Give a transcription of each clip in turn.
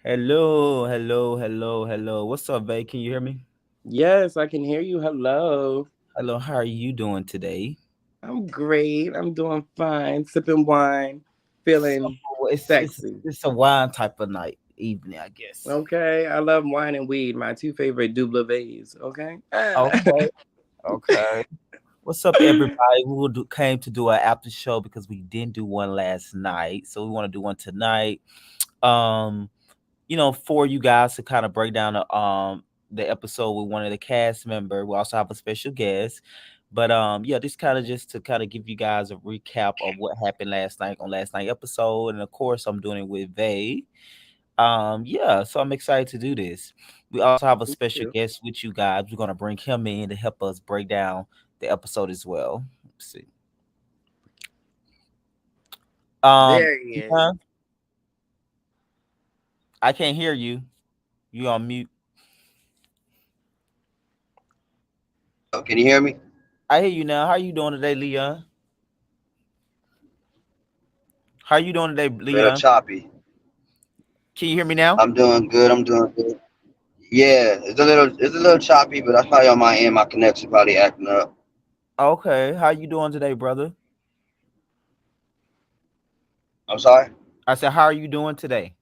Hello, hello, hello, hello. What's up, Vay? Can you hear me? Yes, I can hear you. Hello. Hello, how are you doing today? I'm great. I'm doing fine. Sipping wine, So feeling it's it's sexy. it's a wine type of night, evening, I guess. Okay. I love wine and weed, my two favorite DuBlaVaeès. Okay. Okay, okay. What's up, everybody? Came to do an after show because we didn't do one last night, so we want to do one tonight. Um, for you guys to kind of break down the episode with one of the cast member. We also have a special guest. But yeah, this kind of just to kind of give you guys a recap of what happened last night on last night episode. And of course I'm doing it with Vay. Yeah, so I'm excited to do this. We also have a Me special too. guest with you guys. We're gonna bring him in to help us break down the episode as well. Let's see. Um There he is. yeah, I can't hear you. You on mute. Oh, can you hear me? I hear you now. How you doing today, Leon? How you doing today, Real Leon? choppy. Can you hear me now? I'm doing good. I'm doing good. Yeah, it's a little choppy, but that's probably on my end. My connection probably acting up. Okay. How you doing today, brother? I'm sorry. I said, how are you doing today?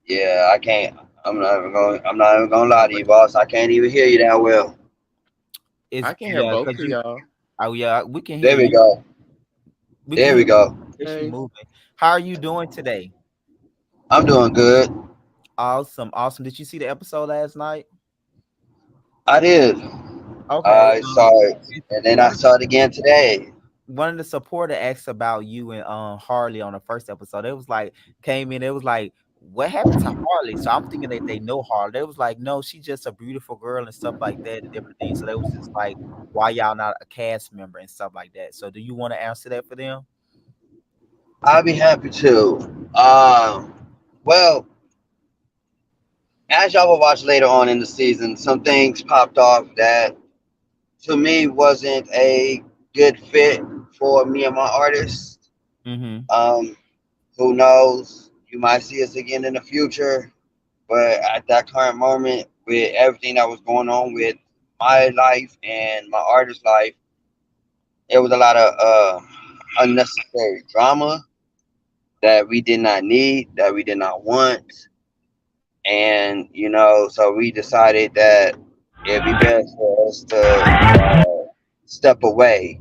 Yeah, I can't. I'm not even gonna lie to you, boss. I can't even hear you that well. It's I can hear yeah, both cause of you. y'all. Oh yeah, we can hear There we you. go. We can There hear we you. go. It's you Okay. moving. How are you doing today? I'm doing good. Awesome, awesome. Did you see the episode last night? I did. Okay. I saw it, and then I One of saw it again today. one of the supporter asked about you and Harley on the first episode. It was like came in. It was like, what happened to Harley? So I'm thinking that they know Harley. They was like, no, she's just a beautiful girl and stuff like that and different things. So they was just like, why y'all not a cast member and stuff like that. So do you want to answer that for them? I'll be happy to. Well, as y'all will watch later on in the season, some things popped off that to me wasn't a good fit for me and my artist. Mm-hmm. Um, who knows? You might see us again in the future, but at that current moment, with everything that was going on with my life and my artist's life, it was a lot of unnecessary drama that we did not need, that we did not want, and so we decided that it'd be best for us to step away.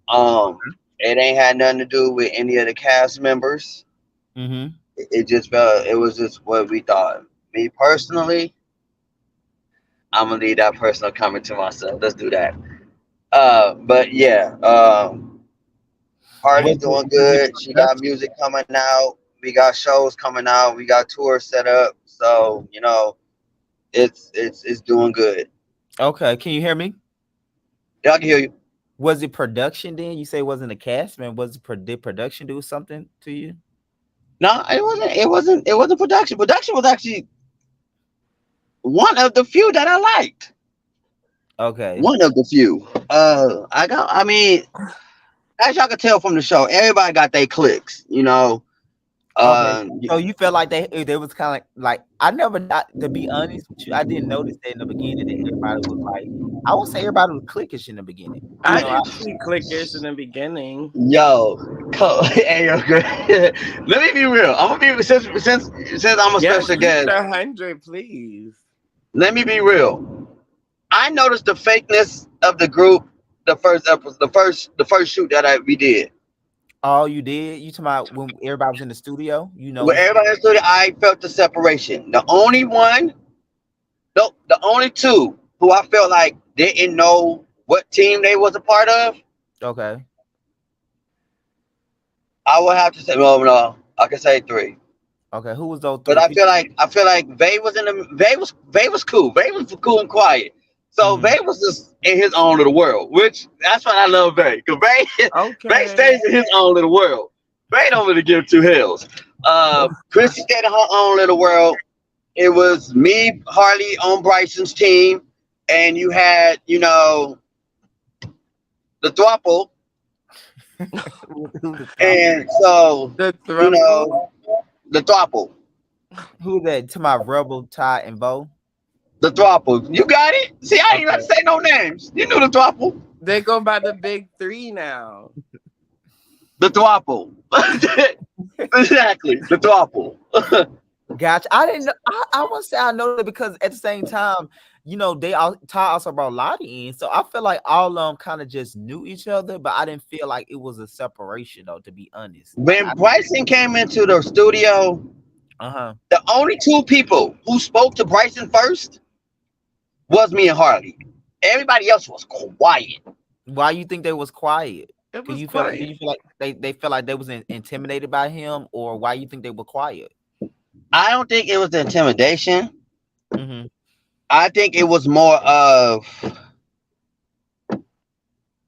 It ain't had nothing to do with any of the cast members. Mm-hmm. It just felt it was just what we thought. Me personally, I'm gonna leave that personal comment to myself. Let's do that. But yeah, Harley's doing Was it good. She got production? music coming out. We got shows coming out. We got tours set up. So it's doing good. Okay, can you hear me? Yeah, I can hear you. Was it production then? You say it wasn't a cast man. Did production do something to you? No, it wasn't. It wasn't. It wasn't production. Production was actually one of the few that I liked. Okay. One of the few. I mean, as y'all can tell from the show, everybody got their clicks. Okay. Uh, So you felt like they was kind of like I never to be honest with you, I didn't notice that in the beginning that everybody was like I would say everybody was cliquish in the beginning. I did see clickers in the beginning. yo, hey, yo, let me be real. I'm gonna be since I'm a Yes, special keep guest. the 100, please. Let me be real. I noticed the fakeness of the group. The first episode, the first shoot that we did. Oh, you did? You talking about when everybody was in the studio? You With noticed? everybody in the studio, I felt the separation. The only one, no, the only two who I felt like didn't know what team they was a part of, Okay. I would have to say, well, no, I can say three. Okay. Who was those But three people? I feel like Vay was in the Vay was cool. Vay was cool and quiet. So Hmm. Vay was just in his own little world, which that's why I love Vay. Cause Vay Okay. stays in his own little world. Vay don't really give two hells. Chrissy stayed in her own little world. It was me, Harley on Bryson's team, and you had, the throuple Who's the throuple? And so, The you thruple. know, the throuple. Who that? To my Rebel, Ty, and Bo. The throuple. You got it? See, I ain't Okay. even say no names. You knew the throuple. They go by the big three now. The throuple. Exactly. The throuple. Gotcha. I didn't know. I won't say I know that because at the same time, they all Ty also brought Lottie in, so I feel like all of them kind of just knew each other, but I didn't feel like it was a separation though. To be honest, like When Bryson came into the studio, uh-huh. the only two people who spoke to Bryson first was me and Harley. Everybody else was quiet. Why you think they was quiet? It Cause was you feel like, do quiet. you feel like they felt like they was intimidated by him, or why you think they were quiet? I don't think it was the intimidation. Mm-hmm. I think it was more of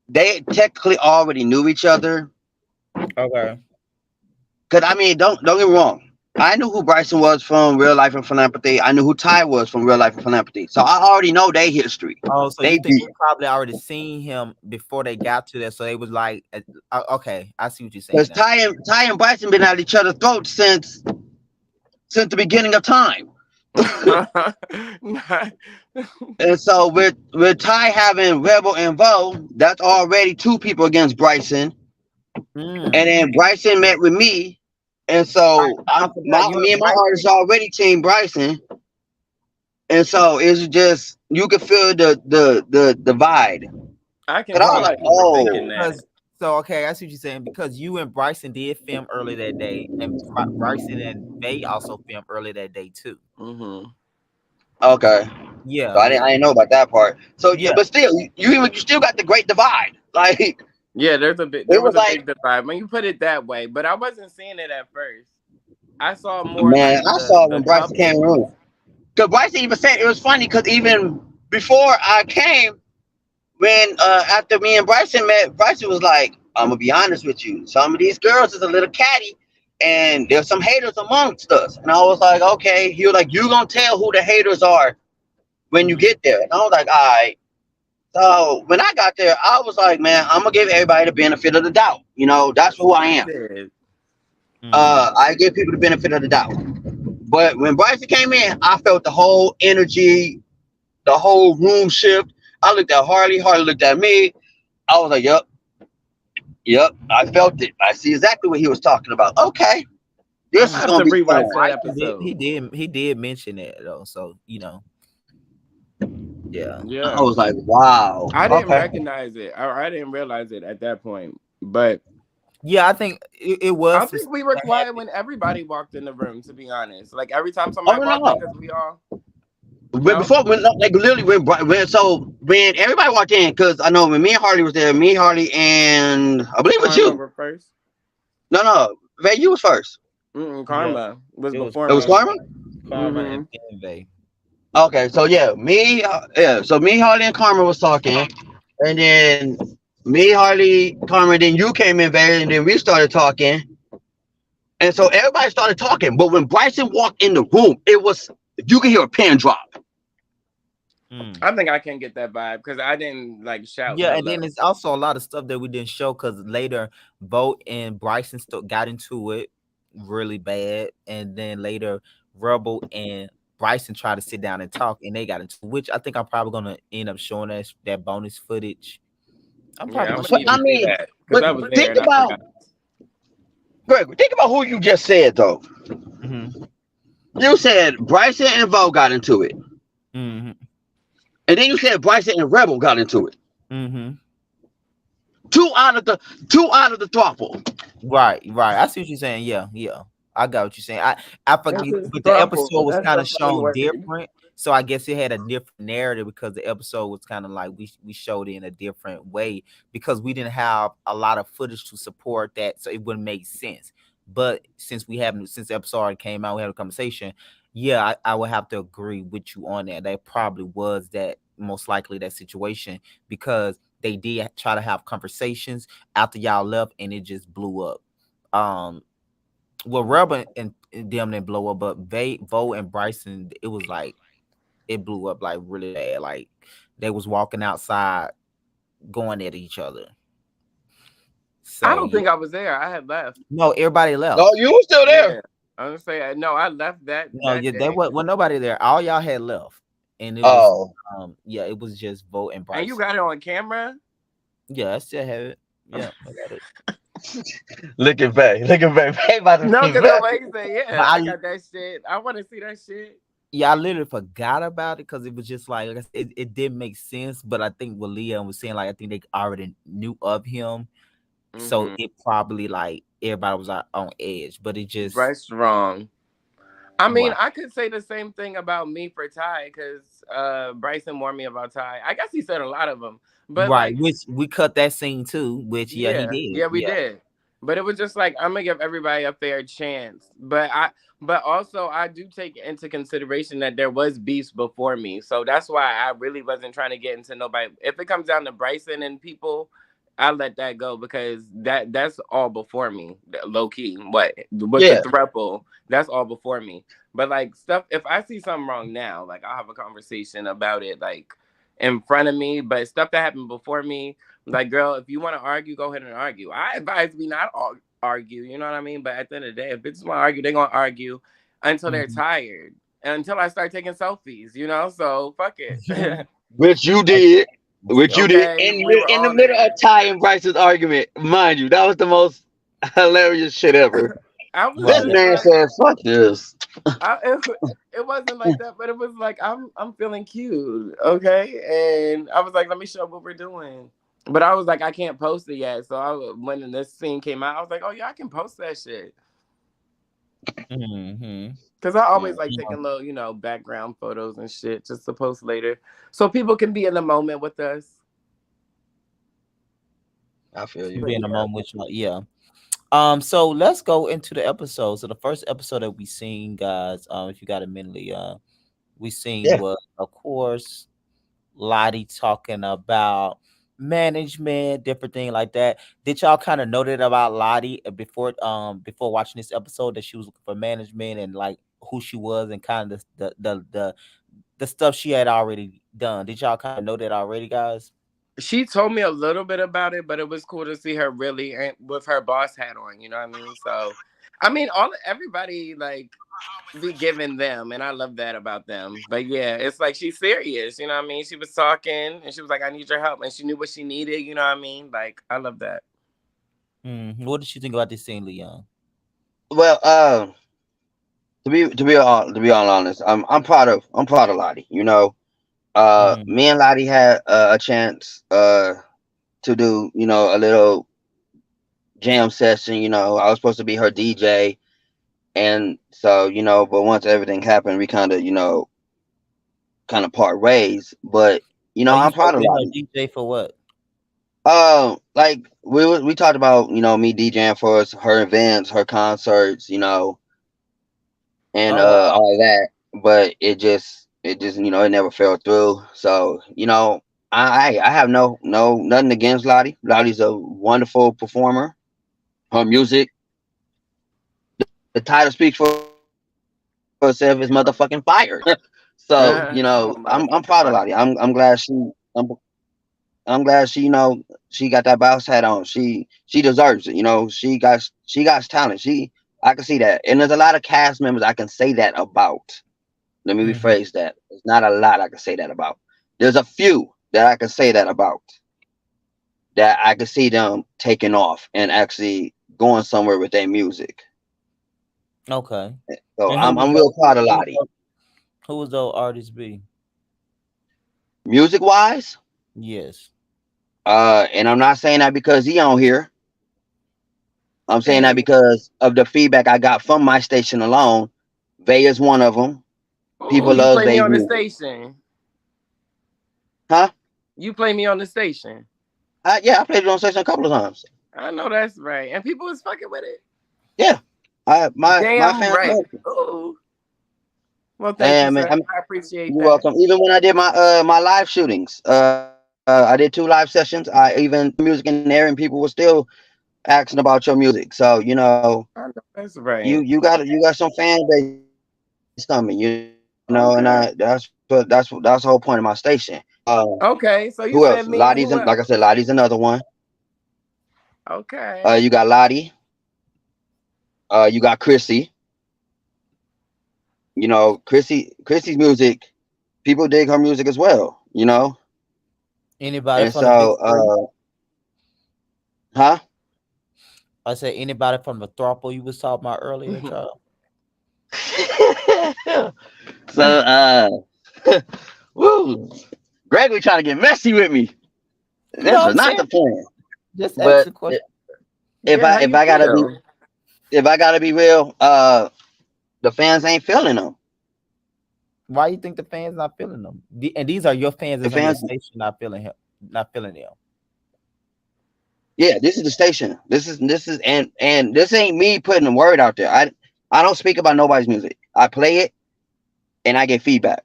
they technically already knew each other. Okay. Cause I mean, don't get me wrong. I knew who Bryson was from Real Life and Philanthropy. I knew who Ty was from Real Life and Philanthropy. So I already know their history. Oh, so They you think beef. they probably already seen him before they got to that, so they was like, okay, I see what you're saying Because now. Ty and Bryson been at each other's throats since the beginning of time. And so with Ty having Rebel and Vo, that's already two people against Bryson. And Mm. then Bryson met with me. And Right, so I forgot you me and and my Bryson. artist already team Bryson. And so it's just you could feel the vibe. I can Cause I see was Right. why like, you were thinking oh that. Because so okay, I see what you're saying because you and Bryson did film early that day, and Bryson and Bay also filmed early that day too. Hmm. okay. So Yeah, I yeah, didn't know about that part. So yeah. but still you still got the great divide. Like it Yeah, there was was a like, big divide when you put it that way, but I wasn't seeing it at first. I saw more man, like I the saw the when Bryson came in the couples. room. Because Bryson even said it was funny because even before I came, when after me and Bryson met, Bryson was like, I'm gonna be honest with you. Some of these girls is a little catty, and there's some haters amongst us. And I was like, okay. He was like, you gonna tell who the haters are when you Mhm. get there. And I was like, all right. So when I got there, I was like, man, I'm gonna give everybody the benefit of the doubt. That's That's who what I you am. did. Mhm. I give people the benefit of the doubt. But when Bryson came in, I felt the whole energy, the whole room shift. I looked at Harley. Harley looked at me. I was like, yep, yep. I felt it. I see exactly what he was talking about. Okay, this I is Mhm. have gonna to be rewatch fun. that Bryson did. episode. He did mention that though. So yeah. I Yeah, was like, wow. I didn't Okay. recognize it, or I didn't realize it at that point. But Yeah, I think it I was think we were that quiet happened. when everybody walked in the room. To be honest, like every time Oh somebody walked in, no. because we all When no. before, when like literally when everybody walked in, because I know when me and Harley was there, me, Harley, and I believe it was Karma you. were first. No, Ray, you was first. Yeah, Karma was it was before It was me. Karma. Karma Hmm. and then they. Okay, so yeah, so me, Harley, and Karma was talking, and then me, Harley, Karma, then you came in there, and then we started talking, and so everybody started talking. But when Bryson walked in the room, it was you could hear a pin drop. Mm. I think I can get that vibe because I didn't like shout Yeah, and then hello. there's also a lot of stuff that we didn't show because later Bo and Bryson still got into it really bad, and then later Rebel and Bryson tried to sit down and talk, and they got into which I think I'm probably gonna end up showing us that bonus footage. I'm Yeah, probably I'm gonna gonna But show need to I you. see mean, that because but I was there think and I about forgot. Greg. Think about who you just said though. Hmm. You said Bryson and Vo got into it, Hmm. and then you said Bryson and Rebel got into it. Hmm. Two out of the throuple. Right, right. I see what you're saying. Yeah, yeah. I got what you're saying. I That's forget, his but the episode trouble. was That's kind the of funny shown word. different. So I guess it had a different narrative because the episode was kind of like we showed it in a different way because we didn't have a lot of footage to support that, so it wouldn't make sense. But since the episode already came out, we had a conversation. Yeah, I would have to agree with you on that. That probably was that most likely that situation because they did try to have conversations after y'all left and it just blew up. Um, well, Rebel and them didn't blow up, but Vo and Bryson, it was like it blew up like really bad. Like they was walking outside, going at each other. I So don't yeah, think I was there. I had left. no, everybody No, left. you were still there. Yeah. I'm gonna say no. I left that No, that yeah, there day, was nobody there. All y'all had left, and it was Oh, yeah, it was just Vote and and you Bryson. got it on camera. Yeah, I still have it. Yeah, I got it. looking back, looking back. They about to No, be because I'm back. like say, But yeah, I got that shit. I want to see that shit. yeah, I literally forgot about it because it was just like I said, it did make sense. But I think what Leon was saying, like I think they already knew of him, so Mm-hmm. it probably like everybody was on edge. But it just Bryce wrong. I mean, right, I could say the same thing about me for Ty because Bryson warned me about Ty. I guess he said a lot of them, but right. like, Which we cut that scene too. Which yeah, he yeah, did. yeah, we Yeah. did. But it was just like I'm gonna give everybody a fair chance. But also I do take into consideration that there was beefs before me, so that's why I really wasn't trying to get into nobody. If it comes down to Bryson and people, I let that go because that's all before me, low key. What with the Yeah, thruple, that's all before me. But like stuff, if I see something wrong now, like I'll have a conversation about it, like in front of me. But stuff that happened before me, like, girl, if you want to argue, go ahead and argue. I advise me not argue. You know what I mean? But at the end of the day, if bitches want to argue, they're gonna argue until they're Mhm. tired, and until I start taking selfies. You know, so fuck it. which you Okay, did, which you did Okay, we were in the all middle of there. Ty and Bryce's argument. Mind you, that was the most hilarious shit ever. I was This right. just man like, said, "Fuck this." it wasn't like that, but it was like I'm feeling cute, okay, and I was like, let me show what we're doing. But I was like, I can't post it yet. So when this scene came out, I was like, oh yeah, I can post that shit. Hmm. Cause I Yeah, always like Yeah, taking little, background photos and shit just to post later, so people can be in the moment with us. I feel to you. But be in a yeah, moment with you. Yeah. So let's go into the episode. So the first episode that we seen, guys, if you got a minute, we seen Yeah. was of course Lottie talking about management, different thing like that. Did y'all kind of know that about Lottie before watching this episode that she was looking for management and like who she was and kind of the stuff she had already done? Did y'all kind of know that already, guys? she told me a little bit about it, but it was cool to see her really with her boss hat on. You know what I mean? So, I mean, all everybody like be giving them, and I love that about them. But yeah, it's like she's serious. You know what I mean? She was talking, and she was like, "I need your help," and she knew what she needed. You know what I mean? Like, I love that. What did you think about this scene, Leon? Well, to be all honest, I'm proud of Lottie. Mm-hmm. Me and Lottie had a chance to do a little jam session. I was supposed to be her DJ, and so but once everything happened, we kind of part ways. But Are you I'm supposed proud to of be her Lottie. DJ for what? Like we talked about me DJing for her events, her concerts, and Oh wow. all of that. But it just it never fell through. So I have no nothing against Lottie. Lottie's a wonderful performer. Her music, the title speaks for itself. Is motherfucking fire. So Oh, I'm proud of motherfucking Lottie. fire. I'm glad she got that boss hat on. She deserves it. She got talent. I can see that, and there's a lot of cast members I can say that about. Let me Mm-hmm. rephrase that. There's not a lot I can say that about. There's a few that I can say that about. That I can see them taking off and actually going somewhere with their music. Okay. So And I'm real proud of Lottie. who was those artists be? Music wise, Yes. and I'm not saying that because he on here. I'm saying that Hey, because of the feedback I got from my station alone. Vay is one of them. oh, People you love play me Vay on the music, station. huh? You play me on the station. Yeah, I played it on station a couple of times. I know that's right, and people was fucking with it. Yeah, my Damn fans right. love it. Oh, well, thank you, And man, sir. I appreciate you're that. welcome. Even when I did my live shootings, I did 2 live sessions. I even put music in there, and people were still asking about your music. So I know that's you right. you got you got some fan base coming. And that's Okay. that's the whole point of my station. Okay. So Who you else? said me. Lottie's Who like I else? said, Lottie's another one. Okay. You got Lottie. You got Chrissy. You know, Chrissy's music. People dig her music as well. You know, Anybody and from the big so, three? huh? I said anybody from the throuple you was talking about earlier, Charles. So, woo, Gregory trying to get messy with me. This No, was I'm not saying the plan. just ask But a question. if Yeah, how you feel? I gotta be real, the fans ain't feeling them. Why you think the fans not feeling them? And these are your fans The that's on your fans, station not feeling him, not feeling them. yeah, this is the station. This is and this ain't me putting a word out there. I don't speak about nobody's music. I play it and I get feedback.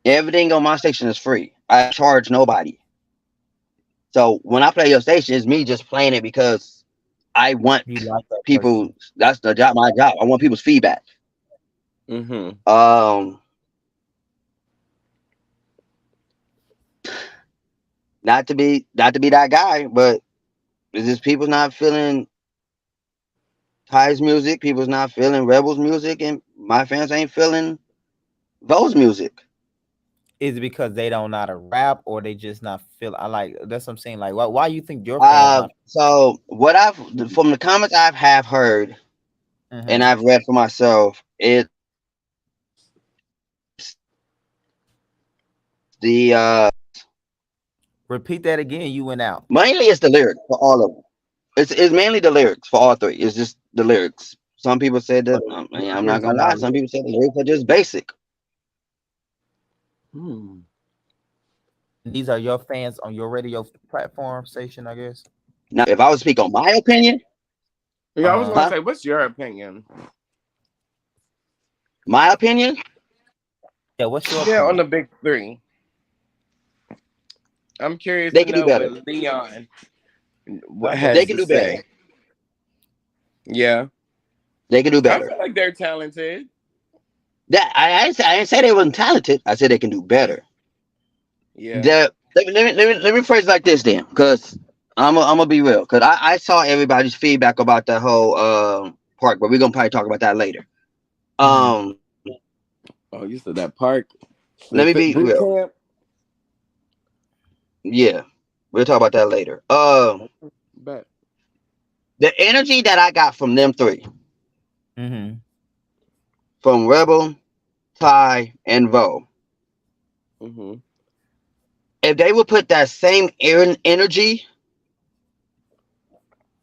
Everything on my station is free. I charge nobody. So when I play your station, it's me just playing it because I want You like that people. person. That's the job. My job. I want people's feedback. Mm-hmm. Um, not to be that guy, but it's just people's not feeling Ty's music. People's not feeling Rebels music, and my fans ain't feeling Vo's music. Is it because they don't know how to rap, or they just not feel? I like that's what I'm saying. Like, why you think your fans not? So what I've from the comments I've have heard and Mm-hmm. I've read for myself, it's the Repeat that again. You went out. mainly it's the lyrics for all of them. It's mainly the lyrics for all three. It's just the lyrics. Some people said So that the I'm not lyrics are gonna lie. not Some real. people said the lyrics are just basic. Hmm. These are your fans on your radio platform station, I guess. Now, if I would speak on my opinion, Yeah, Uh I was huh. gonna huh? say, what's your opinion? My opinion, Yeah. What's your Yeah, on opinion? the big three. I'm curious they to can do know better. what Leon I guess They has can to do better. say. Yeah, They can do I better. feel like they're talented. That I didn't say they wasn't talented. I said they can do better. Yeah. Let me phrase it like this then, because I'm gonna be real, because I saw everybody's feedback about that whole park, but we're gonna probably talk about that later. Mm-hmm. Um, Oh, you said that park, let the me be boot real. camp. Yeah, we'll talk about that later. But The energy that I got from them three, Mm-hmm. from Rebel, Ty, and Vo, hmm if they would put that same energy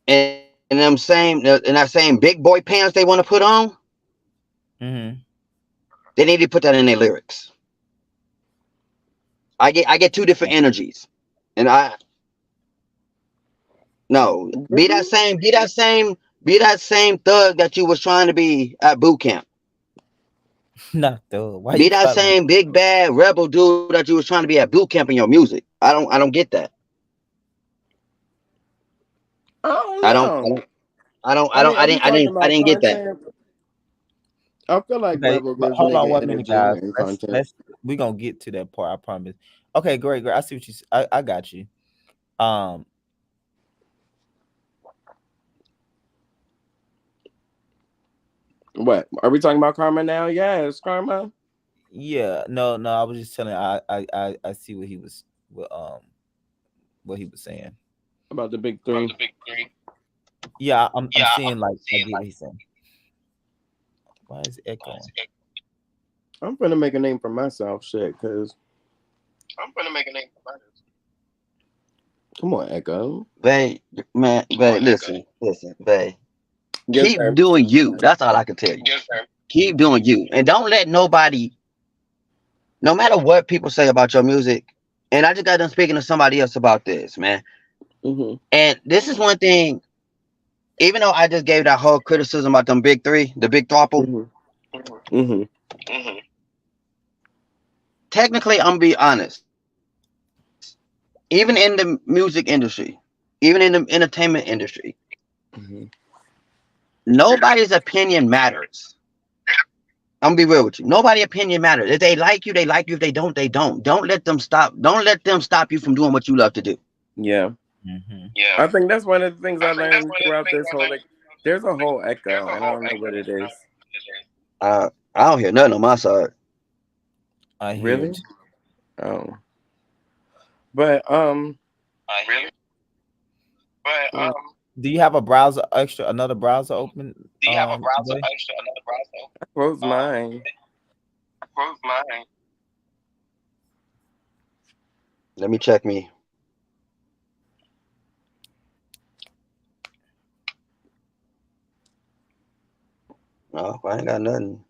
in that same big boy pants they want to put on, Mm-hmm. they need to put that in their lyrics. I get two different energies, and I no really, be that same thug that you was trying to be at boot camp. Not though. Why Be you that calling me? same big bad rebel dude that you was trying to be at boot camp in your music. I don't get that. I don't I don't I know. don't I don't I I don't mean, I are we didn't I talking didn't I about didn't get that. content? I feel like Okay, Rebel but gives hold on nigga 1 minute, energy guys. and Let's content. let's we gonna get to that part. I promise. Okay, great, great. I see what you. I got you. Um, What are we talking about? Karma now? Yes, Karma yeah, no, no. I was just telling. I see what he was saying. about the big three. Yeah, I'm seeing like I get what he's saying. Why is it echoing? I'm gonna make a name for myself, shit. Cause come on, Echo. Bae, man, bae, listen, bae. Yes, Keep sir. doing you. That's all I can tell you. Keep doing you. And don't let nobody, no matter what people say about your music, and I just got done speaking to somebody else about this, man. hmm And this is one thing, even though I just gave that whole criticism about them big three, the big throuple, hmm hmm technically, I'm gonna be honest. Even in the music industry, even in the entertainment industry, hmm nobody's opinion matters. I'm gonna be real with you. Nobody's opinion matters. If they like you, they like you. If they don't, they don't. Don't let them stop. Don't let them stop you from doing what you love to do. Yeah. Mm-hmm. I think that's one of the things I learned throughout this whole like. There's a whole echo, and I don't know what it is. I don't hear nothing on my side. I hear Really? it. Oh, but mm, Do you have a browser extra another browser open? Zay? I closed mine. Let me check me. No, I ain't got nothing.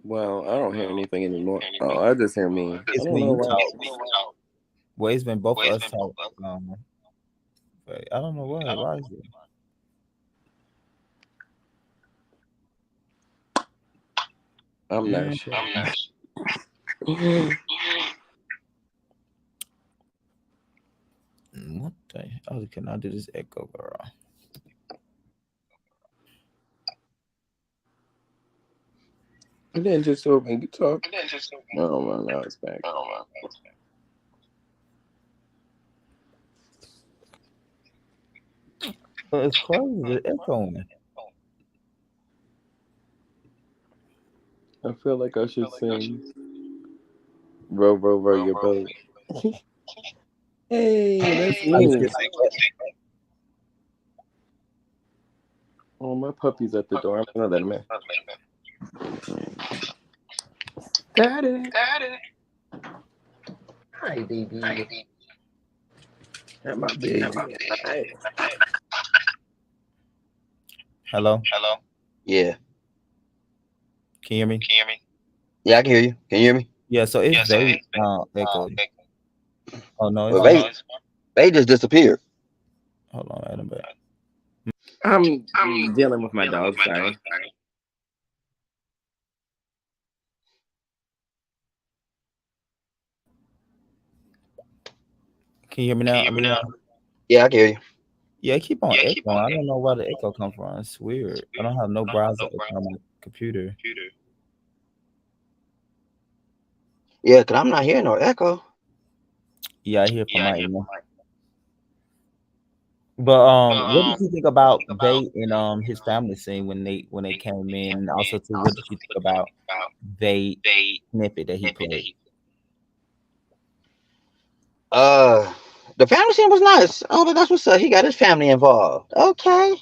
Well, I don't hear anything anymore. Oh, I just hear me. I It's don't when know you why. talk. Well, it's been both of us talk. But I don't know why. Why is it? I'm not Mm, sure. what the? Oh, can I do this echo, girl? And then just open. You talk. Oh well, now it's back. But it's crazy. The echoing. I feel like I should sing "Row, row, row your boat." Hey, that's Are you me. serious? Oh, my puppy's at the door. I'm gonna let him in. Daddy. Hi, baby. At my baby. Hi. Hello? Yeah. Can you hear me? Yeah, I can hear you. Can you hear me? Yeah, so it's very echo. Oh no, Well, it's smart. they just disappeared. Hold on, Adam back. I'm dealing with my dog. Sorry. Can you hear me now? Leon? Yeah, I can hear you. Yeah, keep on echoing. I don't know where the echo come from. It's weird. I don't have no browser open on my computer. Yeah, cause I'm not hearing no echo. Yeah, I hear from my email. But what did you think about they and his family scene when they came in? And also too, what did you think about they snippet that he played? Uh, the family scene was nice. Oh, but that's what's up. He got his family involved. Okay,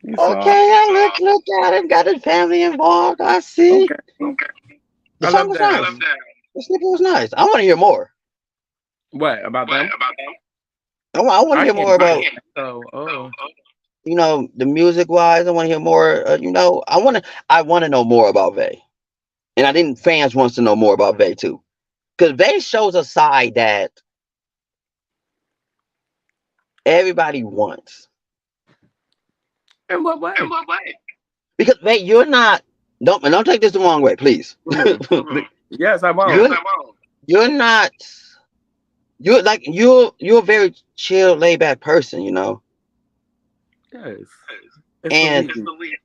You saw? okay. I look at it. Got his family involved. I see. Okay. The I song love was that. nice. The snippet was nice. I want to hear more. What about them? I want to I hear can't more hear about, you. So, the music wise. I want to hear more. I want to know more about Vay. And I think fans wants to know more about Vay too, because Vay shows a side that everybody wants. in what way? Because Vay, you're not. Don't take this the wrong way, please. Mhm. Yes, I you're won't. you're not. You're a very chill, laid back person, Yes, it's the and. weed.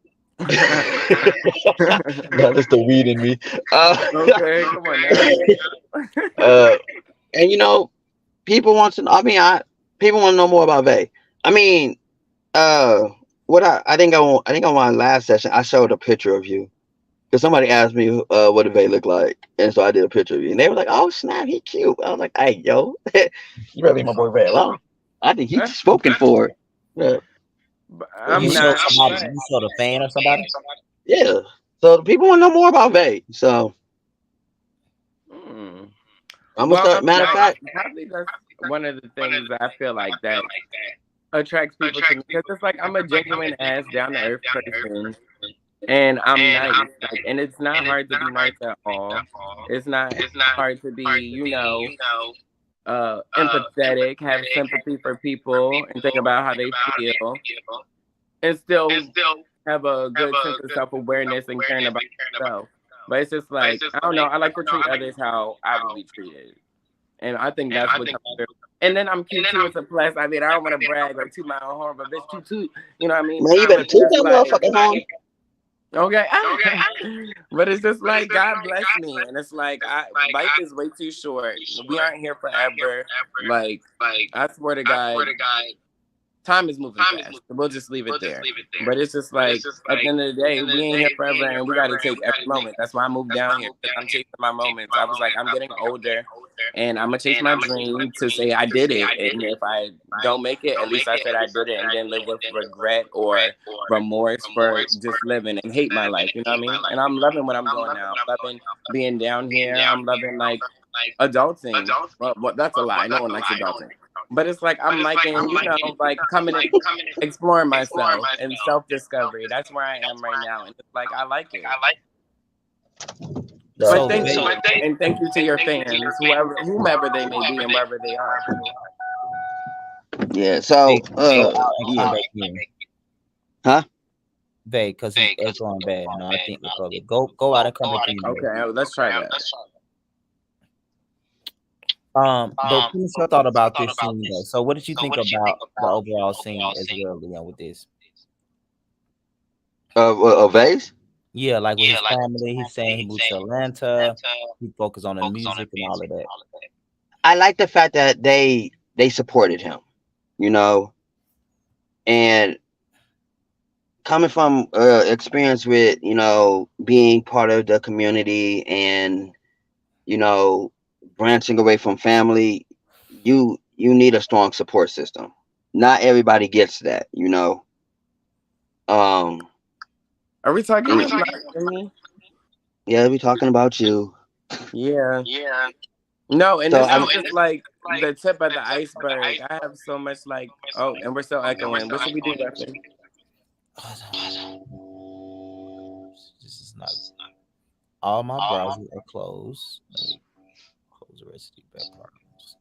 No, that's the weed in me. Okay, come on now. uh, and people want to. People want to know more about Vay. I mean, uh, what I think on my last session I showed a picture of you because somebody asked me what did Vay look like, and so I did a picture of you, and they were like, "Oh snap, he cute." I was like, "Hey, yo, you better leave my boy Vay alone." I think he's spoken for. Yeah, But but You I'm showed not. somebody. But You showed a fan or somebody. yeah. So the people want to know more about Vay. So mm. I'm gonna Well, start. I'm Matter of nice. fact, Probably that's one of the things that I feel like that attracts people to me because it's like I'm a genuine ass, down to earth person, and I'm nice. Like, and it's not hard to be nice at all. It's not hard to be, empathetic, have sympathy for people, and think about how they feel, and still have a good sense of self awareness and caring about yourself. But it's just like I don't know. I like to treat others how I would be treated, and I think that's what comes through. And then I'm cute too. It's a plus. I mean, I don't want to brag or toot my own horn, but bitch, toot toot. You know what I mean? man, you better But it's toot just that like, motherfucking horn. Okay. But it's just like God bless me. And it's like life is way too short. We aren't here forever. Like, I swear to God, time is moving fast. We'll just leave it there. But it's just like at the end of the day, we ain't here forever and we gotta take every moment. That's why I moved down here, because I'm chasing my moments. I was like, I'm getting older and I'm gonna chase my dream to say I did it. And if I don't make it, at least I said I did it, and then live with regret or remorse for just living and hate my life. You know what I mean? And I'm loving what I'm doing now. I'm loving being down here. I'm loving like adulting. Well, that's a lie. No one likes adulting. But it's like I'm liking, like coming and exploring myself and self discovery. That's where I am right now, and it's like I like it. But So, thank babe, you, and thank you to your fans, whomever they may be, and wherever they are. Yeah. So, go out and come yeah. back in. Huh? Vague, because he's echoing bad. No, I think because go out and come back in. Okay, let's try that. But finish your thought about this scene though. So, what did you think about the overall scene as well, Leon, with this? A vase. Yeah, like with his family, he's saying he moved to Atlanta. He focused on the music and all of that. I like the fact that they supported him, you know, and coming from experience with being part of the community and you know branching away from family, you need a strong support system. Not everybody gets that, you know. Um, Are we talking and- about me? yeah, we talking about you. Yeah. No, and So this I, is just like the tip of the iceberg. I have so much like, oh, and we're still echoing. What should we do, Weapon? This is not. All my browsers are closed. Let me close the rest of the backgrounds.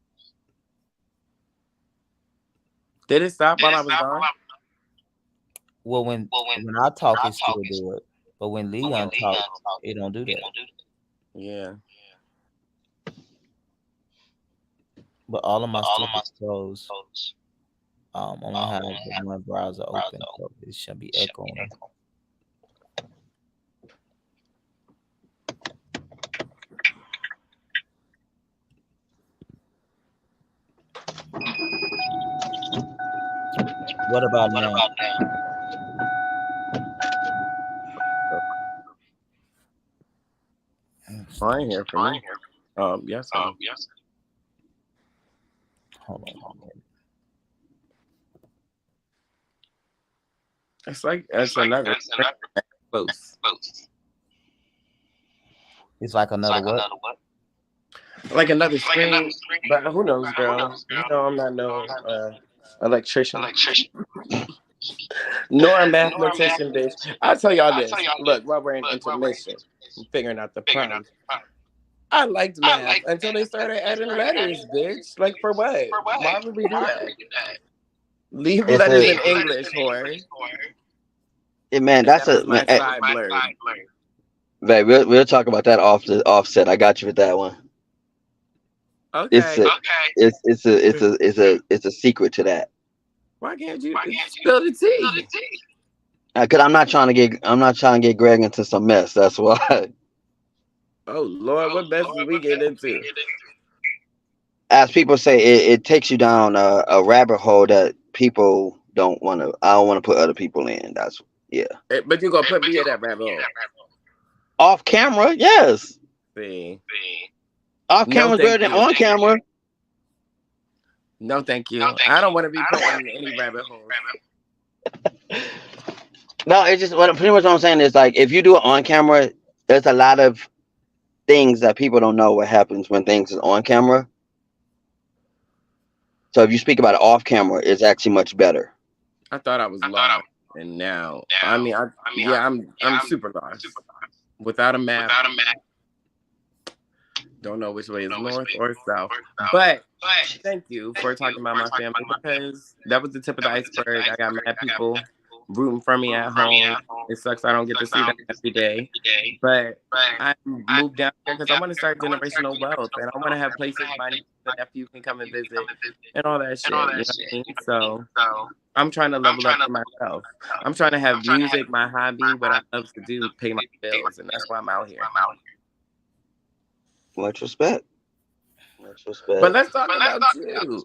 Did it stop while I was gone? Well, when I talk, it still do it, but when Leon talks, it don't do that. Yeah. But all of my stuff is closed. I'm gonna have one browser open, so it should be echoing. What about now? Fine here for me. Yes. Hold on. It's like it's another close. It's like another what? Like another screen, but who knows, girl? You know I'm not no electrician, nor a mathematician, bitch. I'll tell y'all this. Look, while we're in intermission, I'm figuring out the problem. I liked math until they started adding letters, bitch. Like for what? Why would we do that? Leave it's letters a in English, whore. man. And That's that was a my man. Hey, side blurred. babe, we'll talk about that off the offset. I got you with that one. It's Okay. a it's a secret to that. Why can't you spill the tea? Cause I'm not trying to get Greg into some mess. That's why. Oh Lord, what mess did we get into? As people say, it takes you down a rabbit hole that people don't want to. I don't want to put other people in. That's yeah. But you gonna put me in that rabbit hole? Off camera, yes. See, Off no, camera's better thank than you. on camera. No, thank you. I don't want to be put in any rabbit holes. No, it's just pretty much what I'm saying is like if you do it on camera, there's a lot of things that people don't know what happens when things is on camera. So if you speak about it off camera, it's actually much better. I thought I was lost, and now I'm super lost. Without a map, don't know which way is north or south. But thank you for talking about my family, because that was the tip of the iceberg. I got mad people rooting for me at home. It sucks I don't get to see them every day, but I moved down here because I want to start generational wealth, and I want to have places my niece and nephew can come and visit, and all that shit. You know what I mean? So I'm trying to level up for myself. I'm trying to have music, my hobby, what I love to do, pay my bills, and that's why I'm out here. Much respect. Much But respect. let's talk about you.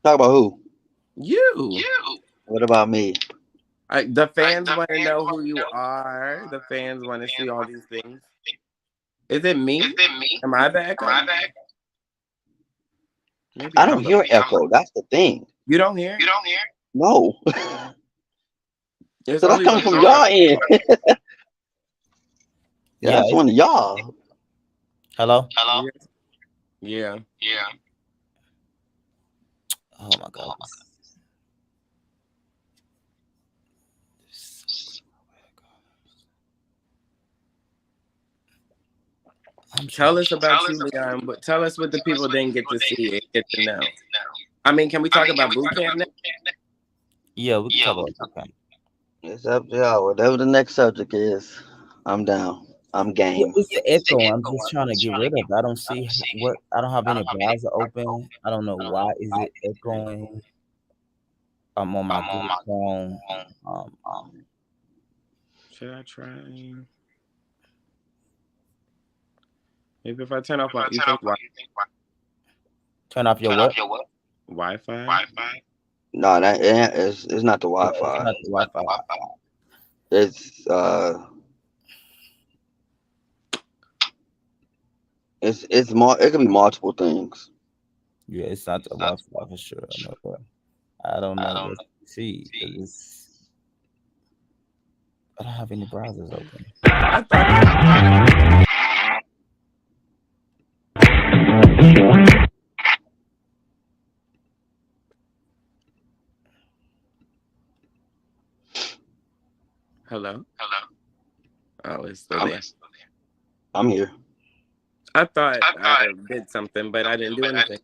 Talk about who? You. What about me? The fans want to know who you are. The fans want to see all these things. Is it me? Am I the echo? Maybe I I'm don't the. hear echo. That's the thing. You don't hear? No. It's So that's only coming when from we y'all are. end. Yeah, Yeah. that's one of y'all. Hello. Yeah. Oh my God. I'm trying. Tell us about you, Leon. But tell us what the people didn't get to see and get to know. I mean, can we talk about boot camp now? Yeah, we can talk about okay. It's up to y'all. Whatever the next subject is, I'm down. I'm Yeah, game. it's the echo. I'm just trying to get rid of it. I don't see what. I don't have any browser open. I don't know why is it echoing. I'm on my Google Chrome. Um, Should I try? Maybe if I turn off my, you think turn off your what? Wi-Fi? No, that it's not the Yeah, it's Wi-Fi. not the Wi-Fi. It's it's more. It could be multiple things. Yeah, it's not the Wi-Fi for sure. I know that. I don't know what to see because it's. I don't have any browsers open. I thought. Hello. Oh, it's still I'm there. I'm here. I thought I did something, but I didn't do anything.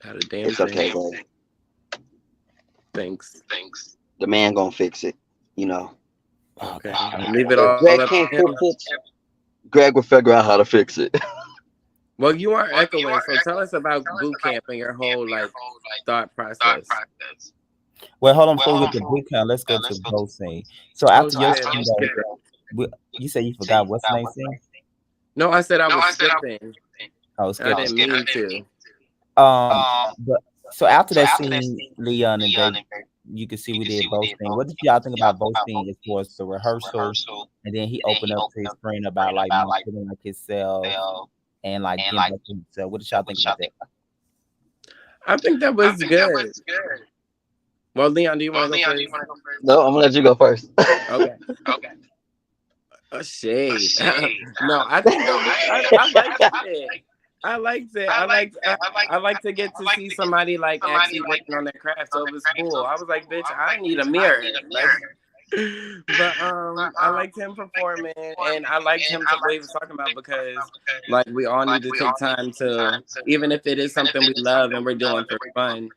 Not a damn It's okay, thing. bro. Thanks. The man gonna fix it. You know. Okay. Okay. Leave it If all Greg up can't to fix him. it, Greg will figure out how to fix it. Well, you aren't echoing, so tell us about boot camp and your whole thought process. Well, hold on. Before we get to boot camp, let's go to boasting. So Oh after your shit, I'm scene, skipping. you say you forgot what's the name scene? No, I said I was skipping. I was I skipping. didn't mean to. But so after that scene, Leon and Vegas, you can see we did boasting. What did y'all think about boasting as far as the rehearsal? And then he opened up to his friend about like not feeling like himself and like getting back to himself. What did y'all think about that? I think that was good. Well, Leon, do you want to go first? No, I'm gonna let you go first. Okay. A shade. No, I think that was. I liked it. I liked it. I like to get to see somebody like actually working on their craft. So it was cool. I was like, bitch, I need a mirror. Like, but I liked him performing, and I liked him to what he was talking about because like we all need to take time to, even if it is something we love and we're doing for fun,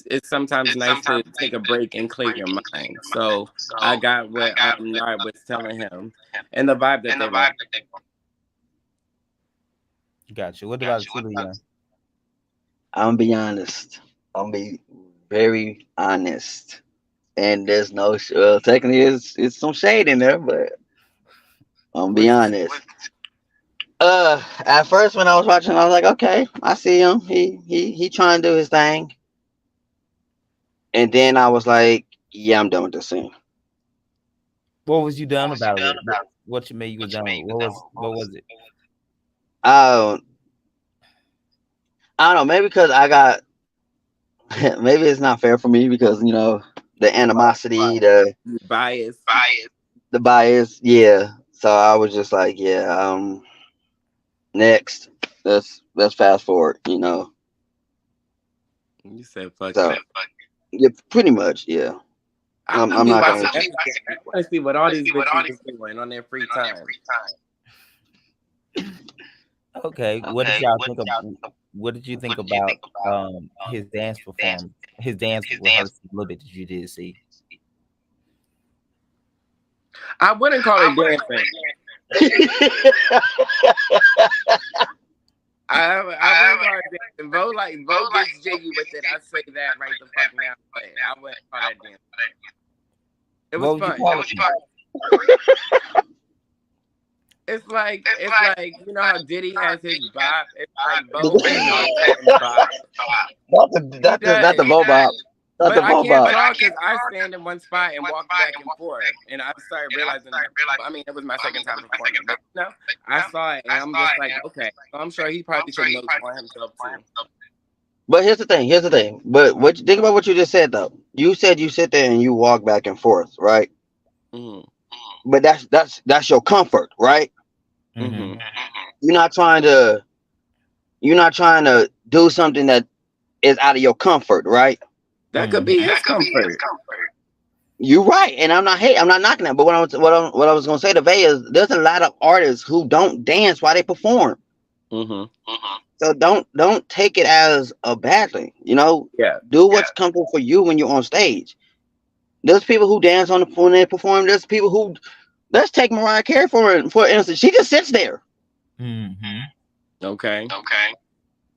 it's sometimes nice to take a break and clear your mind. So I got what Nard was telling him and the vibe that they brought. Got you. What about you, Leon? I'm gonna be honest. I'm gonna be very honest. And there's no technically it's some shade in there, but I'm gonna be What's the shit? honest. At first when I was watching, I was like, okay, I see him. He trying to do his thing. And then I was like, yeah, I'm done with this scene. What was you done about it? What you made you was done with? What was it? I I don't know, maybe because I got maybe it's not fair for me because the animosity, Bias. the bias, yeah. So I was just like, yeah, next. Let's fast forward. You said fuck So it. yeah, pretty much, yeah. I'm gonna I'm be not watching gonna. everything. I want to see what all these bitches is doing on their free time. Okay. What did y'all think of? What did you think about his dance performance? his dance rehearsal a little bit that you did see. I wouldn't call it dancing. I wouldn't call it dancing. Vote gets jiggy with it. I say that right the fuck now. But I wouldn't call that dancing. It was What would you fun. call it? It's like you know how Diddy has his bop. It's like Bo has his bop. He Not the does. Bob. Not But the I can't Bob. talk because I stand in one spot and walk back and forth. And I started realizing that. I mean, it was my second time performing. But no, I saw it and I'm just like, okay. So I'm sure he probably took notes for himself too. But here's the thing. Here's the thing. But think about what you just said though. You said you sit there and you walk back and forth, right? Mm-hmm. But that's your comfort, right? Mm-hmm. You're not trying to do something that is out of your comfort, right? That could be his comfort. You're right, and I'm not knocking that. But what I was gonna say to Vay is there's a lot of artists who don't dance while they perform. Mm-hmm. So don't take it as a bad thing. Yeah. Do what's comfortable for you when you're on stage. There's people who dance when they perform. There's people who let's take Mariah Carey for instance. She just sits there. Mm-hmm. Okay.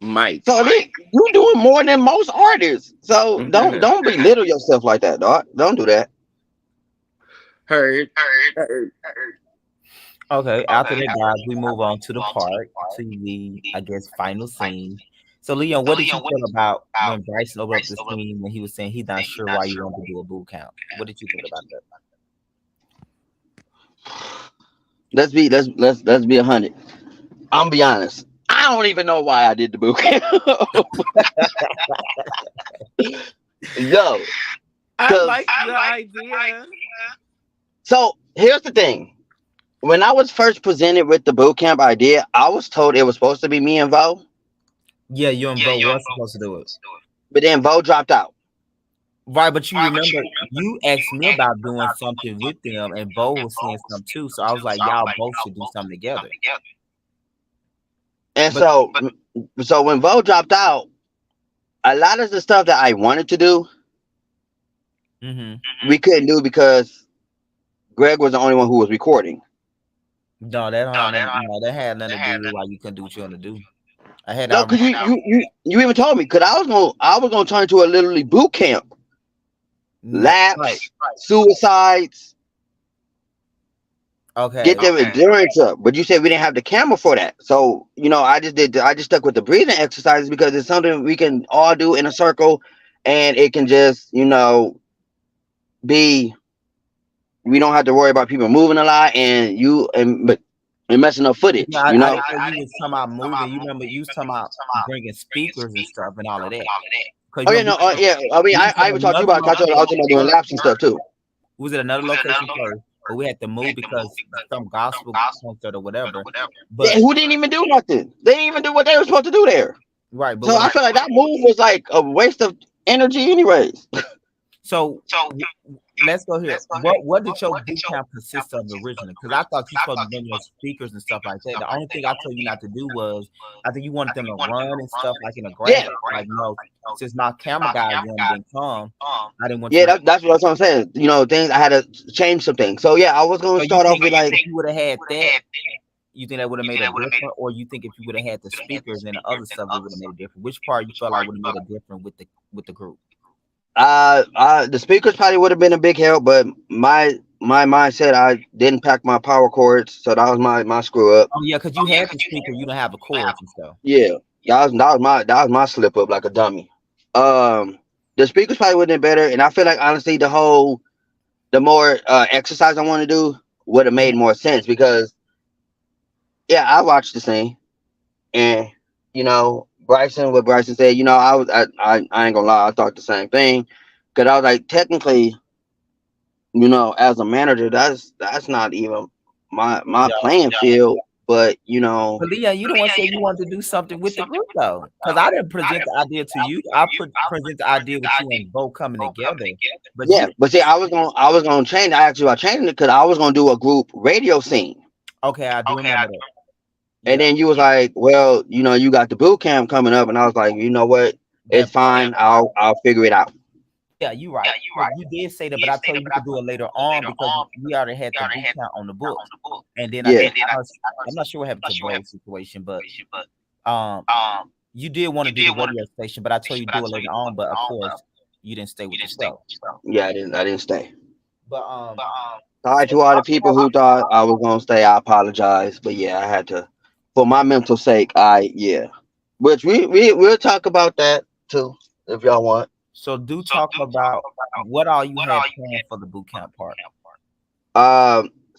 Mike. So you're doing more than most artists. So don't belittle yourself like that, dog. Don't do that. Heard. Okay, after that, guys, we move on to the park to the, I guess, final scene. So, Leon, what did you feel about when Bryson opened up the scene when he was saying he's not sure why you want to do a boot camp? What did you think about that? Let's be 100. I'm gonna be honest. I don't even know why I did the boot camp. Yo, I like the idea. So here's the thing. When I was first presented with the boot camp idea, I was told it was supposed to be me and Vo. Yeah, you and Bo were supposed to do it. But then Vo dropped out. Right, but you remember you asked me about doing something with them, and Bo was saying something too. So I was like, y'all both should do something together. And so when Vo dropped out, a lot of the stuff that I wanted to do, we couldn't do because Greg was the only one who was recording. No, that had nothing to do with why you couldn't do what you want to do. No, because you even told me because I was gonna turn into a literally boot camp. Laps, suicides. Okay. Get their endurance up. But you said we didn't have the camera for that. So, I just stuck with the breathing exercises because it's something we can all do in a circle and it can just, be we don't have to worry about people moving a lot and messing up footage. I didn't know you was talking about moving. You remember you was talking about bringing speakers and stuff and all of that. Oh yeah, no, yeah. I mean, I even talked to you about. I was talking about doing laps and stuff too. Was it another location first? But we had to move because some gospel concert or whatever. But who didn't even do nothing? They didn't even do what they were supposed to do there. Right. But so I feel like that move was like a waste of energy, anyways. So let's go here. What did your boot camp consist of originally? Because I thought you supposed to bring your speakers and stuff like that. The only thing I told you not to do was I think you wanted them to run and stuff like in a grass. Yeah. Like since my camera guy didn't come, I didn't want. Yeah, that's what I'm saying. Things I had to change some things. So yeah, I was going to start off with like. If you would have had that, you think that would have made a difference, or you think if you would have had the speakers and the other stuff, it would have made a difference? Which part you felt like would have made a difference with the group? The speakers probably would have been a big help, but my mindset, I didn't pack my power cords, so that was my screw up. Oh yeah, because you had the speaker, you don't have the cords and stuff. Yeah, that was my slip up like a dummy. The speakers probably would have been better, and I feel like honestly, the more exercise I want to do would have made more sense because, yeah, I watched the scene, and what Bryson said, I ain't gonna lie, I thought the same thing. Cause I was like, technically, as a manager, that's not even my playing field. But But Leah, you don't want to say you wanted to do something with the group though. Because I didn't present the idea to you. I present the idea with you and Bo coming together. But yeah, but see, I was gonna change. I asked you about changing it because I was gonna do a group radio scene. Okay, I do remember that. And then you was like, well, you got the boot camp coming up. And I was like, you know what? That It's fine. I'll figure it out. yeah, you right. 'Cause you did say that, but I told you we could do it later on because we already had the boot camp on the books. And then I Yeah. think I'm not sure what happened to Bro's situation, but um you did want to do the radio station, but I told you do it later on, but of course you didn't stay with the show. Yeah, I didn't stay. But Sorry so to all the people who thought I was gonna stay. I apologize, but yeah, I had to, for my mental sake. Which we'll talk about that too if y'all want. do talk about what all you had planned for the boot camp part.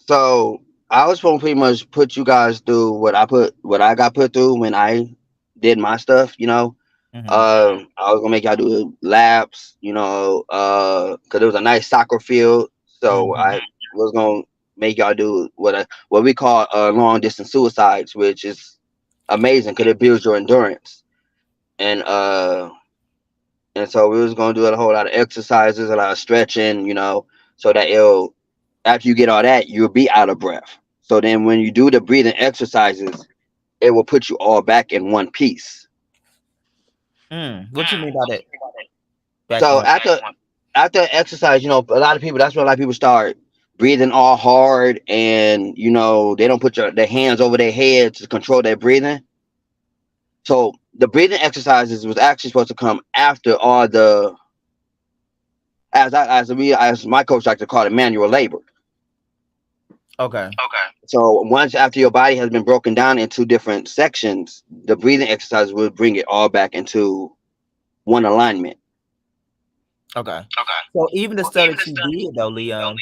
So I was supposed to pretty much put you guys through what I got put through when I did my stuff. Hmm. I was gonna make y'all do laps. Cause it was a nice soccer field, so Hmm. I was gonna make y'all do what we call long distance suicides, which is amazing because it builds your endurance. And uh and so we was gonna do a whole lot of exercises, a lot of stretching, so that it'll after you get all that, you'll be out of breath. So then when you do the breathing exercises, it will put you all back in one piece. What you mean by that? Back So one. after exercise, a lot of people that's when a lot of people start breathing all hard, and they don't put their hands over their head to control their breathing. So the breathing exercises was actually supposed to come after all the as my coach like to call it manual labor. Okay. So once after your body has been broken down into different sections, the breathing exercise will bring it all back into one alignment. Okay. So even the stuff that you did though, Leon,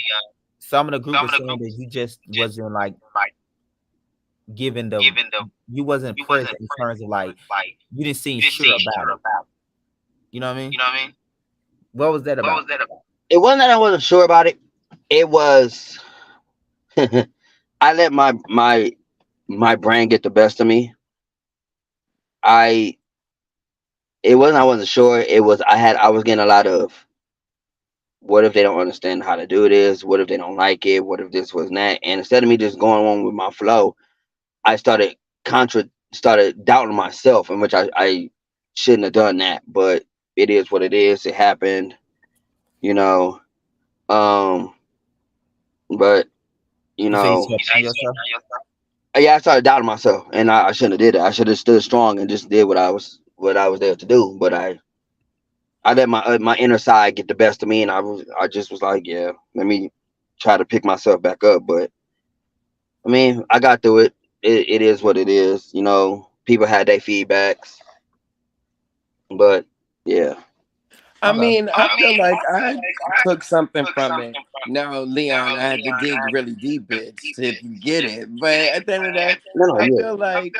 some of the group was saying that you just wasn't like giving the you wasn't present in terms of like you didn't seem sure about it. You know what I mean? What was that about? It wasn't that I wasn't sure about it. It was I let my brain get the best of me. I it wasn't I wasn't sure. It was I was getting a lot of what if they don't understand how to do this? What if they don't like it? What if this was that? And instead of me just going on with my flow, I started doubting myself, in which I shouldn't have done that. But it is what it is. It happened, you know. Um, but you You say you know, slept on yourself? yeah, I started doubting myself, and I shouldn't have did it. I should have stood strong and just did what I was there to do. But I let my inner side get the best of me, and I just was like, yeah, let me try to pick myself back up. But I mean, I got through it. It is what it is. People had their feedbacks, but yeah. I Okay. mean, I feel like I took something from it. Now, Leon, I had to dig really deep, bitch, to get it. But at the end of the day, No, no, I yeah. feel like,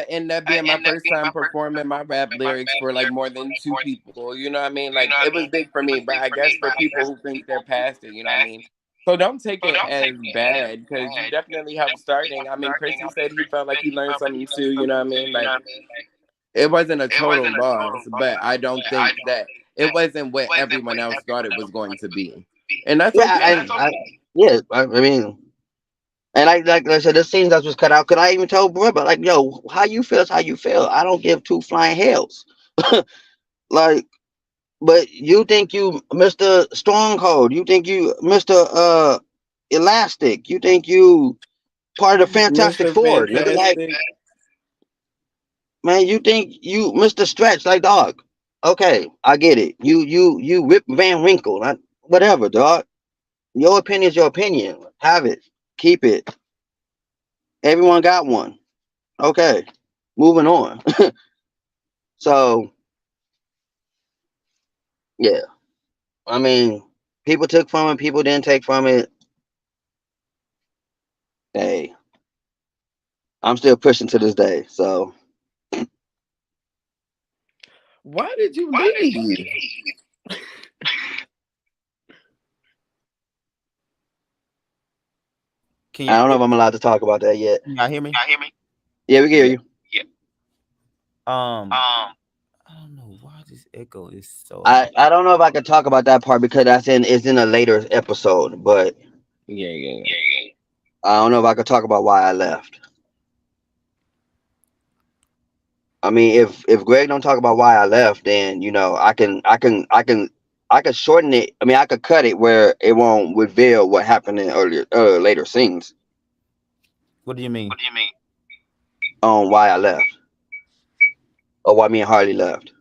and that being my first time performing my rap lyrics for like more than two people, you know what I mean? Like, it was big for me, but I guess for people who think they're past it, you know what I mean? So don't take it as bad because you definitely helped starting. I mean, Chrissy said he felt like he learned something too, you know what I mean? Like, it wasn't a total loss, but I don't think that it wasn't what everyone else thought it was going to be. And that's Yeah, okay. yeah. I mean, and like I said, the scenes that was cut out. Could I even tell bro, but like, yo, how you feel is how you feel. I don't give two flying hells. Like, but you think you Mr. Stronghold, you think you Mr. Elastic, you think you part of the Fantastic Mr. Four, nigga. Like, Fantastic. man, you think you Mr. Stretch, like, dog. Okay, I get it. You Rip Van Winkle, whatever, dog. Your opinion is your opinion. Have it, keep it. Everyone got one. Okay, moving on. So yeah, I mean, people took from it, people didn't take from it. Hey, I'm still pushing to this day. So Why did you leave? Can I you don't know if I'm allowed to talk about that yet. can y'all hear me? Yeah, we can hear Yeah. you. I don't know why this echo is so high. I don't know if I can talk about that part because it's in a later episode, but Yeah. I don't know if I could talk about why I left. I mean, if Greg don't talk about why I left, then I can shorten it. I mean, I could cut it where it won't reveal what happened in earlier later scenes What do you mean? on why I left or why me and Harley left.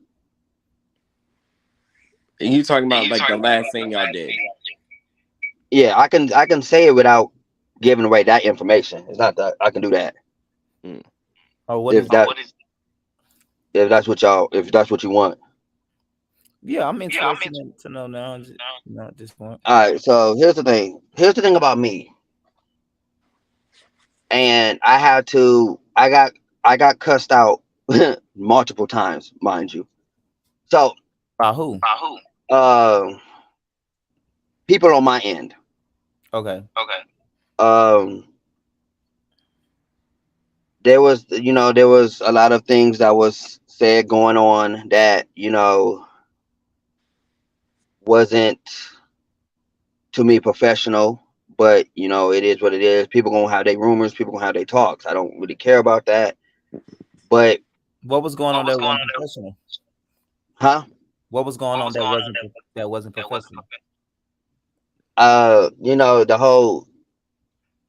You talking about like the last thing y'all did? Yeah, I can say it without giving away that information. It's not that I can do that Mm. Oh, what if is? that if that's what you want. Yeah, I'm interested to know now. At this point. All right, so here's the thing. Here's the thing about me, and I got cussed out multiple times, mind you. So, By who? uh, people on my end, Okay. um, there was a lot of things that was said going on that wasn't to me professional. But it is what it is. People gonna have their rumors. People gonna have their talks. I don't really care about that. But What was going on that wasn't professional? huh? What was going on that wasn't professional?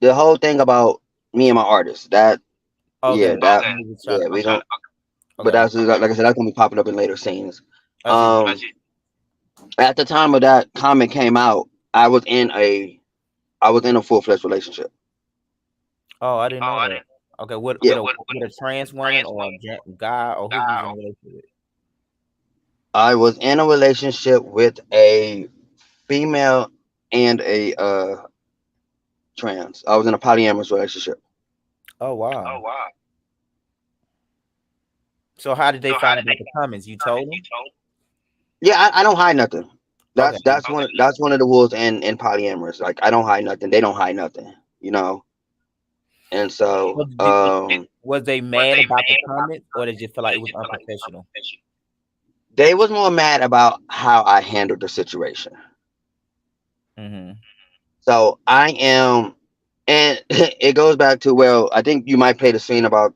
The whole thing about me and my artist. That Okay. yeah, that You was trying- yeah, we okay. don't. But Okay. that's like I said, that's gonna be popping up in later scenes. I see. Um, at the time of that comment came out, I was in a full fledged relationship. Oh, I didn't know that. Okay. Yeah, With a trans woman or a guy or who was in a relationship with? I was in a relationship with a female and a trans. I was in a polyamorous relationship. Oh wow. So how did they find out about the comments? You told them? Yeah, I don't hide nothing. Okay. That's one of the rules in polyamorous. Like I don't hide nothing. They don't hide nothing. And so But was they mad about the comments, or they just feel like it was unprofessional? they was more mad about how I handled the situation. Mm-hmm. So I am, and it goes back to, well, I think you might play the scene about.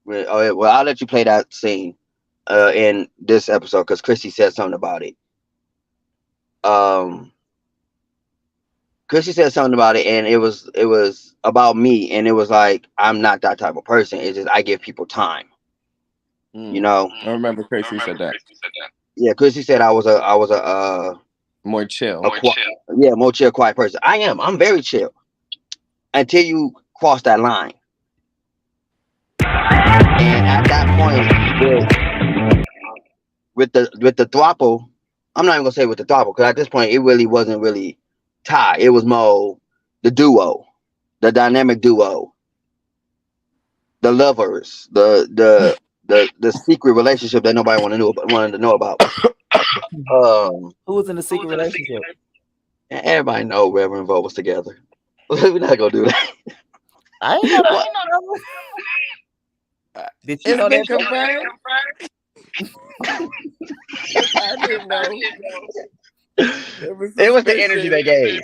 Well, I'll let you play that scene in this episode because Chrissy said something about it. Um, Chrissy said something about it, and it was about me, and it was like I'm not that type of person. It's just I give people time. You Mm. know, I remember Tracy said that. yeah. Chrissy said I was More chill. a yeah, more chill, quiet person. I am. I'm very chill until you cross that line. And at that point, with the throuple, I'm not even gonna say with the throuple because at this point it really wasn't really Ty. It was more the duo, the dynamic duo, the lovers, the secret relationship that nobody wanted to know about. Who was in a secret relationship? And everybody know Reverend Vo was together. We're not gonna do that. I ain't know What? that. Did you It's know been that? confirmed. I didn't know. It was the energy they gave.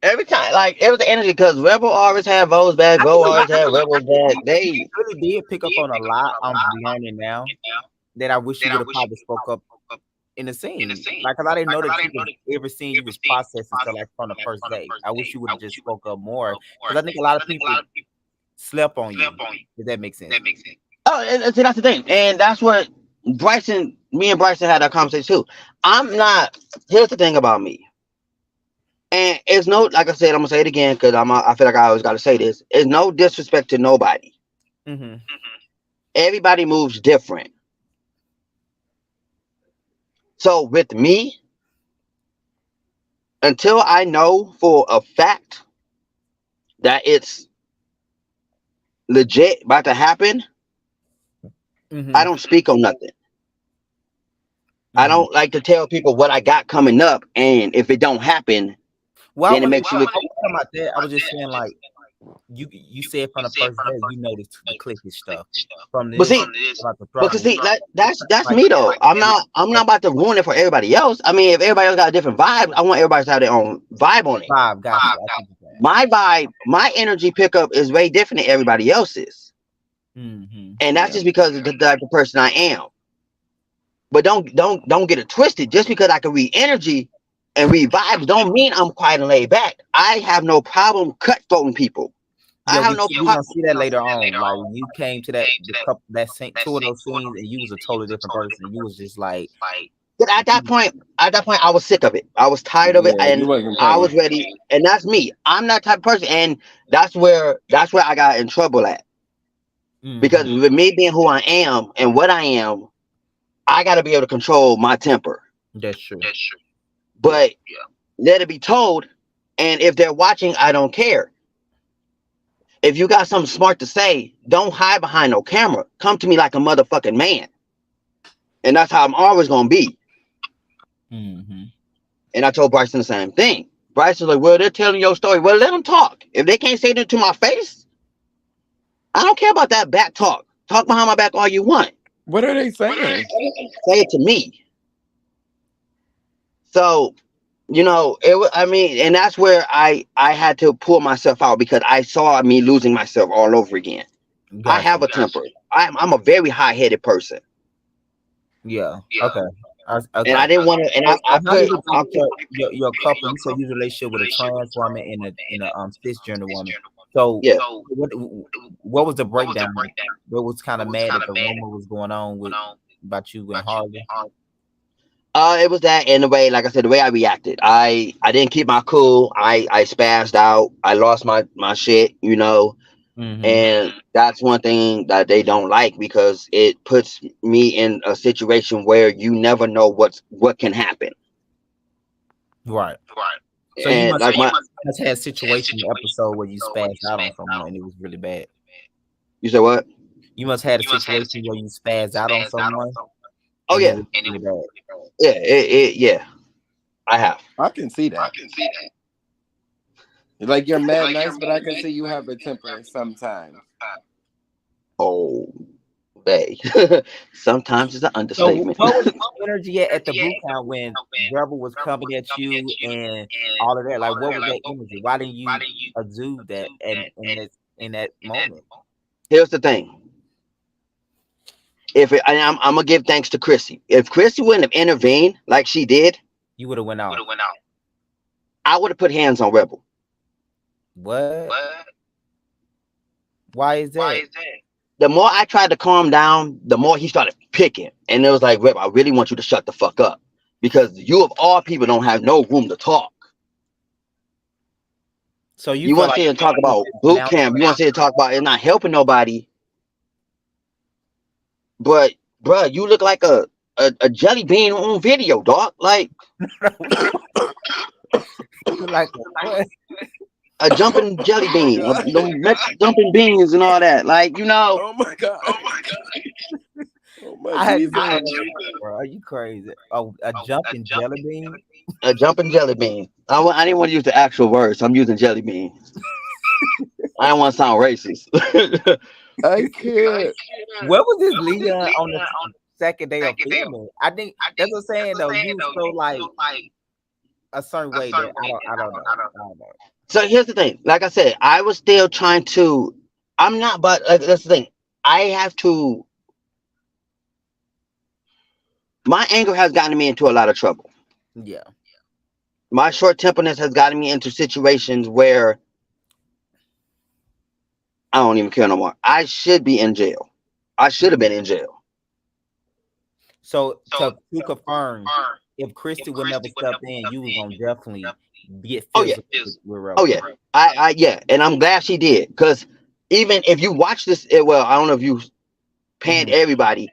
Every time, like it was the energy because Rebel always had Vo's back, Vo always had Rebel's back. They Really did pick up on a lot. I'm learning now that I wish you would have probably spoke up in the scene. Like, cause I didn't know that you was every scene you was processing till like from the first day. I wish you would have just spoke up more because I think a lot of people slept on you. Does that make sense? see that's the thing, and that's what me and Bryson had that conversation too. I'm not. Here's the thing about me, and it's no, like I said, I'm gonna say it again because I feel like I always got to say this. It's no disrespect to nobody. Mm-hmm. Everybody moves different. So with me, until I know for a fact that it's legit about to happen, Mm-hmm. I don't speak on nothing. I Mm-hmm. don't like to tell people what I got coming up, and if it don't happen, Well, then it makes you look. I wasn't talking about that. I was just saying like you said from the first day you noticed the clicky stuff from But this see, about the because throttling. see, that's Like me though. I'm not about to ruin it for everybody else. I mean, if everybody else got a different vibe, I want everybody to have their own vibe on it. five, got you. I see what you're saying. My vibe, my energy pickup is way different than everybody else's. And that's Yeah. just because of the type of person I am. But don't get it twisted. Just because I can read energy and read vibes, don't mean I'm quiet and laid back. I have no problem cutthroating people. I Yeah, have no we problem. gonna see that later on. Like when you came to the couple that two of those scenes, and you was a totally different person. You was just like, But at that point, I was sick of it. I was tired of it, Yeah, you and wasn't I was playing. ready. And that's me. I'm that type of person, and that's where I got in trouble at. mm-hmm, Because with me being who I am and what I am, I got to be able to control my temper. that's true. Yeah, But let it be told, and if they're watching, I don't care. If you got something smart to say, don't hide behind no camera. Come to me like a motherfucking man, and that's how I'm always gonna be. mm-hmm. And I told Bryson the same thing. Bryson's like, well, they're telling your story. Well, let them talk. If they can't say it to my face, I don't care about that back talk. Talk behind my back all you want. What are they saying? Say it to me. So, I mean, and that's where I had to pull myself out because I saw me losing myself all over again. I Got have you. a temper. I'm a very high headed person, Yeah. Okay. and Okay. I didn't want to. And So, I how did put you I get put your couple? You said you was in a relationship with a trans woman and a cisgender woman. So yeah. what what was the breakdown? What was kind of mad that the rumor was going on with about you and Harley? It was that, and the way, like I said, the way I reacted. I didn't keep my cool. I spazzed out. I lost my shit. Mm-hmm. And that's one thing that they don't like because it puts me in a situation where you never know what can happen. Right. So And like my must had a situation episode where you spazzed out on someone and it was really bad. you said what? You must had a situation where you spazzed out on someone Oh and it yeah, was really bad. yeah. I have. I can see that. Like you're mad nice, but I can see you have a temper sometimes. Oh, they. Sometimes it's an So understatement. what was the energy at the boot camp when Rebel was coming at you and all of that? Like what was that energy? Why didn't you exude that and in that moment? Here's the thing. I'm gonna give thanks to Chrissy. If Chrissy wouldn't have intervened like she did, You would have went off. I would have put hands on Rebel. What? Why is that? The more I tried to calm down, the more he started picking. And it was like, Reb, I really want you to shut the fuck up. Because you of all people don't have no room to talk. So You felt want to like sit and talk about boot camp. You want to sit and talk about it not helping nobody. But, bruh, you look like a jelly bean on video, dog. Like like what? a jumping jelly Oh my bean. god. Jumping beans and all that. Like, Oh my god. Oh my I had to Jesus. bro. Are you crazy? Oh, a jumping jelly bean? a jumping jelly bean. I didn't want to use the actual words. So I'm using jelly bean. I don't want to sound racist. I can't. Where was this Leon on the second day of filming? I think that's what I'm saying though. You was so like a certain way that I don't know. I don't know. So here's the thing. Like I said, I was still trying to. I'm not, but like, that's the thing. I have to. My anger has gotten me into a lot of trouble. Yeah. My short temperness has gotten me into situations where I don't even care no more. I should be in jail. I should have been in jail. So to confirm, if Christy would never step in, you was gonna definitely get Oh yeah. physical with Oh Rebel. yeah. Yeah, and I'm glad she did because even if you watch this, well, I don't know if you panned everybody,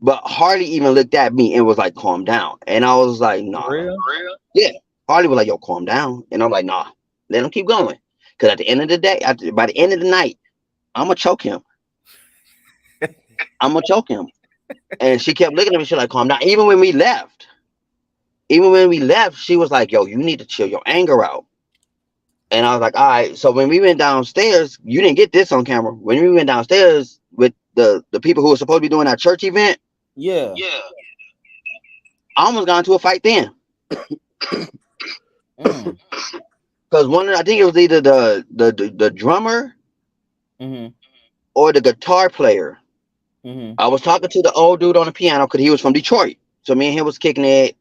but Harley even looked at me and was like, "Calm down," and I was like, For "Nah." real? Yeah, Harley was like, "Yo, calm down," and I'm like, "Nah, let him keep going." Because at the end of the day, by the end of the night, I'm gonna choke him. I'm gonna choke him. And she kept looking at me. She's like, "Calm down." Even when we left, she was like, "Yo, you need to chill your anger out." And I was like, "All right." So when we went downstairs, you didn't get this on camera. When we went downstairs with the people who were supposed to be doing that church event, Yeah. I almost got into a fight then. Mm. Because I think it was either the drummer Mm-hmm. or the guitar player. Mm-hmm. I was talking to the old dude on the piano because he was from Detroit. So me and him was kicking it.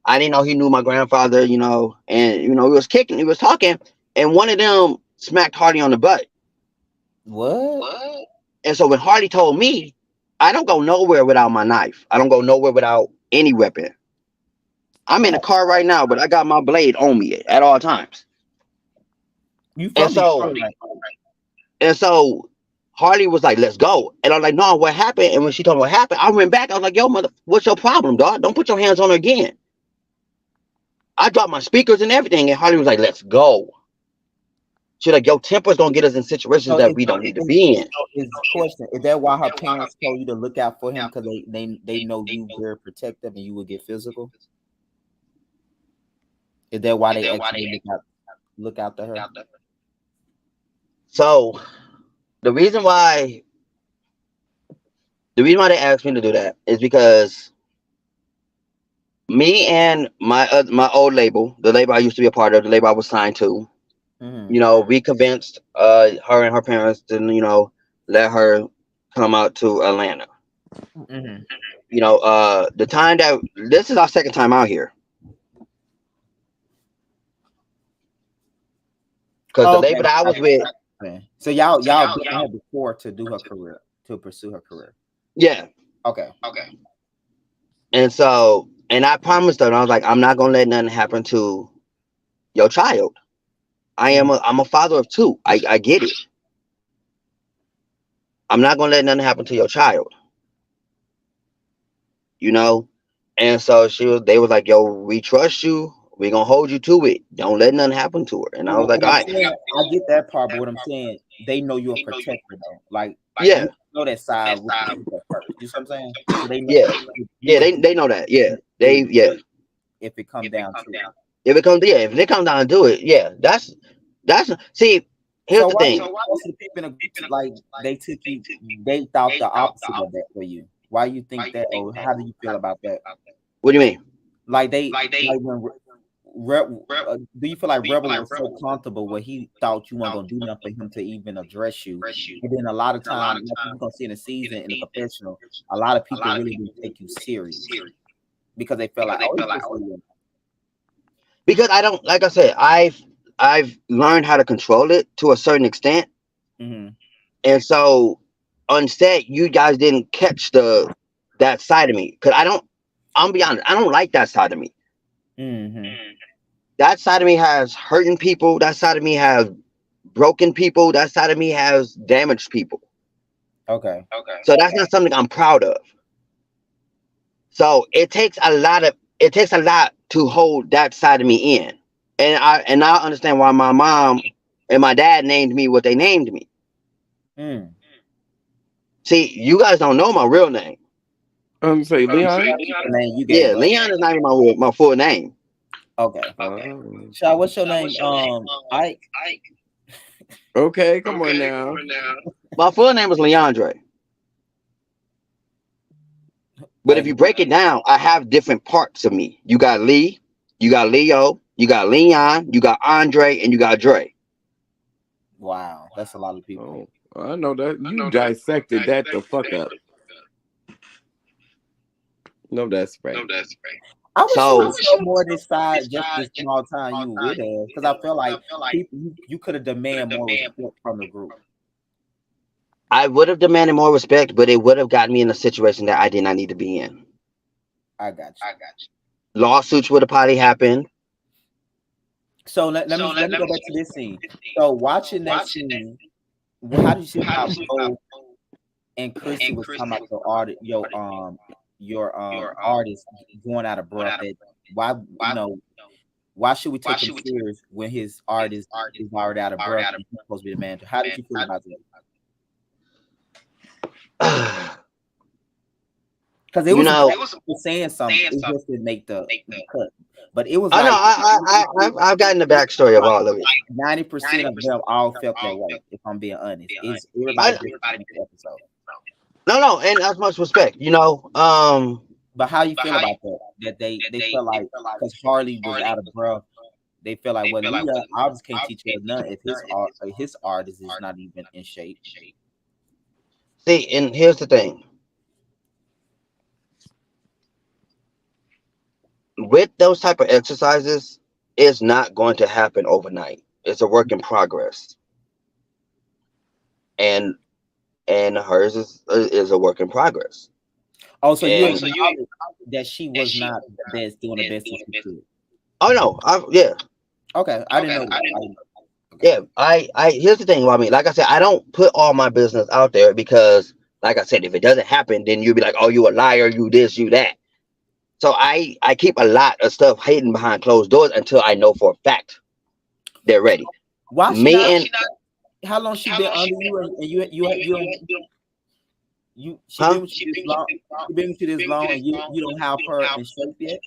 I didn't know he knew my grandfather, and he was kicking, he was talking, and one of them smacked Hardy on the butt. What? And so when Hardy told me, I don't go nowhere without my knife. I don't go nowhere without any weapon. I'm in the That car right now, but I got my blade on me at all times. you And from so Detroit, right? and so Hardy was like, "Let's go." And I'm like, "No, what happened?" And when she told me what happened, I went back. I was like, "Yo, mother, what's your problem, dog? Don't put your hands on her again." I dropped my speakers and everything, and Hardy was like, "Let's go." She's like, "Your temper's gonna get us in situations So that we don't need to be in." is question, is that why her parents told you to look out for him because they know you very protective and you will get physical? Is that why they asked you to look out to her? So the reason why the reason why they asked me to do that is because me and my old label, the label I used to be a part of, the label I was signed to, Mm-hmm. we convinced her and her parents to let her come out to Atlanta. Mm-hmm. The time that this is our second time out here because the Okay. label that I was with, Okay. So y'all been her before to do her career, to pursue her career. yeah. Okay. And I promised her, and I was like, I'm not gonna let nothing happen to your child. Mm-hmm. I'm a father of two. I get it. I'm not gonna let nothing happen to your child, you know. And so they was like, "Yo, we trust you. We gonna hold you to it. Don't let nothing happen to her." And I was What like, "All I'm right, saying, I get that part, but what I'm saying, they know you're a protector though. Like yeah, you know that side with the people first. You see what I'm saying? So they know yeah, you yeah." would They know that, yeah. do Yeah. if it come down to it. If they come down and do it, yeah. That's see. Here's So the why thing. most of the people in the group like they took you, they thought the opposite of that for you. Why you think that, or how do you feel about that? What do you mean? Like they like when do you feel like Rebel was so comfortable where he thought you weren't gonna do nothing for him to even address you? And then a lot of time, like you're gonna see in the season in the confessional, a lot of people really didn't take you serious because they felt like, oh, it's just a Because I don't, like I said, I've learned how to control it to a certain extent, mm-hmm. and so on set, you guys didn't catch that side of me because I don't. I'm be honest, I don't like that side of me. Mm-hmm. That side of me has hurting people. That side of me has broken people. That side of me has damaged people. Okay. So that's not something I'm proud of. So it takes a lot to hold that side of me in. And I understand why my mom and my dad named me what they named me. Mm. See, you guys don't know my real name. Say Leon. The name you Yeah, gave us. Leon is not even my full name. Okay. Oh. Shy, what's your name? Ike. Okay, come on now. My full name is Leandre. But if And you break it down, I have different parts of me. You got Lee, you got Leo, you got Leon, you got Andre, and you got Dre. wow, that's a lot of people. Oh, I know that you dissected that the fuck up. No, that's right. I wish you would So show more this side just this small time you were with us because I feel like people you could have demanded more respect from the group. I would have demanded more respect, but it would have gotten me in a situation that I did not need to be in. I got you. Lawsuits would have probably happened. So let me go back to this scene. So watching that scene, how did you feel about Bo and Chrissy was talking about your artist going out of breath? That why why should we take him serious when his artist is already out of breath and he's supposed to be the manager? How did you feel about that? Because it You was know, saying something, it just didn't make the cut. But it was I know. like I've gotten the backstory of all of it. 90% of them all felt that way. If I'm being honest, is everybody I, just the episode. no, and as much respect. But how you feel about that? That they felt like because Harley was out of breath, they feel like well, Leah obviously can't teach her none if his artist is not even in shape. See, and here's the thing: with those type of exercises, it's not going to happen overnight. It's a work in progress, and hers is a work in progress. Oh, so you And acknowledge that she was not the best, doing the best that she could. oh no, yeah, Okay, I didn't know that. I didn't know that. Okay. yeah. I here's the thing. Well, I mean, like I said, I don't put all my business out there because, like I said, if it doesn't happen, then you'll be like, oh, you a liar, you this, you that. So I keep a lot of stuff hidden behind closed doors until I know for a fact they're ready. Why she not? Me and How long she been under you, and you she huh? been with you this long? She been with you this long, and you don't have her in shape yet?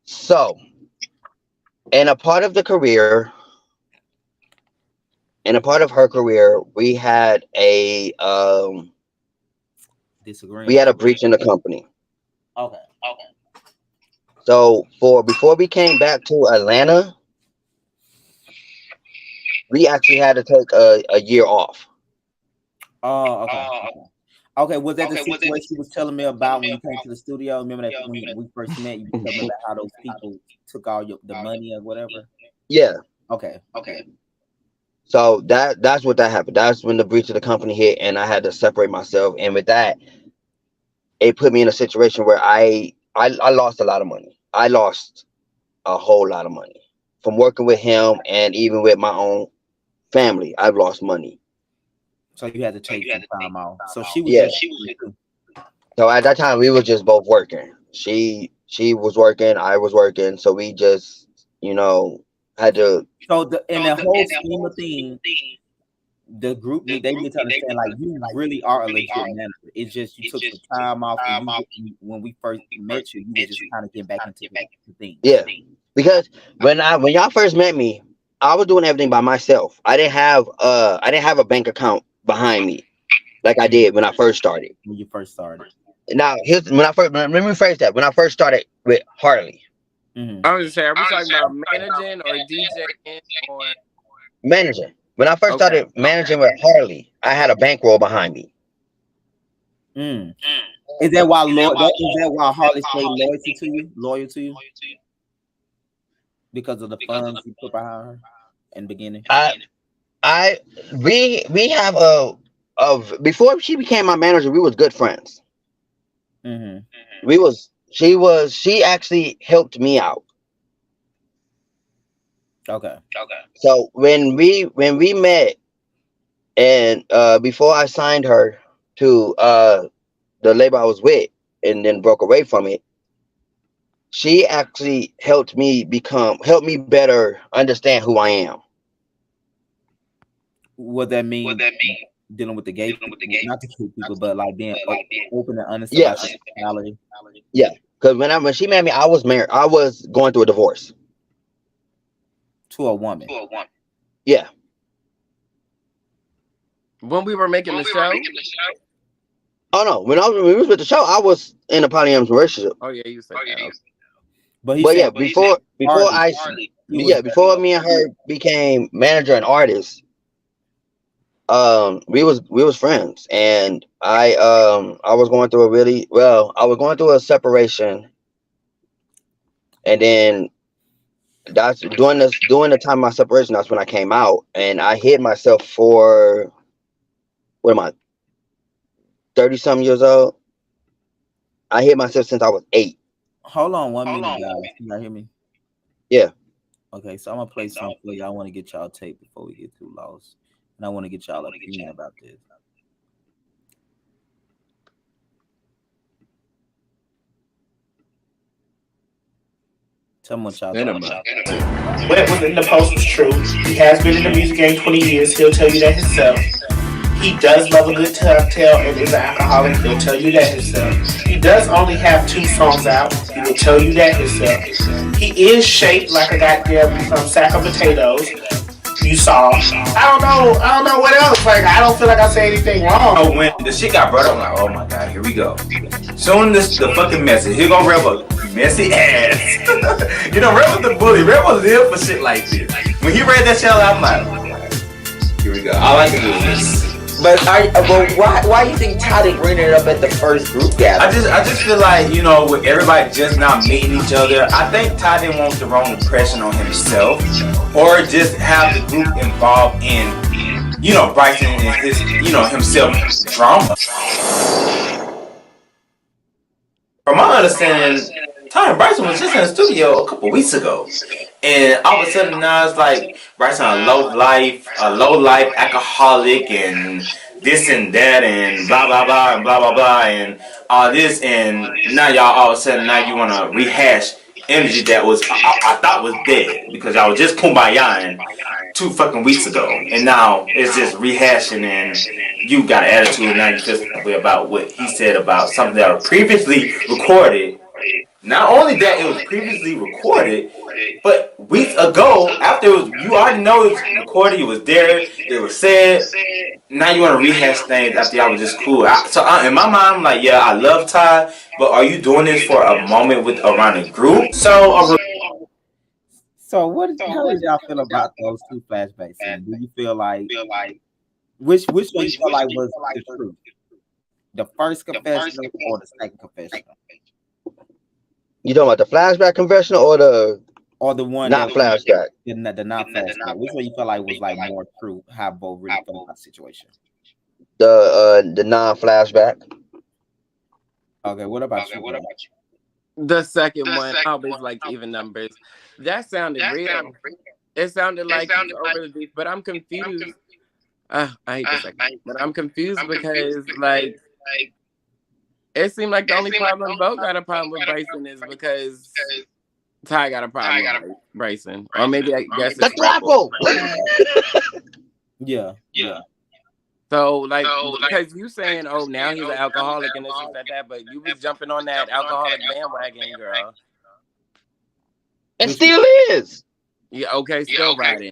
So in a part of the career, in a part of her career, we Disagreement. had a breach in the company. Okay. So for before we came back to Atlanta, we actually had to take a year off. Oh, okay. Okay, was that the situation you was telling me about when you came to the studio? Remember that when we first met, you were telling me about how those people took all the money or whatever? Yeah. Okay. So that's what that happened. That's when the breach of the company hit, and I had to separate myself. And with that, it put me in a situation where I lost a lot of money. I lost a whole lot of money from working with him, and even with my own family. I've lost money. So you had to take some time off. So she was Yeah. just So at that time, we were just both working. She was working, I was working. So we just, had to. so in the whole scheme of things, the group they need to understand like you really are a legit manager. It's just you took some time off, and when we first met you, you were just kind of getting back into the thing. Yeah. Because when y'all first met me, I was doing everything by myself. I didn't have a bank account behind me like I did when I first started. When you first started. Now here's let me rephrase that. When I first started with Harley, Mm-hmm. I was just saying, are we talking about managing or DJing or managing. When I first okay? started managing with Harley, I had a bankroll behind me. Mm. Is that why Harley stayed loyal to you? Because of the funds you put behind her in the beginning? We have before she became my manager, we was good friends. Mm-hmm. She actually helped me out. Okay. So when we met, and before I signed her to the label I was with, and then broke away from it, she actually helped me better understand who I am. What that mean? Dealing with the gay people, not the gay people, but like being open and honest Yeah, about your sexuality yeah. Because when she met me, I was married. I was going through a divorce. to a woman. Yeah. When we were making the show. Oh no, when we was with the show, I was in a polyamorous relationship. Oh yeah, you said that. Okay. But he But yeah, said before me and her became manager and artist, we was friends, and I was going through I was going through a separation, and then that's during the time of my separation, that's when I came out, and I hid myself for, what am I, 30 something years old. I hid myself since I was 8. Hold on 1 minute, guys. Can y'all hear me? Yeah. Okay, so I'm gonna play something for you. I want to get y'all tape before we get too lost, and I want to get y'all opinion about this. Tell me what y'all thought. What was in the post was true. He has been in the music game 20 years. He'll tell you that himself. He does love a good cocktail and is an alcoholic. He'll tell you that himself. He does only have 2 songs out. He will tell you that himself. He is shaped like a goddamn sack of potatoes. You saw. I don't know what else. Like, I don't feel like I say anything wrong. Oh, when the shit got brought up, I'm like, oh my god, here we go. Soon the fucking message. Here go Rebel, messy ass. Rebel's the bully. Rebel live for shit like this. When he read that shit out, I'm like, here we go. All I can do is But why you think Ty didn't bring it up at the first group gathering? I just feel like, you know, with everybody just not meeting each other, I think Ty didn't want the wrong impression on himself, or just have the group involved in, you know, Bryson and his, you know, himself drama. From my understanding, Ty and Bryson was just in the studio a couple weeks ago, and all of a sudden now it's like Bryson a low life alcoholic, and this and that, and blah blah blah and blah blah blah and all this, and now y'all all of a sudden now you want to rehash energy that was I thought was dead because y'all was just kumbayaing 2 fucking weeks ago, and now it's just rehashing, and you got an attitude, and now you feel some way about what he said about something that was previously recorded. Not only that it was previously recorded, but weeks ago, after it was, you already know it was recorded, it was there, it was said. Now you want to rehash things after y'all was just cool. In my mind, I'm like, yeah, I love Ty, but are you doing this for a moment with around a group? So how did y'all feel about those two flashbacks? And do you feel like which one you feel like was the truth? The first confessional or the second confessional? You talking about the flashback confessional or the one not flashback? The not flashback. Which one you feel like was like more true? How both really felt about the situation? The non flashback. Okay, what about you? The second one, I always like even numbers. That sounded real. It sounded like it's over the deep, but I'm confused. I hate the second, but I'm confused because like it seemed like the only problem Bo got a problem with Bryson is because Ty got a problem with Bryson, or maybe I guess it's Rebel. Yeah. So, like, because you saying, oh, now he's an alcoholic and this and that, but you was jumping on that alcoholic bandwagon, girl. It still is. Yeah, okay, still riding.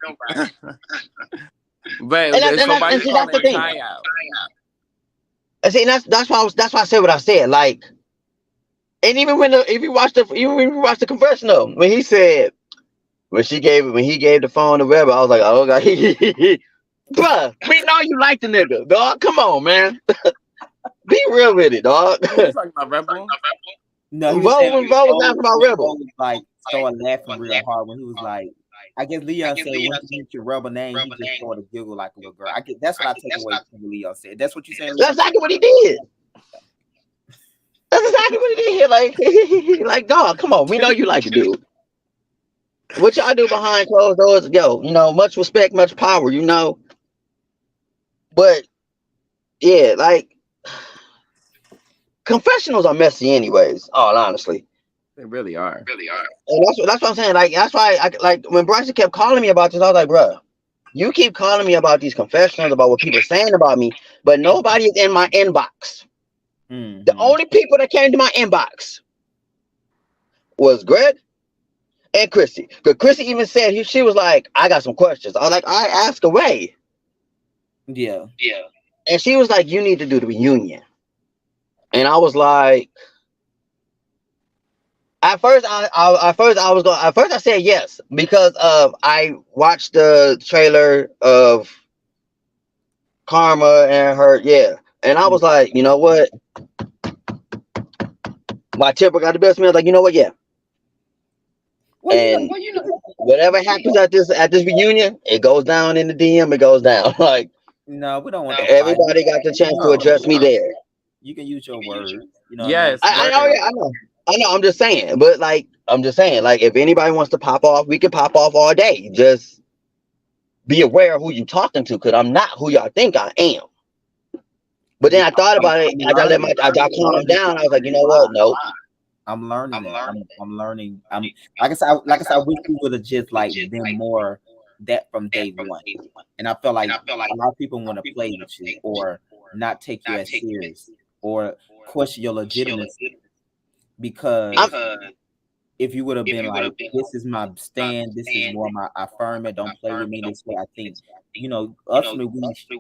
But that's the thing. And see, that's why I said what I said. Like, and even when you watch the confessional, when he said when he gave the phone to Rebel, I was like, oh god, bruh, we know you like the nigga, dog. Come on, man. Be real with it, dog. You talking about Rebel? No, Bo was laughing about Rebel. Was like started laughing real hard when he was like, I guess Leon said when you use your Rebel name, he just started to giggle like a little girl. That's what I take away from what Leon said. That's what you saying? That's exactly what he did. That's exactly what he did. Like, dog, come on. We know you like to do. What y'all do behind closed doors, yo, you know, much respect, much power, you know. But yeah, like confessionals are messy anyways, all honestly. They really are. And that's what I'm saying. Like, that's why I like when Bryson kept calling me about this, I was like, bro, you keep calling me about these confessionals, about what people are saying about me, but nobody is in my inbox. Mm-hmm. The only people that came to my inbox was Greg and Chrissy. Because Chrissy even said she was like, I got some questions. I was like, I ask away. Yeah. And she was like, you need to do the reunion. And I was like, at first I said yes, because I watched the trailer of Karma and her, and I was like, you know what? My temper got the best of me. I was like, you know what? Yeah. And whatever happens at this reunion, it goes down in the DM. It goes down. Like, no, we don't want that. Everybody got the chance to address me there. You can use your words. You know. Yes. I know. I'm just saying. But like, if anybody wants to pop off, we can pop off all day. Just be aware of who you talking to, because I'm not who y'all think I am. But then I thought about it. I got calmed down. I was like, you know what? No. I'm learning that. I'm learning. Like I said, I wish we would have just like been more that from day one. And I feel like a lot of people want to play with you or not take you as serious or question your legitimacy. Because if you would have been like, this is my stand, this is more my affirm it, don't play with me this way, I think, ultimately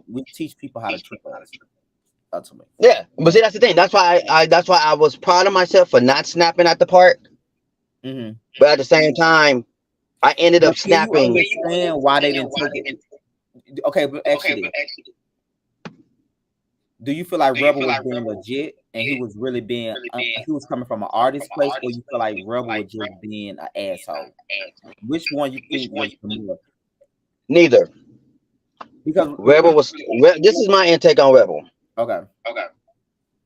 we teach people how to treat us. Ultimately. Yeah, but see, that's the thing. That's why I was proud of myself for not snapping at the part. Mm-hmm. But at the same time, I ended up snapping. You understand why they didn't take it? Okay, but actually, Do you feel like Rebel was being legit and he was really being he was coming from an artist place, or you feel like Rebel was just being an asshole? Which one you think was the more? Neither. Because Rebel was. This is my intake on Rebel, okay,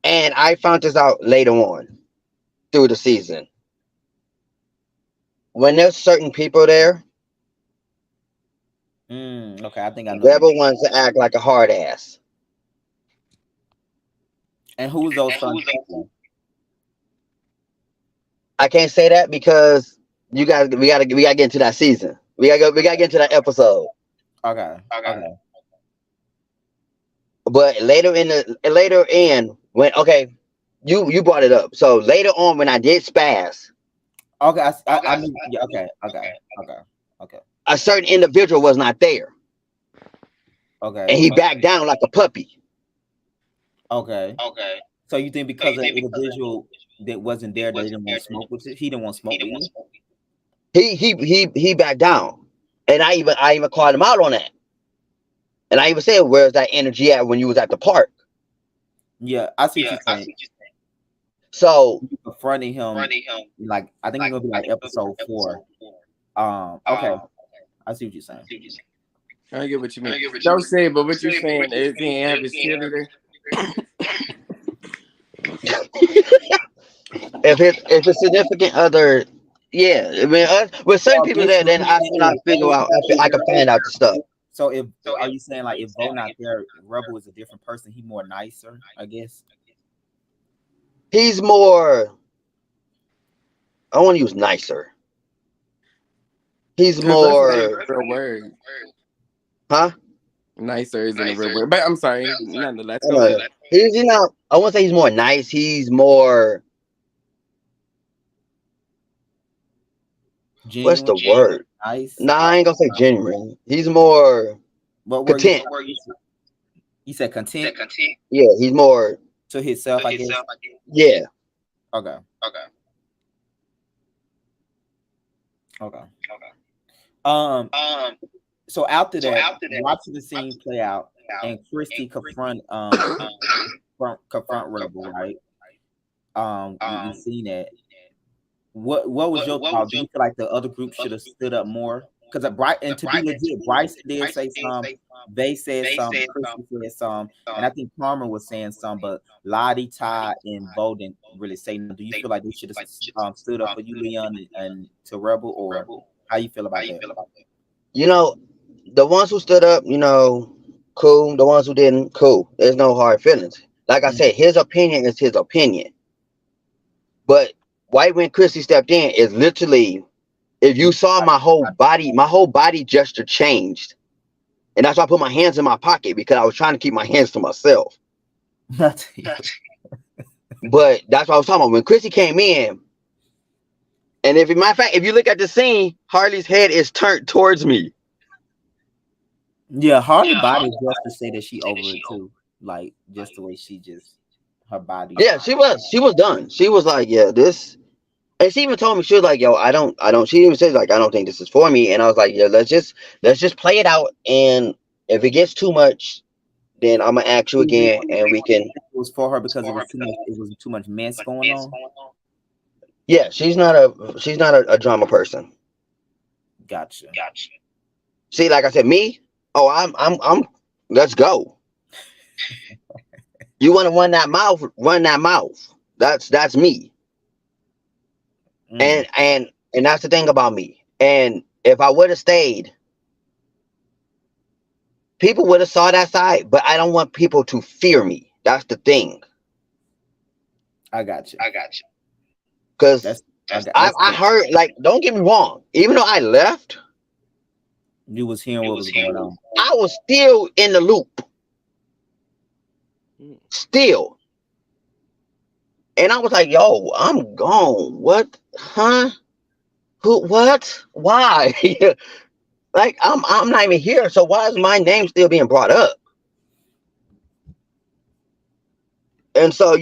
and I found this out later on through the season. When there's certain people there, okay, I think I know. Rebel wants to act like a hard ass. And who's those certain people? I can't say that because we gotta get into that season. We gotta get into that episode. Okay. But later in when you brought it up. So later on when I did spaz, Okay, I mean, yeah, okay, a certain individual was not there, and okay, he backed down like a puppy. okay. So you think because of the individual that wasn't there, they didn't want to smoke with it? He didn't want to smoke with you? He backed down, and I even called him out on that, and I even said, "Where's that energy at when you was at the park?" Yeah, I see what you're saying. So You confronting him, like I think it's gonna be like episode 4. Okay, I see what you're saying. I get what you mean. Don't say, but what you're saying is he ain't have his cheerleader. if it's significant other, yeah, I mean, with certain people there, then I figure out I can find out the stuff. So if are you saying like if Bo not there, Rebel is a different person? He more nicer, I guess. He's more. I want to use nicer. He's 'Cause that's not more, even a real word. huh? Nicer isn't a real word. But I'm sorry, nonetheless. I Go don't know. ahead. He's I won't say he's more nice. He's more. What's Genuine, the word? nice. Nah, I ain't gonna say genuine. He's more What were content. you said content Yeah, he's more. to himself, I guess. Yeah, Okay. Okay. Um. So after that, watching the scene play out, and Christy confront Rebel, right? We seen that. What was your thought? Do you feel like the other group should have stood up more? Because and to be legit, Bryce did say some, they said some, Christy said some, and I think Palmer was saying some, but Lottie, Ty, and Bo didn't really say no. Do you feel like they should have stood up for you, Leon, and to Rebel, or how you feel about that? you know, the ones who stood up, cool. The ones who didn't, cool. There's no hard feelings. Like I said, his opinion is his opinion. But right when Chrissy stepped in, is literally, if you saw my whole body gesture changed, and that's why I put my hands in my pocket because I was trying to keep my hands to myself. But that's what I was talking about when Chrissy came in. And matter of fact, if you look at the scene, Harley's head is turned towards me. Yeah, Harley body just to say that she over it too, like just the way she just her body. Yeah, she was done. She was like, yeah, this, and she even told me, she was like, yo, I don't. She even said like, I don't think this is for me. And I was like, yeah, let's just play it out. And if it gets too much, then I'm gonna ask you again, and we can. It was for her because it was too much mess going on. Yeah, she's not a drama person. Gotcha. See, like I said, me. Oh, I'm. Let's go. You want to run that mouth? Run that mouth. That's me. And that's the thing about me. And if I would have stayed, people would have saw that side. But I don't want people to fear me. That's the thing. I got you. Because I heard, like, don't get me wrong. Even though I left, you was hearing what was going on. I was still in the loop. Still. And I was like, yo, I'm gone. What? Huh? Who? What? Why? Like, I'm not even here. So why is my name still being brought up? And so,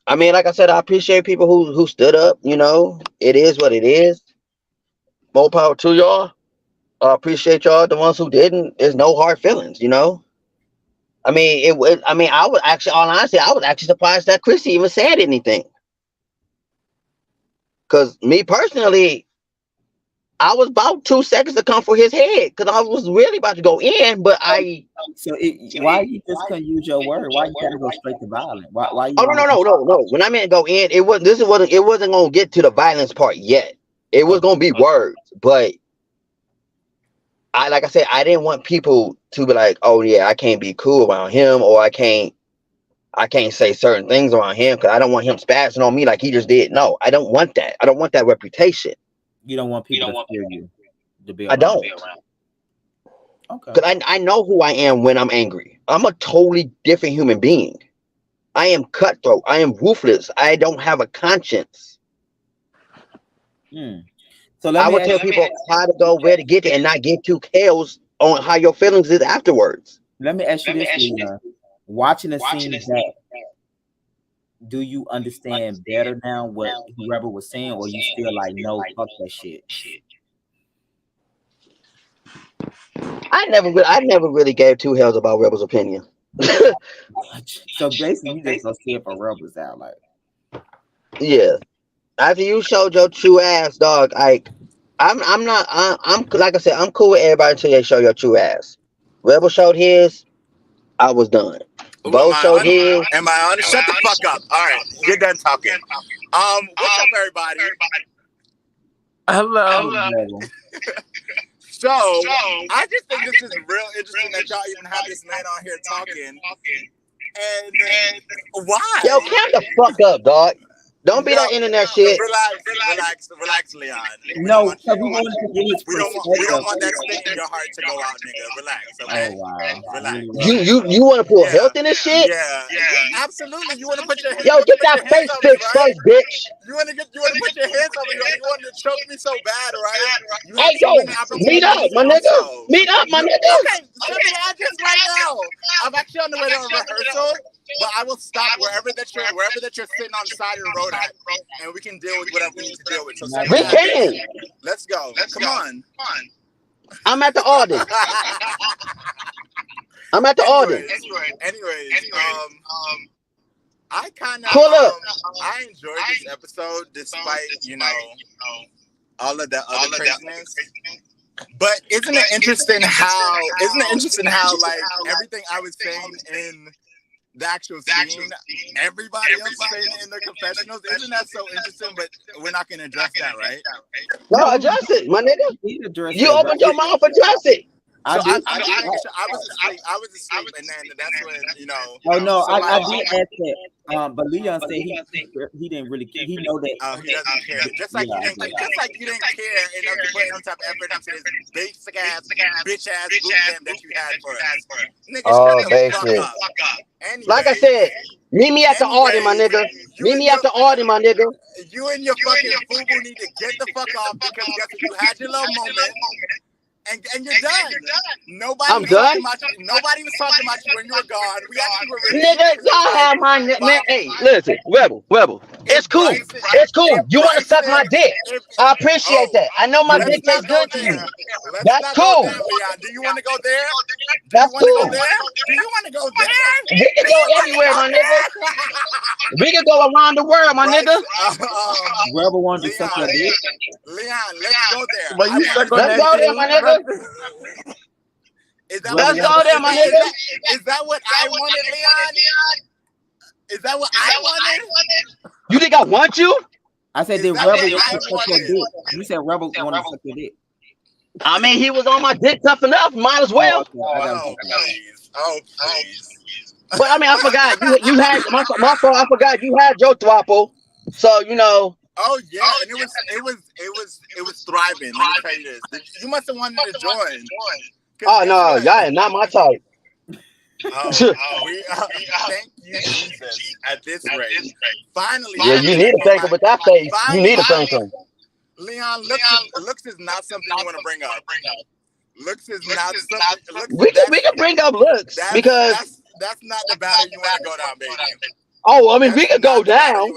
I mean, like I said, I appreciate people who stood up. It is what it is. More power to y'all. I appreciate y'all. The ones who didn't, there's no hard feelings. I mean, it was. I mean, I was actually, all honesty, I was actually surprised that Chrissy even said anything. Because me personally, I was about 2 seconds to come for his head because I was really about to go in, but I. Why you just couldn't use your word? Why you gotta go straight to violent? Why you Oh, no, want no, no, no, no. When I meant go in, it was this wasn't. It wasn't gonna get to the violence part yet. It was gonna be words, but like I said, I didn't want people to be like, oh yeah, I can't be cool around him, or I can't say certain things around him because I don't want him spazzing on me like he just did. No, I don't want that. I don't want that reputation. you don't want people to fear you to be I around? don't. Okay. Because I know who I am when I'm angry. I'm a totally different human being. I am cutthroat. I am ruthless. I don't have a conscience. So let I me would ask tell people how to go, where to get it, and not get too chaos on how your feelings is afterwards. let me ask you this, Leon. Watching the scene back, do you understand better now what whoever was saying, or you still like no, fuck that shit? I never really gave two hells about Rebel's opinion. So basically, you just gonna see it for rebels out, like. Yeah. After you showed your true ass, dog, I'm not. I'm like I said, I'm cool with everybody until they show your true ass. Rebel showed his. I was done. Ooh, am Bo I showed on? his. Am I on? Shut the fuck up. All right, you're done talking. What's up, everybody? Hello. Rebel. So, I just think this is real interesting that y'all even have this man on here talking. And why? Yo, count the fuck up, dog. Don't be that internet shit. Relax, Leon. No, because we wanted to get his We don't perspective. want that stink in your heart to go out, nigga. Relax, okay? Oh wow. Relax. You want to pull health in this shit? Yeah, absolutely. You want to put your Yo, get that face on me, fixed right? first, bitch. You want to put your hands on me, right? You want to choke me so bad, right? You Hey, have so yo, many meet up, opportunities my to do nigga. so. Meet up, my nigga. Okay, send me the address right now. I'm actually on the way to a rehearsal, but I will stop wherever that you're sitting on the side of the road at, and we can deal with whatever we need to deal with. So send me We the address. can. Let's go. Come on. I'm at the audience. I'm at the audience. Anyways, I kind of Pull up. I enjoyed this episode despite all of that other craziness. But isn't it interesting how like everything I was saying in the actual scene, everybody else is saying it in their confessionals? Isn't that so interesting? But we're not gonna address that, right? No, address it, my nigga. You opened your mouth, address it. So I was asleep, and then that's when Oh no, I somebody- did ask that. But Leon said he didn't really care. He know that. He doesn't care. Just like you didn't care enough to put any type of effort into this basic ass, bitch ass boot camp that you had for us. Nigga, shut the fuck up. Anyway, like I said, meet me at the audience, my nigga. Meet me at the audience, my nigga. You and your fucking FUBU need to get the fuck off because guess what? You had your little moment. And you're done. Nobody was talking about you when you were gone. We actually were really Nigga, y'all have my man. Hey, listen, Rebel. It's cool. It's cool. You want to suck my dick? I appreciate that. I know my dick tastes good to you. That's cool. Do you want to go there? That's cool. Do you want to go there? We can go everywhere, my nigga. We can go around the world, my nigga. Whoever wanted to suck your dick. Leon, let's go there. But you stuck on Let's that go there, thing. my nigga. Let's go there, my nigga. Is that what I wanted, Leon? Is that what I wanted? You think I want you? I said, did that Rebel what I want to suck your dick? You said Rebel wanted to suck your dick. I mean, he was on my dick tough enough. Might as well. Oh, please. But I mean, I forgot you had my fault. I forgot you had your throuple. So Oh yeah, and it was thriving. Let me tell you this. You must have wanted to join. Oh no, y'all not my type. Thank you, Jesus. At this rate, finally. Yeah, you need to thank him with that face. You need to thank him. Leon, looks is not something you want to bring up. Looks is not something. We can bring up looks because that's not the battle you want to go down, baby. Oh, I mean, we can go down.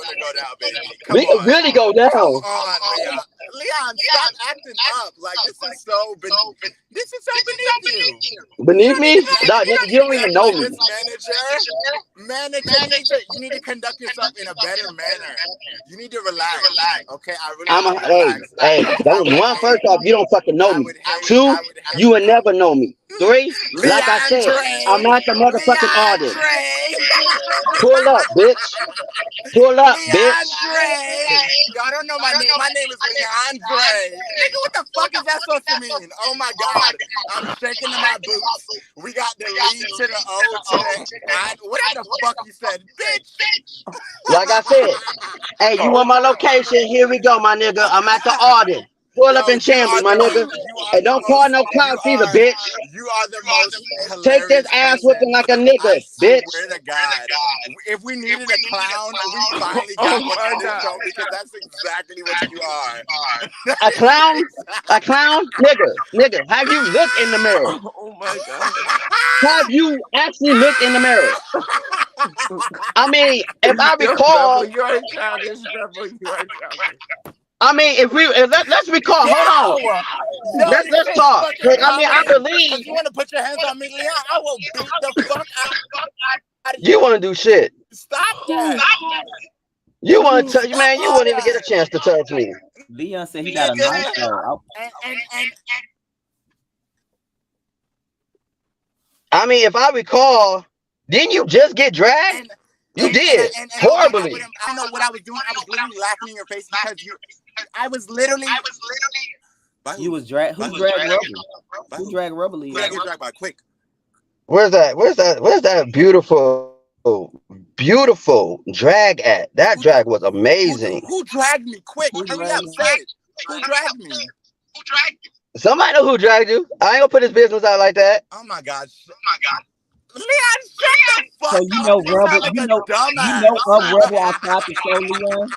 We can really go down. Come on, Leon. Leon, stop acting up. Like this is so beneath you. Beneath me? Like, Dog, nigga, you don't even know me. Manager, you need to conduct yourself in a better manner. You need to relax. Okay, I really need to relax. Hey, one, first off, you don't fucking know me. Two, you would never know me. Three, like I said, I'm not the motherfucking artist. Pull up, bitch. Pull up, bitch. Y'all don't know my name. My name is Leandre. Nigga, what the fuck is that supposed to mean? Oh my God. I'm shaking in my boots. We got the lead to the O to the I. Whatever the fuck you said, bitch. Like I said, hey, you want my location? Here we go, my nigga. I'm at the Arden. Pull up in Chambly, my nigga. Hey, don't call no cops either, bitch. You are the most hilarious. Take this ass whipping like a nigga, bitch. Swear to God. If we needed a clown, we finally got one on this show because that's exactly what you are. A clown? A clown? Nigga, have you looked in the mirror? Oh my God. Have you actually looked in the mirror? I mean, if I recall, you are childish. You are childish. I mean, let's recall. Hold on. Let's talk. I mean, I believe you want to put your hands on me, Leon. I will beat the fuck out of you. You want to do shit. Stop that. You want to touch, man? You wouldn't even get a chance to touch me. Leon said he got a nice show. I mean, if I recall, didn't you just get dragged? You did horribly. I don't know what I was doing. I was literally laughing in your face because I was literally. You was dragged. Who dragged Rubber? Who dragged Rubber? Who get dragged by quick? Where's that beautiful drag at? That drag was amazing. Who dragged me? Quick, hurry up, say it. Who dragged me? Somebody know who dragged you. I ain't gonna put his business out like that. Oh my God. Leon, shut the fuck up. So you know Rebel, you know Rebel outside the show, Leon.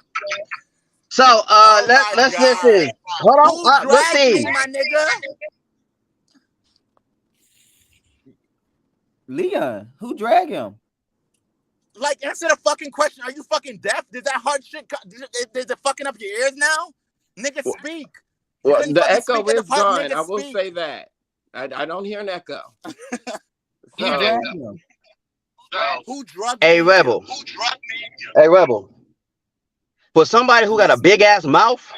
So let's listen. Hold on, let's see. My nigga? Leon, who dragged him? Like, answer the fucking question. Are you fucking deaf? Did that hard shit? Did it fucking up your ears now? Nigga, speak. Well, the echo is gone. I will say that. I don't hear an echo. Who drugged me? Hey, Rebel. Hey, Rebel. For somebody who got a big ass mouth,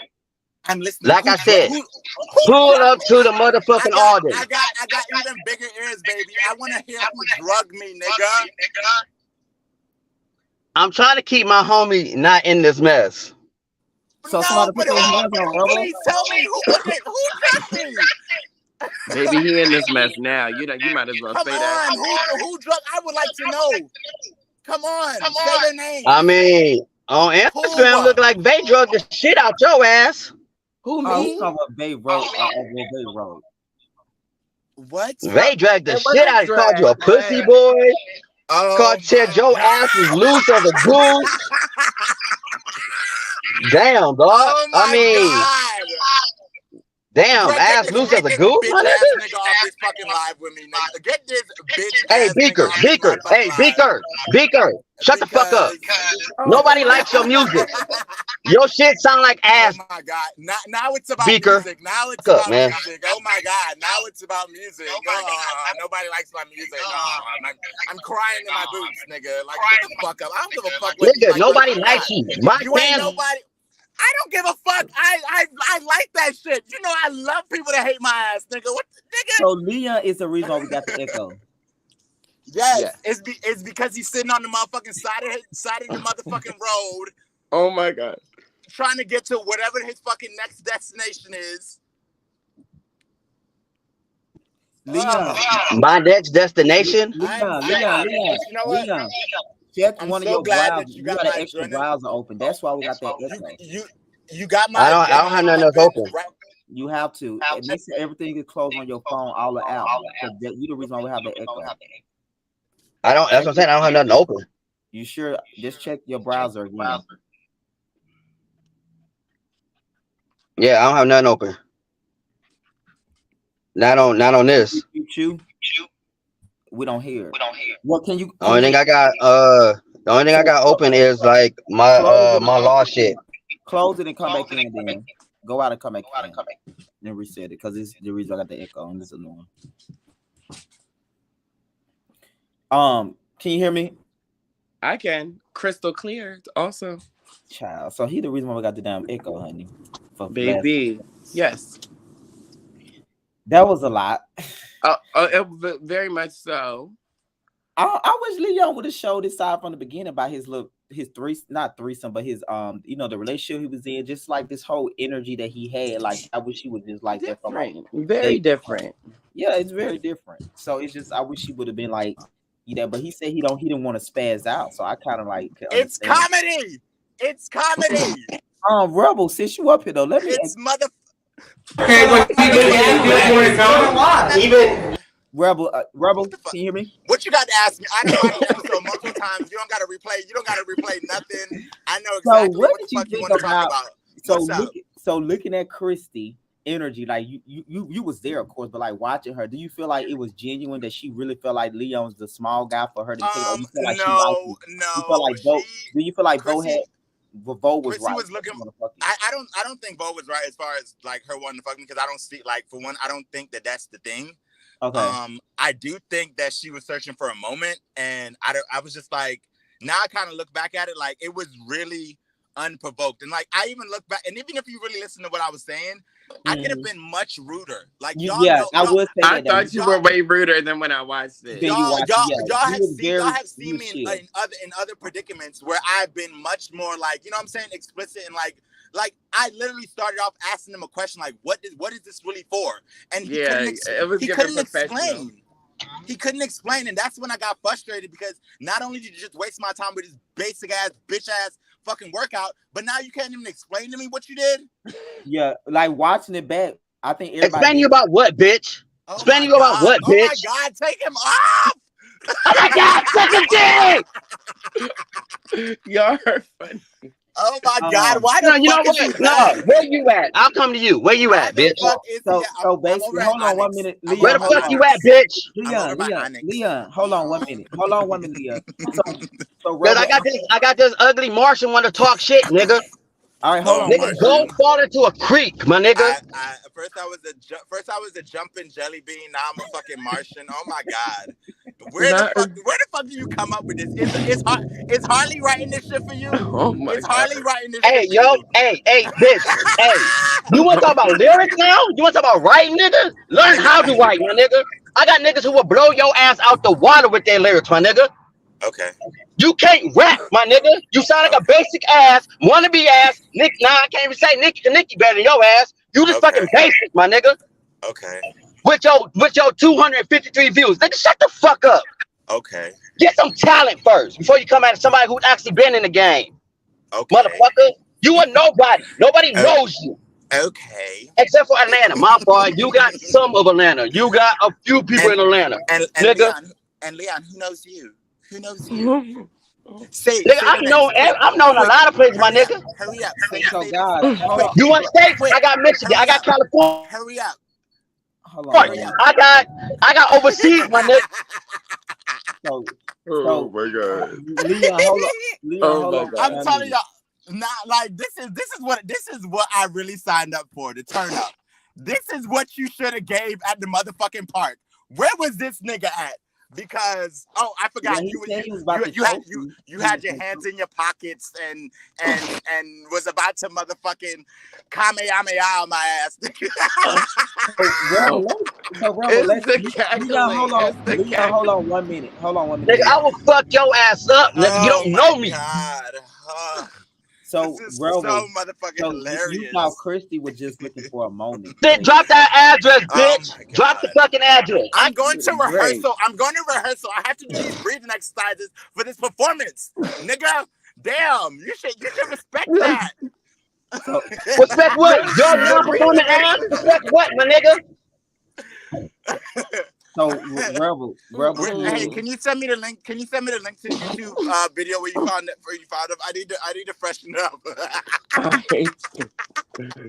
I'm listening. Like I said, pull up to the motherfucking audience. I got even bigger ears, baby. I want to hear who drugged me, nigga. I'm trying to keep my homie not in this mess. So somebody put their hands on Rebel. Please tell me who drugged me. Baby, he in this mess now. You might as well say that. Who drugged? I would like to know. Come on, say their name. I mean, on Instagram, look like they drugged the shit out your ass. Who me? They wrote. What? They dragged the shit out. Called you a pussy boy. Said your ass is loose as a goose. Damn, dog. I mean, damn, ass loose as a goose. Nigga off this fucking live with me, nigga. Get this bitch. Hey, Beaker. Hey, Beaker. Shut the fuck up. Nobody likes your music. Your shit sound like ass. Oh my God. Now it's about Beaker. music. Now it's about music. Oh my God. Now it's about music. Nobody likes my music. I'm crying in my boots, nigga. Like, shut the fuck up. I don't give a fuck. Nigga, nobody likes you. My fans. I don't give a fuck. I like that shit. You know, I love people that hate my ass, nigga. What, nigga? So Leon is the reason why we got the echo. Yes, it's because he's sitting on the motherfucking side of the motherfucking road. Oh my God. Trying to get to whatever his fucking next destination is. Leon. My next destination? Leon. You know what? Leon. Check one of your browsers. You got an extra browser open. That's why we got that echo. You got my. I don't have nothing else open. You have to. It makes everything is closed on your phone, all the apps. You the reason why we have the echo. I don't. That's what I'm saying. I don't have nothing open. You sure? Just check your browser again. Yeah, I don't have nothing open. Not on this. You. We don't hear. What can you? The only thing I got open is like my law shit. Close it and come back in then. Go out and come back in. And reset it because it's the reason I got the echo and it's annoying. Can you hear me? I can. Crystal clear. Also. Child. So he the reason why we got the damn echo, honey. For Baby. Yes. That was a lot. Very much so. I wish Leon would have showed his side from the beginning about his not threesome, but his the relationship he was in, just like this whole energy that he had. Like I wish he was just like that from very different. Yeah, it's very different. So it's just I wish he would have been like but he said he didn't want to spaz out. So I kind of like it's comedy. It's comedy. Rebel, since you up here though, let me. It's mother. Okay, even Rebel, can you hear me? What you got to ask me? I know watched the episode multiple times. You don't got to replay. You don't got to replay nothing. I know exactly what the fuck you want to talk about. So looking at Christy energy, like you was there, of course, but like watching her, do you feel like it was genuine that she really felt like Leon's the small guy for her to take? No. Do you feel like Bo was right? Was looking, I don't think Bo was right as far as like her wanting to fuck me, because I don't see, like, for one, I don't think that's the thing. Okay. I do think that she was searching for a moment, and I was just like, now I kind of look back at it like it was really unprovoked, and like I even look back, and even if you really listen to what I was saying, I could have been much ruder. Like I would say I thought you were way ruder than when I watched it. Y'all have seen me in other predicaments where I've been much more like, you know what I'm saying, explicit, and like I literally started off asking him a question like, what is this really for? And he couldn't explain. He couldn't explain, and that's when I got frustrated, because not only did you just waste my time with this basic ass bitch ass fucking workout, but now you can't even explain to me what you did. Yeah, like watching it back, I think everybody explain you about what, bitch? Explain you about what, bitch? Oh my God, take him off! Oh my God, suck a dick! Y'all are funny. Oh my God! Why you know what? No, where you at? I'll come to you. Where you at, bitch? So basically, hold on 1 minute. Leon, where the fuck you at, bitch? Leon, hold on 1 minute. Hold on 1 minute, Leon. So I got this ugly Martian want to talk shit, nigga. All right, hold on. Nigga, go fall into a creek, my nigga. First I was a jumping jelly bean. Now I'm a fucking Martian. Oh my God. Where the fuck do you come up with this? Is Harley writing this shit for you? Oh my God. Harley writing this shit for you? Hey, bitch. Hey, you want to talk about lyrics now? You want to talk about writing, nigga? Learn how to write, my nigga. I got niggas who will blow your ass out the water with their lyrics, my nigga. Okay. You can't rap, my nigga. You sound like a basic ass, wannabe ass. Nick, nah, I can't even say Nicky better than your ass. You just fucking basic, my nigga. Okay. With your 253 views. Nigga, shut the fuck up. Okay. Get some talent first before you come at somebody who's actually been in the game. Okay. Motherfucker, you are nobody. Nobody knows you. Okay. Except for Atlanta. My boy, you got some of Atlanta. You got a few people in Atlanta. And nigga. Leon, who knows you? Who knows you? Nigga, I'm known a lot of places, my nigga. Hurry up. You want states? I got Michigan. I got California. Hurry up. Hold on. I got overseas, my nigga. Oh my God. Leon, hold on. I'm telling y'all, not like this is what I really signed up for, to turn up. This is what you should have gave at the motherfucking park. Where was this nigga at? Because I forgot, you had your hands in your pockets and was about to motherfucking kamehameha my ass. Hold on 1 minute. Nigga, I will fuck your ass up, nigga. You don't know me. God. So, this is so motherfucking hilarious. You thought Christy was just looking for a moment. Drop that address, bitch. Drop the fucking address. I'm going to rehearsal. I have to do these breathing exercises for this performance. Nigga, damn. You should respect that. Respect what? You're not performing ass? Respect what, my nigga? So Rebel. Hey, can you send me the link? Can you send me the link to the YouTube video where you found it? I need to freshen it up.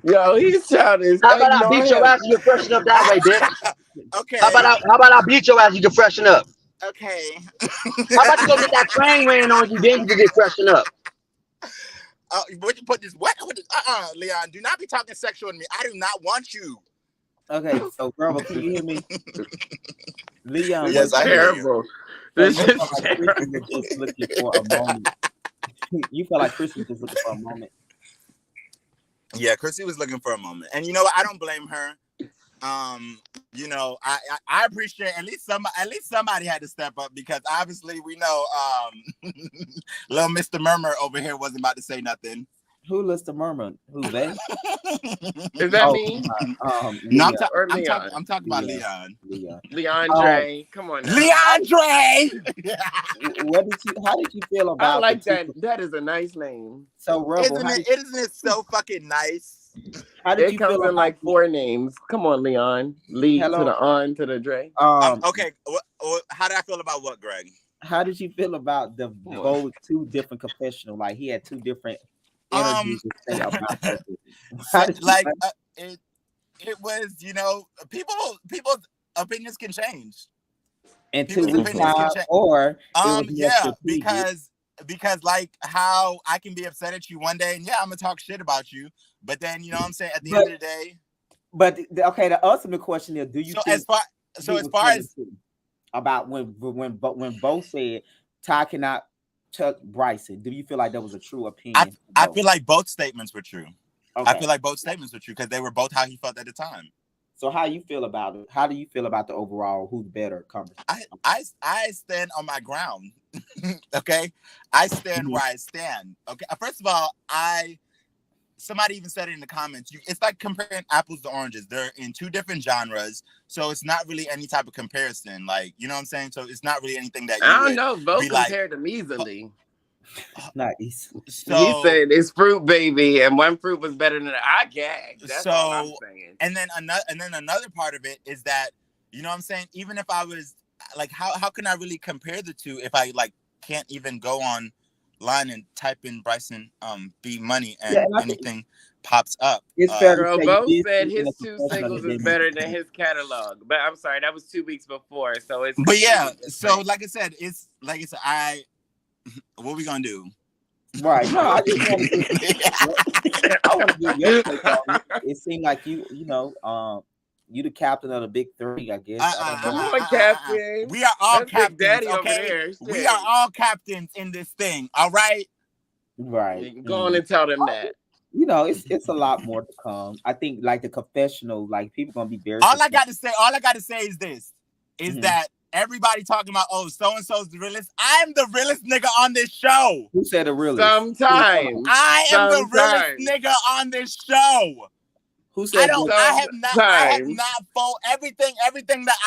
Yo, he's childish. How about I beat your ass and you freshen up that way, bitch? Okay. How about I beat your ass and you can freshen up? Okay. How about you go get that train ran on you, then you can get freshen up? Would you put this? What? Leon, do not be talking sexual to me. I do not want you. Okay, so Rebel, can you hear me? Leon, This Yes, is I hear you. terrible. so This you is felt like Chrissy was terrible. just looking for a moment. You felt like Chrissy was just looking for a moment. Yeah, Chrissy was looking for a moment, and you know what? I don't blame her. You know, I appreciate at least somebody had to step up, because obviously we know little Mr. Murmur over here wasn't about to say nothing. Who lists the murmur? Who they? Is that Oh, me No, Leon. or Leon? I'm talking about Leon. Leon. Leandre, come on now. Leandre! How did you feel I about like the that. That is a nice name. So Rebel, Isn't it so fucking nice? how did It you comes feel in about like 4 names. Come on, Leon. Lee to hello? the on to the Dre. Okay, how did I feel about what, Greg? How did you feel about the both two different confessional? Like he had two different energies to say about both of them. How did you Like it was, you know, people's opinions can change. in 2 People's weeks opinions can time, change. or it was more Yeah, strategic? because like how I can be upset at you one day, and yeah, I'm gonna talk shit about you, but then you know what I'm saying, at the end of the day. But okay, the ultimate question is, do you think as far as about when both said Ty cannot touch Bryson? Do you feel like that was a true opinion? I feel like both statements were true. Okay. I feel like both statements were true because they were both how he felt at the time. So how you feel about it? How do you feel about the overall who's better conversation? I stand on my ground. Okay, I stand where I stand. Okay, first of all, somebody even said it in the comments. It's like comparing apples to oranges. They're in 2 different genres, so it's not really any type of comparison. Like, you know what I'm saying? So it's not really anything that you I don't know. Both be compared them easily. Nice. So he said it's fruit, baby, and one fruit was better than I gagged. That's all I'm saying. And then another part of it is that, you know what I'm saying? Even if I was like, how can I really compare the two if I like can't even go online and type in Bryson B Money and anything pops up? It's fair Girl, to say Bo you said did his 2 singles is better than his catalog. But I'm sorry, that was 2 weeks before, so it's. But yeah, so like I said, what we gonna do? Right. No, I just want to get your take on it. It seemed like you know, you the captain of the big 3, I guess. Come on, captain. We are all That's captains, Big Daddy okay? over there. We are all captains in this thing, all right? Right. Go on and tell them that. You know, it's a lot more to come. I think like the confessional, like people gonna be very. All I got to say is this: that everybody talking about, oh, so and so's the realest. I'm the realest nigga on this show. Who said the realest? Sometimes I am the realest nigga on this show. Who said? I have not full everything that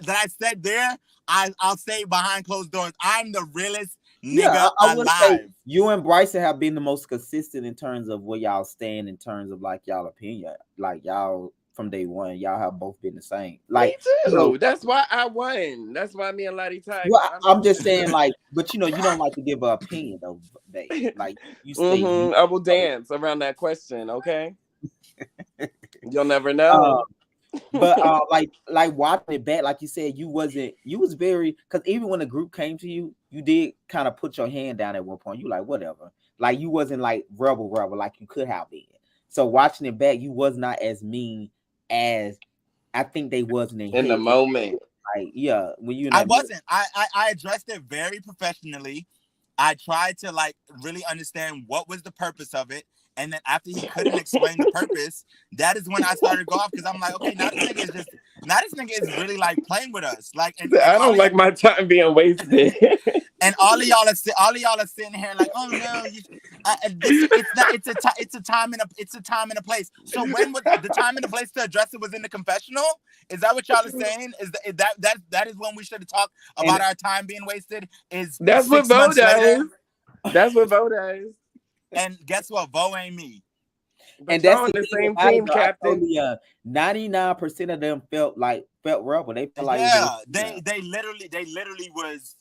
I said there. I'll say behind closed doors. I'm the realest nigga I would alive. say you and Bryson have been the most consistent in terms of where y'all stand in terms of like y'all opinion. Like y'all from day one, y'all have both been the same. Like me too. You know, that's why I won. That's why me and Lottie tied. Well, I'm just saying, like, but you know, you don't like to give an opinion though. Like you say, I will dance around that question. Okay, you'll never know. But like watching it back, like you said, you was very, because even when the group came to you, you did kind of put your hand down at one point. You like whatever, like you wasn't like rebel like you could have been. So watching it back, you was not as mean as I think they wasn't in the moment. Like when you. I wasn't. I addressed it very professionally. I tried to like really understand what was the purpose of it. And then after he couldn't explain the purpose, that is when I started to go off, because I'm like, okay, now this nigga is really like playing with us. Like, I don't like my time being wasted. And all of y'all are sitting here like, oh no, it's a time and a place. So when was the time and the place to address it was in the confessional? Is that what y'all are saying? Is that is when we should have talked about our time being wasted? That's what Bo does. That's what Bo does. And guess what? Bo ain't me. But and that's on the same team, Captain. 99% of them felt rebel. They felt like they literally was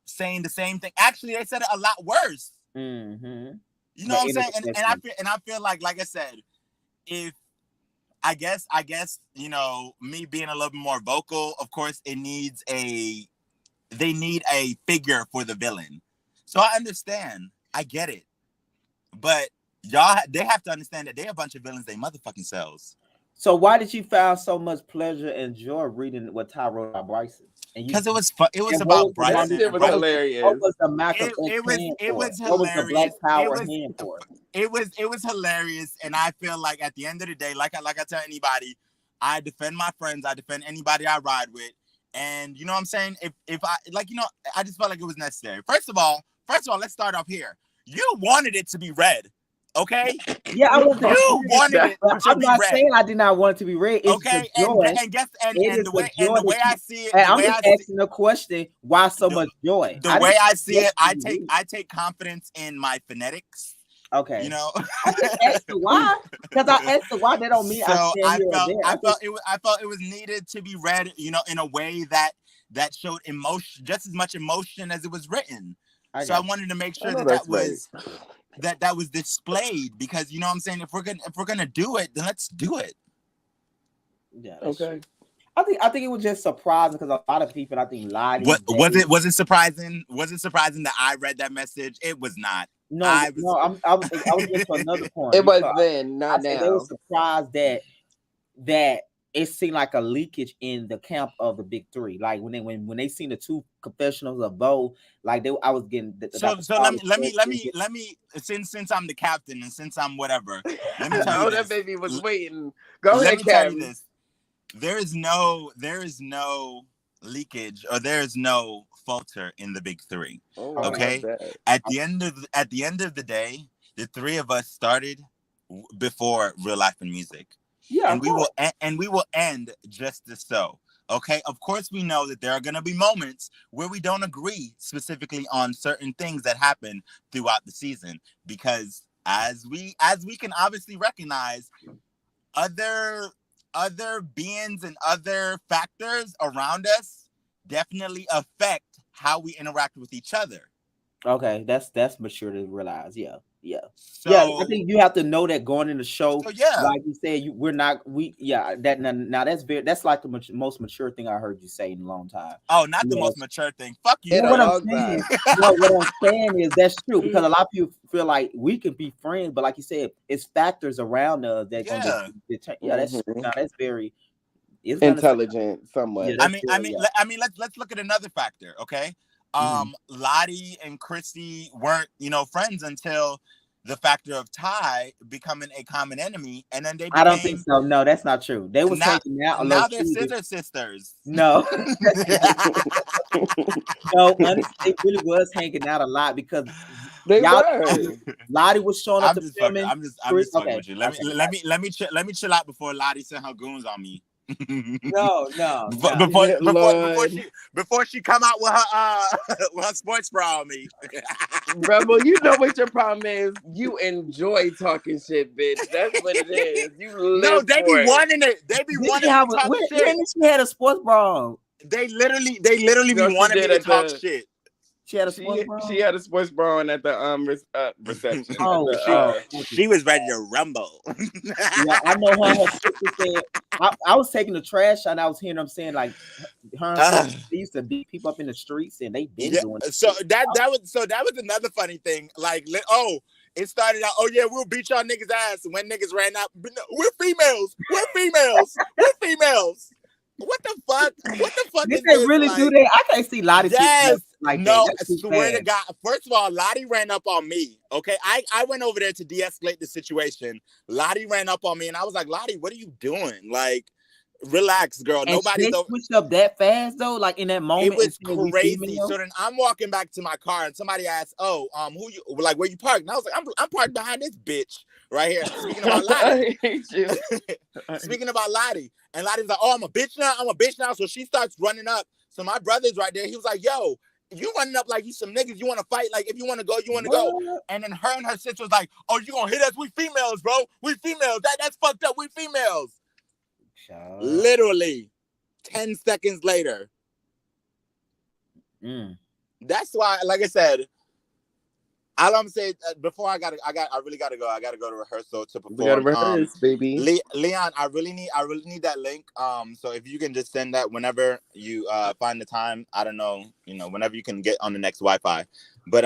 saying the same thing. Actually, they said it a lot worse. Mm-hmm. You know what I'm saying? And I feel like I said, if I guess you know, me being a little bit more vocal, of course, they need a figure for the villain. So I understand. I get it. But they have to understand that they're a bunch of villains. They motherfucking selves. So why did you find so much pleasure and joy reading what Ty wrote about Bryson? And you Because it was fun. It was and what about was the That Bryson. shit was what hilarious. was the Malcolm X hand It for? was What was the Black hilarious. Power hand for? It was hilarious, and I feel like at the end of the day, like I tell anybody, I defend my friends. I defend anybody I ride with, and you know what I'm saying. If I like, I just felt like it was necessary. First of all, let's start off here. You wanted it to be read, okay? Yeah, I want that. You wanted it to I'm be not read. saying I did not want it to be read. It's Okay, the joy. and guess It and is the the way joy that I you- see it, And the I'm way just I see asking the question: why so much joy? the way I see it, I didn't take confidence in my phonetics. Okay. You know, I just asked the why because I asked the why. That don't mean I so stand here or there. I felt it was needed to be read, in a way that showed emotion, just as much emotion as it was written. So I wanted to make sure that was displayed, because you know what I'm saying. If we're gonna do it, then let's do it. Yeah. Okay. I think it was just surprising because a lot of people, I think, lied. Was it surprising? Was it surprising that I read that message? It was not. I was just for another point. It was then, not now. They were surprised that it seemed like a leakage in the camp of the big three. Like when they seen the two confessionals of Bo, like I was getting. So let me since I'm the captain and since I'm whatever, let me tell you this. That baby was waiting. Go ahead, let me tell you Kevin. this. There is no leakage, or there is no falter in the big three. Oh, okay. At the end of the day, the three of us started before Real Life and Music. Yeah, and we will end just as so. Okay, of course we know that there are going to be moments where we don't agree specifically on certain things that happen throughout the season, because as we can obviously recognize, other beings and other factors around us definitely affect how we interact with each other. Okay, that's mature to realize. Yeah. So, I think you have to know that going in the show. So yeah, like you said, that's like the most mature thing I heard you say in a long time. Oh, not the most mature thing. Fuck you. What I'm saying is that's true, because a lot of people feel like we can be friends, but like you said, it's factors around us that that's very intelligent, somewhat. I mean, let's look at another factor, okay? Lottie and Christy weren't, friends until the factor of Ty becoming a common enemy, and then they became... I don't think so. No, that's not true. They was hanging out. Now they're scissor sisters. No. No, honestly, they really was hanging out a lot, because they were. Lottie was showing up to filming. I'm just fucking with you. Let me chill out before Lottie sent her goons on me. No. Before she come out with her sports bra on me. Rebel, you know what your problem is? You enjoy talking shit, bitch. That's what it is. You live they be wanting it. They be wanting to talk shit. When she had a sports bra on? They literally be wanting me to talk shit. She had a sports bra. She had a sports bra on at the reception. She was ready to rumble. Yeah, I know her. Her sister said, I was taking the trash out, and I was hearing them saying like, her they used to beat people up in the streets, and they been doing it. So that was another funny thing. Like, it started out, oh yeah, we'll beat y'all niggas ass, and when niggas ran out, we're females. What the fuck? Did they really do that? I can't see Lottie. Yes. Like no, that. I swear to God. First of all, Lottie ran up on me. Okay, I went over there to de-escalate the situation. Lottie ran up on me, and I was like, Lottie, what are you doing? Like, relax, girl. And Nobody's switched up that fast though. Like in that moment, it was crazy. So then I'm walking back to my car, and somebody asked, "Oh, who you like? Where you parked?" And I was like, "I'm parked behind this bitch right here." Speaking about Lottie. Speaking about Lottie, and Lottie's like, "Oh, I'm a bitch now." So she starts running up. So my brother's right there. He was like, "Yo, you running up like you some niggas. You want to fight? Like if you want to go, you want to go." And then her and her sister was like, "Oh, you gonna hit us? We females, bro. We females. That's fucked up. We females." Literally 10 seconds later. That's why, like I said, all I'm saying, before I really gotta go. I gotta go to rehearsal to perform. We gotta rehearse, baby. Leon, I really need that link. So if you can just send that whenever you find the time. I don't know, whenever you can get on the next Wi-Fi. But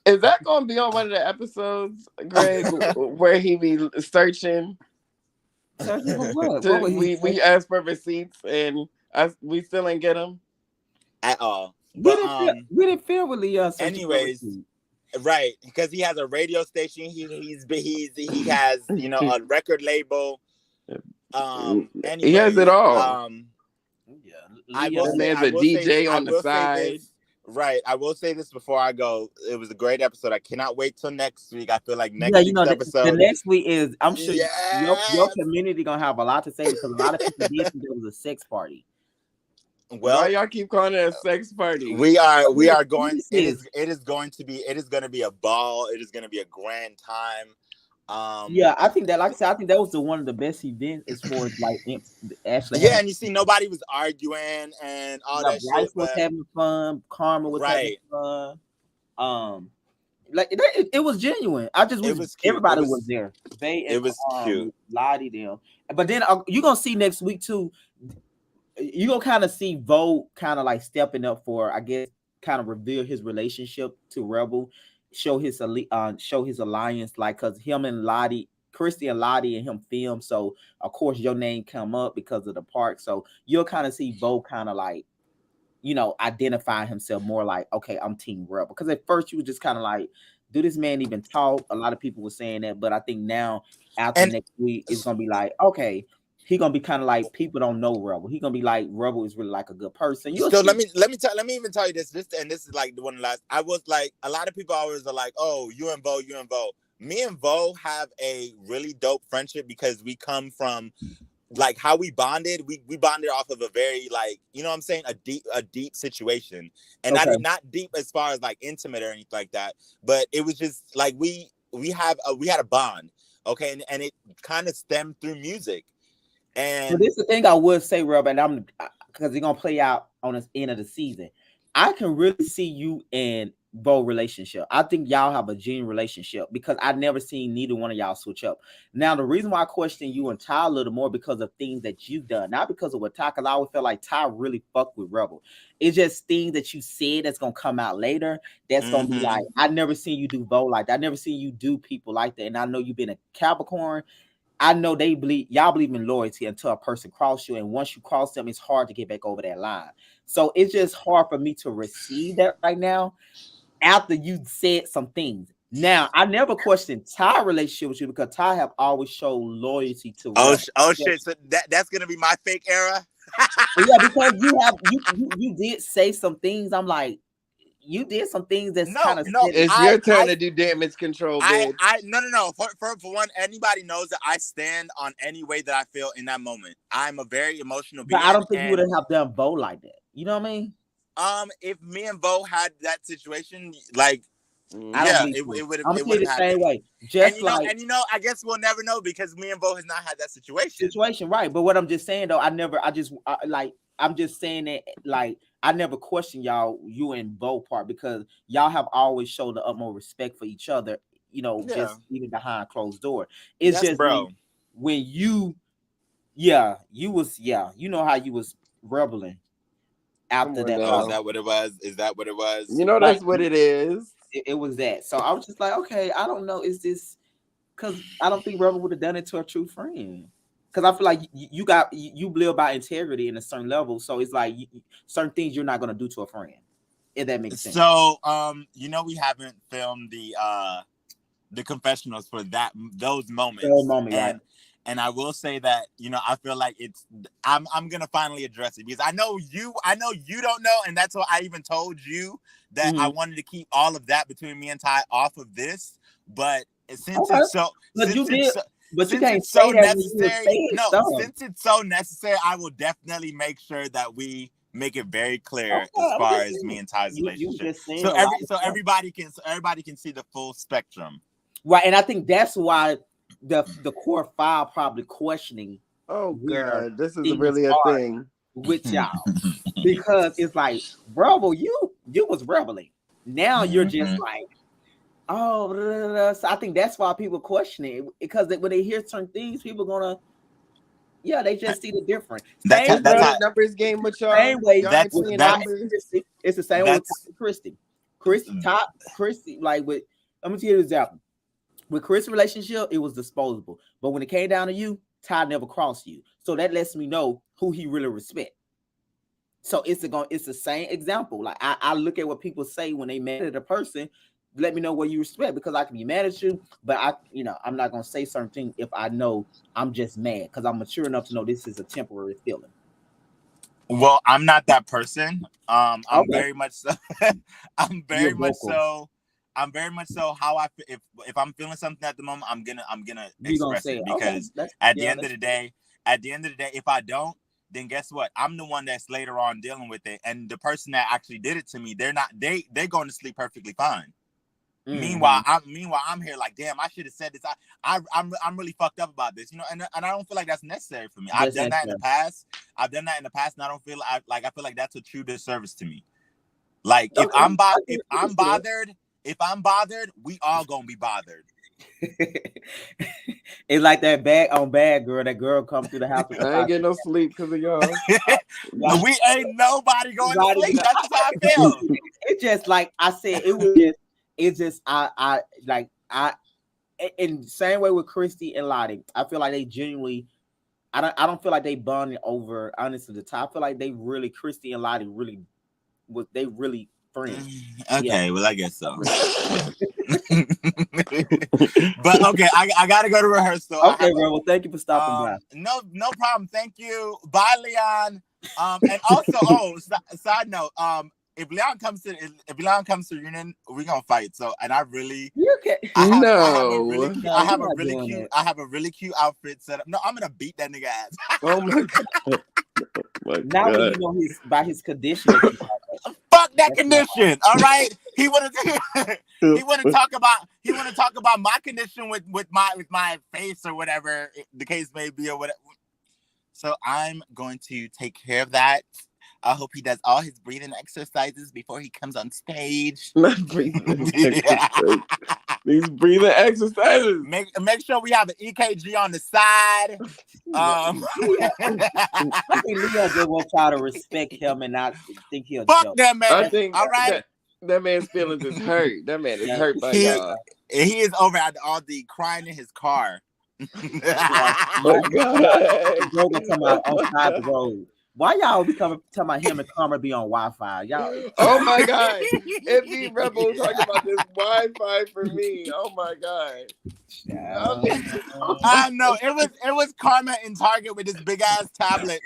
Is that gonna be on one of the episodes, Greg, where he be searching? Searching for what? What would he We say? asked for receipts and we still ain't get them. at all. We But didn't feel with Leon searching for anyways, receipts. right, because he has a radio station. He has a record label. He has it Anyways, all. Yeah, I Leon. will That say man's I a will say DJ I on the will say side. this. Right, I will say this before I go. It was a great episode. I cannot wait till next week. I feel like Yeah, next week's the episode. next week is. I'm sure your Yes. community gonna have a lot to say because a lot of people did think it was a sex party. Why Well, y'all keep calling it a sex party? we are going. This It is going to be a ball. It is going to be a grand time. Yeah, I think that, like I said, I think that was one of the best events as far as like actually Yeah, having. and you see, nobody was arguing and all Yeah, that Bryce shit. was But having fun. Karma was having right, fun. Like it was genuine. I just it wish was cute. everybody was there. They It and was cute. Lottie them. But then you're gonna see next week too. You're gonna kind of see Vogue kind of like stepping up for, I guess, kind of reveal his relationship to Rebel, show his alliance, like because him and Lottie, Christy and Lottie and him film. So of course your name come up because of the park. So you'll kind of see Vogue kind of like, identify himself more like, okay, I'm Team Rebel. Because at first you were just kind of like, do this man even talk? A lot of people were saying that, but I think now after And next week, it's gonna be like, okay, he gonna be kind of like, people don't know Rebel. He gonna be like, Rebel is really like a good person. You'll so see. let me even tell you this. This is like the one of the last. I was like, a lot of people always are like, oh, you and Vo. Me and Vo have a really dope friendship because we come from, like, how we bonded. We bonded off of a very, like, you know what I'm saying, a deep situation, and Okay. not deep as far as like intimate or anything like that, but it was just like we had a bond, okay, and it kind of stemmed through music. So And this is the thing I would say, Rob, and I'm because it's gonna play out on the end of the season. I can really see you and Bo relationship. I think y'all have a genuine relationship because I never seen neither one of y'all switch up. Now, the reason why I question you and Ty a little more because of things that you've done, not because of what Ty, because I always felt like Ty really fucked with Rebel. It's just things that you said that's gonna come out later. That's gonna be like, I never seen you do Bo like that. I never seen you do people like that. And I know you've been a Capricorn. I know y'all believe in loyalty until a person cross you, and once you cross them, it's hard to get back over that line. So it's just hard for me to receive that right now after you said some things. Now, I never questioned Ty's relationship with you because Ty have always showed loyalty to Rebel. shit, so that's gonna be my fake era. Yeah, because you did say some things. I'm like, you did some things that's kind of It's your turn to do damage control, bitch. No. For one, anybody knows that I stand on any way that I feel in that moment. I'm a very emotional being. But I don't think you would have done Bo like that. You know what I mean? If me and Bo had that situation, like, it would have. I'm It would the have same way. I guess we'll never know because me and Bo has not had that situation. Right? But what I'm just saying though, I'm just saying that, like, I never questioned you and Bo part because y'all have always showed the utmost respect for each other. Just even behind closed door. It's just bro. When you how you was rebelling after that. Oh, is that what it was? That's what it is. It was that. So I was just like, okay, I don't know. Is this because I don't think Rebel would have done it to a true friend. Because I feel like you live by integrity in a certain level. So it's like certain things you're not going to do to a friend. If that makes sense. So, we haven't filmed the confessionals for those moments. Right. And I will say that, I feel like I'm gonna finally address it because I know you don't know, and that's why I even told you that I wanted to keep all of that between me and Ty off of this. But since it's so necessary, I will definitely make sure that we make it very clear as far as me and Ty's relationship. So everybody can see the full spectrum. Right, and I think that's why the core file probably questioning. Oh God, this is really a thing with y'all because it's like, bro, you was rebelling. Now you're just like, oh, so I think that's why people question it because when they hear certain things, people gonna, they just see the difference. That's numbers game with y'all. Same way. It's the same way with Christy. Chrissy, like with, let me tell you an example. With Chris' relationship, it was disposable. But when it came down to you, Ty never crossed you. So that lets me know who he really respect. So it's the same example. Like I look at what people say when they mad at a person. Let me know what you respect, because I can be mad at you, but I'm not gonna say certain things if I know I'm just mad, because I'm mature enough to know this is a temporary feeling. Well, I'm not that person. I'm Okay. very much so. I'm very much so how I if I'm feeling something at the moment, I'm gonna express it, because at the end of the day, if I don't, then guess what? I'm the one that's later on dealing with it, and the person that actually did it to me, they're going to sleep perfectly fine. Mm-hmm. Meanwhile, I'm here like, damn, I should have said this. I'm really fucked up about this, and I don't feel like that's necessary for me. I've done that in the past, and I don't feel I feel like that's a true disservice to me. Like if I'm bothered, we all gonna be bothered. It's like that bad on bad girl. That girl come through the house. I ain't getting no sleep because of y'all. We ain't nobody going to sleep. That's just how I feel. It's just like I said. It's just I in the same way with Christy and Lottie. I feel like they genuinely. I don't feel like they bonded over honestly the top. I feel like they really, Christy and Lottie really friends. Okay, yeah. Well, I guess so. But okay, I gotta go to rehearsal. Okay, bro. Well, thank you for stopping by. No problem. Thank you. Bye, Leon. And also, side note, if Leon comes to the reunion, we're gonna fight. So, and I have a really cute outfit set up. No, I'm gonna beat that nigga ass. Oh my god. Now that you know his condition. Fuck that condition. All right. He wanna talk about my condition with my face or whatever the case may be or whatever. So I'm going to take care of that. I hope he does all his breathing exercises before he comes on stage. Not breathing exercises. These breathing exercises. Make sure we have an EKG on the side. I think Leo just want y'all to respect him and not think he'll fuck joke. that man. I think all right. That man's feelings is hurt. That man is hurt by y'all. He is over at all the crying in his car. Oh God. Bro, come out on side the road. Why y'all be talking about him and Karma be on Wi-Fi? Y'all. Oh my God. If the rebel talking about this Wi-Fi for me. Oh my God. I know. It was Karma in Target with this big ass tablet.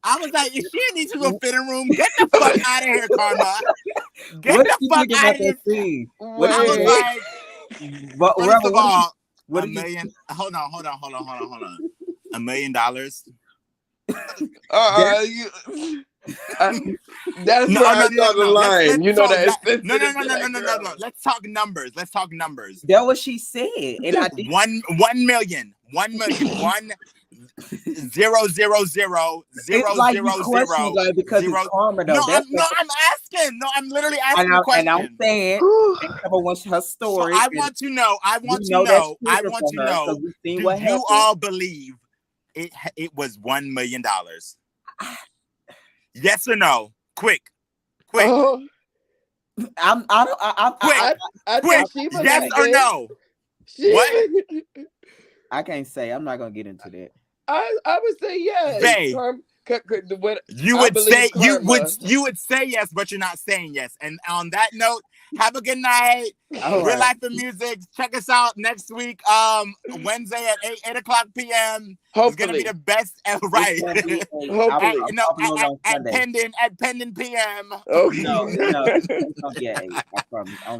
I was like, is she in the fitting room? Get the fuck out of here, Karma. Get the fuck out of here. I was like, first of all, $1 million. Hold on. $1 million. That's where I draw the line. You know that. No. Let's talk numbers. That's what she said. And I think 1 million. 1 million. 1,000,000. It's like you question, like, because it's Karma though. I'm asking. No, I'm literally asking a question. And I'm saying, wants her story. So I want to know. Do you all believe it was $1 million? Yes or no? Quick. I quick. Yes or no? What? I can't say. I'm not gonna get into that. I would say yes. Babe, you would say yes, but you're not saying yes. And on that note, have a good night. Real Life of Music. Check us out next week, Wednesday at 8 o'clock p.m. Hopefully. It's gonna be the best ever, right? At Pendant p.m. Okay. No.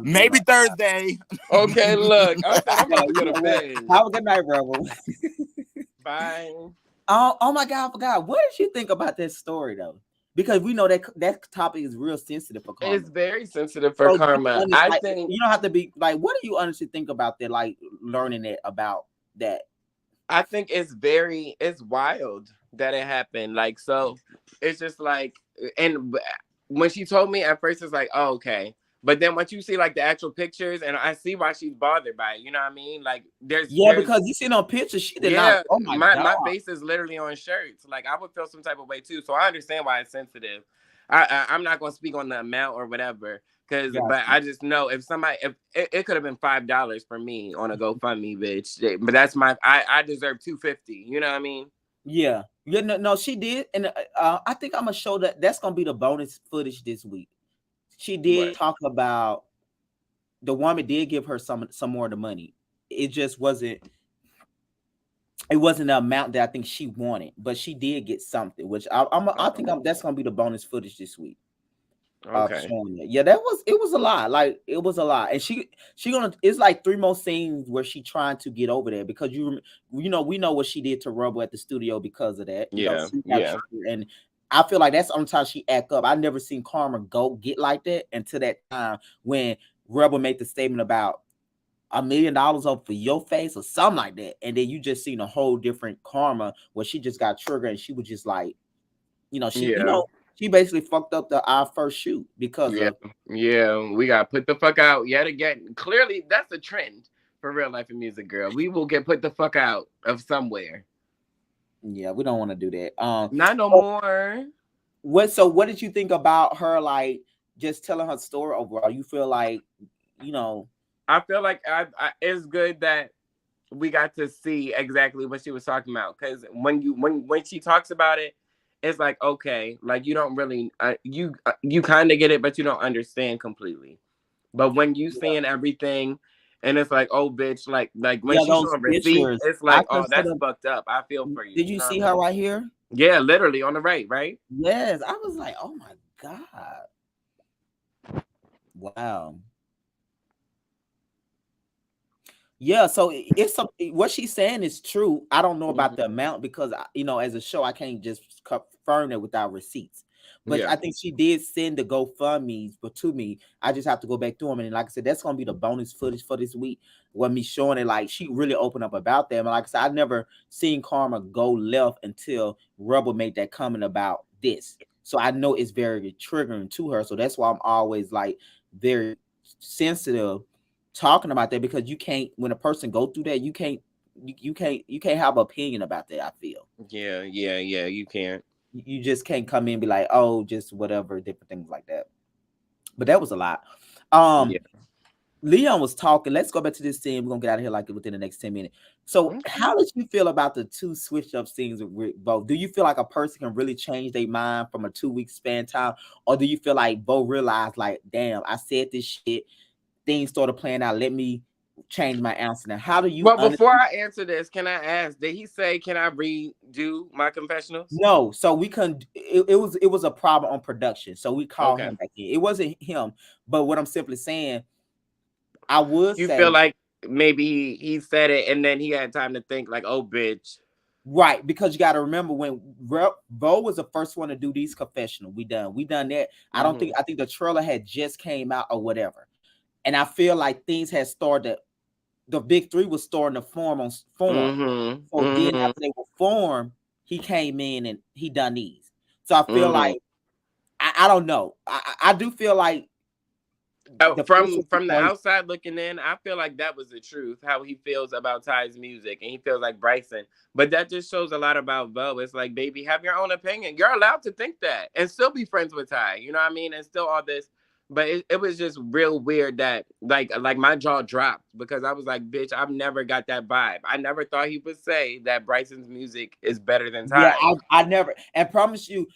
Maybe Thursday. Okay, look. I'm gonna go to bed. Have a good night, Rebel. Bye. Oh my God, I forgot. What did you think about that story though? Because we know that topic is real sensitive for Karma. It's very sensitive for Karma. I think you don't have to be like, what do you honestly think about that? Like learning it about that. I think it's wild that it happened. Like, so it's just like, and when she told me at first, it's like, oh, okay. But then once you see like the actual pictures, and I see why she's bothered by it, you know what I mean? Like there's because you see on pictures, she did not. Oh my God. My face is literally on shirts. Like I would feel some type of way too. So I understand why it's sensitive. I'm not gonna speak on the amount or whatever, cause Got but you. I just know if somebody if it could have been $5 for me on a GoFundMe, bitch. But that's I deserve 250. You know what I mean? Yeah, yeah, no, no, she did, and I think I'm gonna show that's gonna be the bonus footage this week. She did What? talk about the woman did give her some more of the money. It just wasn't. It wasn't the amount that I think she wanted, but she did get something, which I think Oh, that's gonna be the bonus footage this week. okay. Showing it. Yeah, it was a lot. Like it was a lot, and she gonna it's like three more scenes where she trying to get over there because we know what she did to Rubble at the studio because of that. Yeah, She got yeah, triggered, and I feel like that's the only time she act up. I never seen Karma get like that until that time when Rebel made the statement about $1 million up for your face or something like that, and then you just seen a whole different Karma where she just got triggered and she was just like, yeah. she basically fucked up our first shoot because Yeah, of yeah, we got put the fuck out yet again. Clearly, that's a trend for real life and music, girl. We will get put the fuck out of somewhere. yeah, we don't want to do that. Not no So more. what did you think about her like just telling her story overall? You feel like, you know, I feel like it's good that we got to see exactly what she was talking about because when she talks about it, it's like okay, like you don't really you kind of get it, but you don't understand completely. But when you yeah, seeing everything, and it's like, oh, bitch, like when yeah, she's those showing receipts, pictures. it's I like, oh, that's consider. fucked up. I feel for you. Did You you know what see I her mean? right here? Yeah, literally on the right, right? Yes, I was like, oh my god, wow. Yeah, so it's what she's saying is true. I don't know about Hmm. the amount because as a show, I can't just confirm it without receipts. But Yeah, I think she did send the GoFundMe's, but to me, I just have to go back through them. And like I said, that's gonna be the bonus footage for this week. When me showing it, like she really opened up about them. And like I said, I never seen Karma go left until Rebel made that comment about this. So I know it's very triggering to her. So that's why I'm always like very sensitive talking about that because you can't when a person go through that you can't have an opinion about that. I feel yeah, yeah, yeah. You can't. you just can't come in and be like, oh, just whatever, different things like that. But that was a lot. um Yeah. Leon was talking. Let's go back to this scene. We're gonna get out of here like within the next 10 minutes. So Okay. how did you feel about the two switch up scenes with Bo? Do you feel like a person can really change their mind from a 2 week span time, or do you feel like Bo realized like, damn, I said this shit, things started playing out, let me change my answer? Now how do you Well, before I answer this, can I ask? Did he say, "Can I redo my confessionals"? No, so we couldn't. It was a problem on production, so we called Okay. him back in. It wasn't him, but what I'm simply saying, I would You feel say like maybe he said it and then he had time to think, like, "Oh, bitch." right because you got to remember when Bo was the first one to do these confessional. We done that. Hmm. I think the trailer had just came out or whatever, and I feel like things had started. The big three was starting to form. Hmm. So then Hmm. after they were formed, he came in and he done these. So I feel Hmm. like I don't know. I do feel like Oh, the from person from the or outside looking in, I feel like that was the truth, how he feels about Ty's music, and he feels like Bryson. But that just shows a lot about Bo. It's like, baby, have your own opinion. You're allowed to think that and still be friends with Ty. You know what I mean? And still all this. But it was just real weird that like my jaw dropped because I was like, bitch, I've never got that vibe. I never thought he would say that Bryson's music is better than yeah, Ty's. I never and promise you,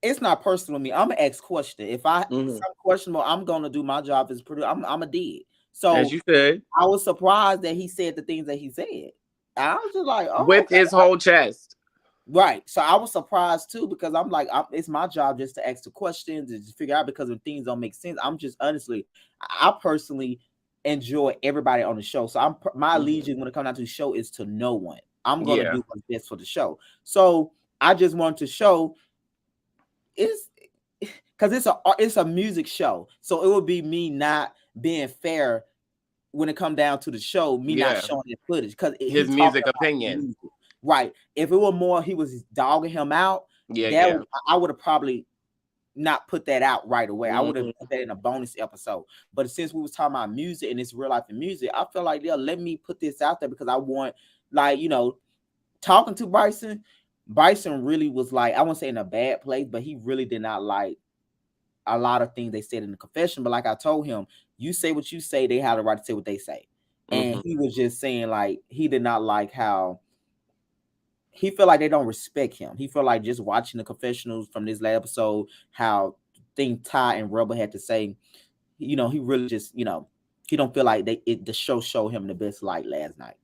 it's not personal to me. I'm gonna ask question. If I Hmm. some questionable, I'm gonna do my job as producer. I'm a did. As So you said, I was surprised that he said the things that he said. I was just like, oh, with okay. his whole chest. Right. So I was surprised too because I'm like, it's my job just to ask the questions and just figure out because when things don't make sense. I'm just honestly, I personally enjoy everybody on the show. So my Hmm. allegiance when it comes down to the show is to no one. I'm gonna Yeah. do what's best for the show. So I just want to show it's because it's a music show. So it would be me not being fair when it come down to the show, me not Yeah. showing the footage because he His talking music about the opinion. music. Right. If it were more he was dogging him out, Yeah, yeah. I would have probably not put that out right away. I would have Mhm. put that in a bonus episode. But since we was talking about music and it's real life and music, I feel like, yeah, let me put this out there because I want, like, talking to Bryson, Bryson really was like, I won't say in a bad place, but he really did not like a lot of things they said in the confession. But like I told him, you say what you say, they have the right to say what they say. And he was just saying like he did not like how he felt like they don't respect him. He felt like just watching the confessionals from this last episode, how thing Ty and Rebel had to say, he really just, he don't feel like the show showed him the best light last night.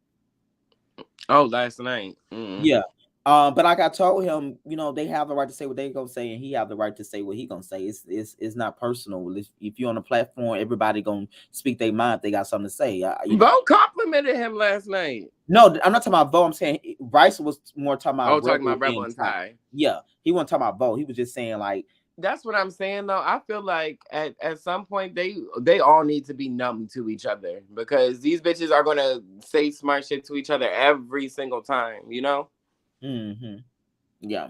Oh, last night. Yeah. But like I told him, they have the right to say what they gonna say, and he have the right to say what he gonna say. It's not personal. If you're on the platform, everybody gonna speak their mind if they got something to say. Bo complimented him last night. No, I'm not talking about Bo. I'm saying Bryce was more talking about. Talking about Rebel and Ty. Yeah, he wasn't talking about Bo. He was just saying like. That's what I'm saying though. I feel like at some point they all need to be numb to each other, because these bitches are gonna say smart shit to each other every single time, Mm-hmm. Yeah.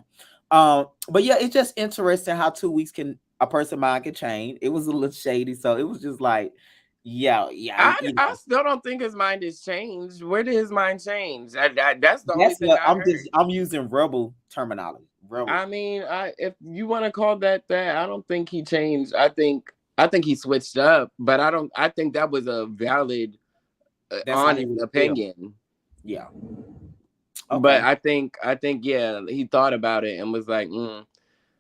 But yeah, it's just interesting how 2 weeks a person's mind can change. It was a little shady, so it was just like, yeah. I still don't think his mind has changed. Where did his mind change? That's the only thing I'm using Rebel terminology. Rebel. I mean, if you want to call that, I don't think he changed. I think he switched up, but I think that was a valid, honest opinion. Yeah. Okay. But I think yeah, he thought about it and was like,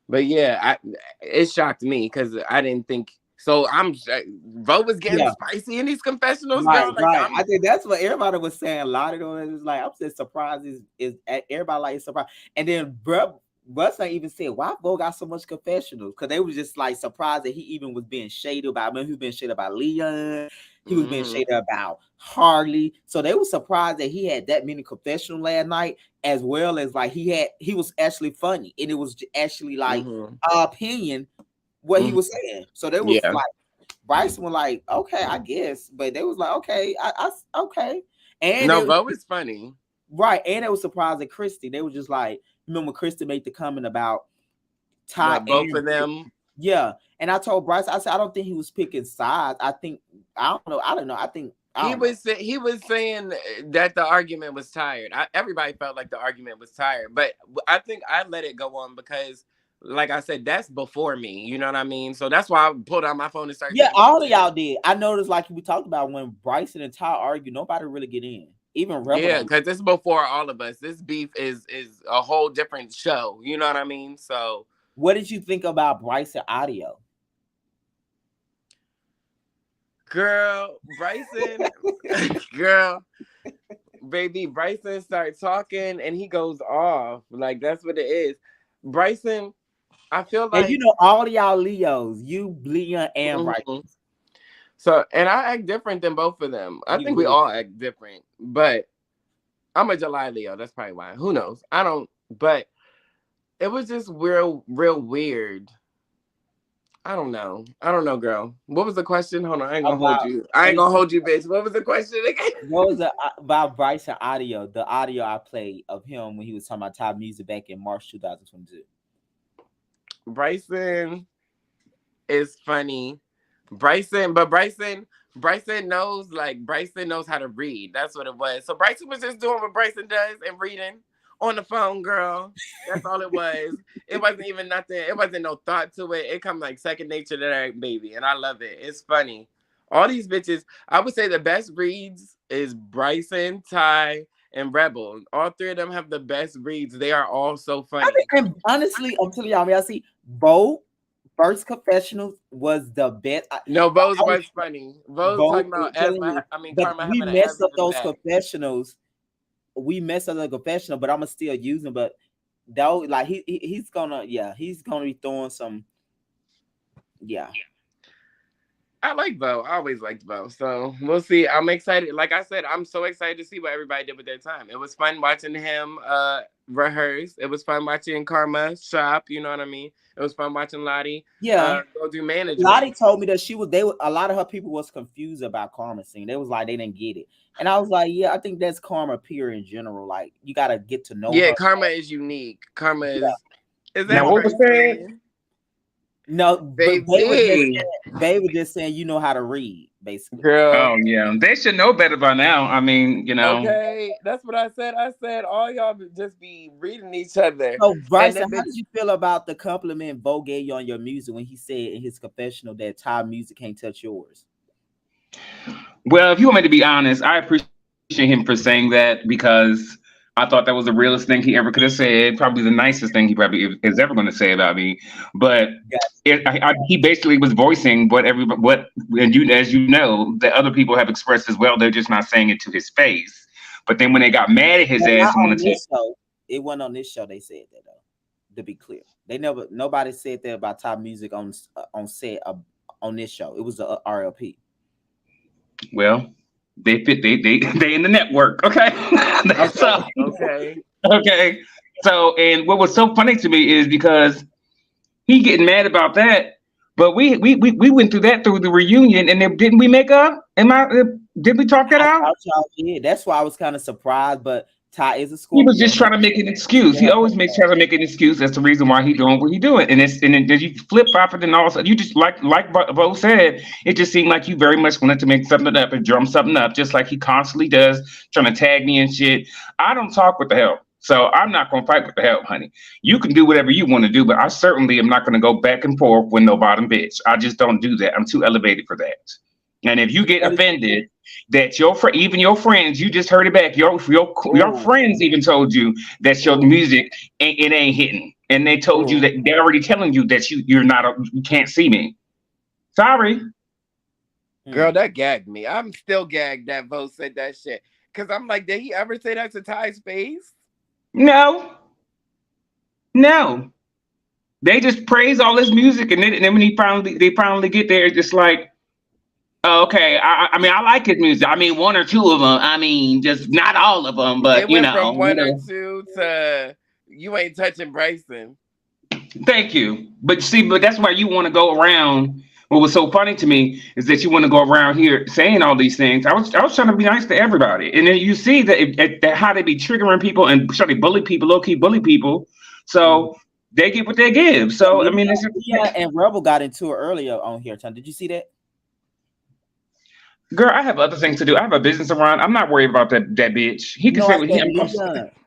But yeah, it shocked me because I didn't think. So Bo was getting spicy in these confessionals, girl. Right. I think that's what everybody was saying. A lot of them was like, I'm just surprised. Is everybody like surprised? And then Russ even said, why Bo got so much confessionals? Because they was just like surprised that he even was being shaded about. I mean, he was being shaded about Leon. He was being shaded about Harley. So they were surprised that he had that many confessionals last night, as well as like he was actually funny. And it was actually like opinion what he was saying. So they was like, Bryson was like, okay, I guess. But they was like, okay, I okay. And Bo is funny. Right. And they was surprised at Christy. They were just like, remember Christy made the comment about Ty both of them. Yeah. And I told Bryce, I said, I don't think he was picking sides. I don't know. I think he was saying that the argument was tired. Everybody felt like the argument was tired, but I think I let it go on because, like I said, that's before me. You know what I mean? So that's why I pulled out my phone and started. Yeah, all of y'all did. I noticed, like we talked about, when Bryson and Ty argue, nobody really get in. Even Rebel. Yeah, because this is before all of us. This beef is a whole different show. You know what I mean? So, what did you think about Bryson audio? Girl, Bryson, baby, Bryson starts talking and he goes off. Like, that's what it is. Bryson, I feel like... And all y'all Leos, you, Leon, and Bryson. So, and I act different than both of them. I think we all act different, but I'm a July Leo. That's probably why. Who knows? I don't, but it was just real weird. I don't know, girl. What was the question? Hold on, I ain't gonna hold you. I ain't gonna hold you, bitch. What was the question again? What was about Bryson audio? The audio I played of him when he was talking about top music back in March 2022. Bryson is funny. Bryson knows how to read. That's what it was. So Bryson was just doing what Bryson does and reading on the phone, girl. That's all it was. It wasn't even nothing. It wasn't no thought to it. It comes like second nature to that baby, and I love it. It's funny. All these bitches, I would say the best reads is Bryson, Ty, and Rebel. All three of them have the best reads. They are all so funny. And honestly, I'm telling y'all, I see Bo first confessional was the best. No, Bo's was funny. Bo's talking about asthma. Karma. We messed up those confessionals. We messed up the confessional, but I'm gonna still use him. But though, like he's gonna be throwing some. Yeah. I like Bo. I always liked Bo. So we'll see. I'm excited. Like I said, I'm so excited to see what everybody did with their time. It was fun watching him rehearse. It was fun watching Karma shop. You know what I mean? It was fun watching Lottie. Yeah. Go do management. Lottie told me that a lot of her people was confused about Karma singing. They was like, they didn't get it. And I was like, yeah, I think that's Karma pure in general. Like, you got to get to know her. Karma is unique. Karma is... Yeah. Is that what was saying? No, They but did. They were just saying you know how to read, basically. Girl. Oh yeah, they should know better by now. I mean, Okay, that's what I said. I said all y'all just be reading each other, So and Bryson, then how did you feel about the compliment Bo gave you on your music when he said in his confessional that Thai music can't touch yours? well, if you want me to be honest, I appreciate him for saying that because I thought that was the realest thing he ever could have said. Probably the nicest thing he probably is ever going to say about me. But he basically was voicing what, and you, as you know, that other people have expressed as well. They're just not saying it to his face. But then when they got mad at his But ass not and on wanted to, this show. It wasn't on this show they said that though. To be clear, nobody said that about Thai music on set on this show. It was the RLP. well, they fit they in the network, okay? So okay, okay. So and what was so funny to me is because he getting mad about that, but we went through that through the reunion, and then didn't we make up? Did we talk that I out? thought y'all did. That's why I was kind of surprised. But Ty is a He was Scorpio. just trying to make an excuse. He always makes trying to make an excuse. That's the reason why he doing what he doing. And then you flip flop it, and all of a sudden you just like Bo said, it just seemed like you very much wanted to make something up and drum something up, just like he constantly does, trying to tag me and shit. I don't talk with the help. So I'm not gonna fight with the help, honey. You can do whatever you want to do, but I certainly am not gonna go back and forth with no bottom bitch. I just don't do that. I'm too elevated for that. And if you get offended that even your friends, you just heard it back. Your friends even told you that your music ain't hitting, and they told you that they're already telling you that you can't see me. Sorry, girl, that gagged me. I'm still gagged that Vo said that shit because I'm like, did he ever say that to Ty's face? No. They just praise all this music, and then when they finally get there, it's just like. Okay, I mean, I like his music. I mean, one or two of them. I mean, just not all of them, but it went from one or two to you ain't touching Bryson. Thank you, but that's why you want to go around. What was so funny to me is that you want to go around here saying all these things. I was trying to be nice to everybody, and then you see that how they be triggering people and try to bully people, low key bully people. So they get what they give. So I mean, and Rebel got into it earlier on here. Did you see that? Girl, I have other things to do. I have a business to run. I'm not worried about that bitch. He can say what he.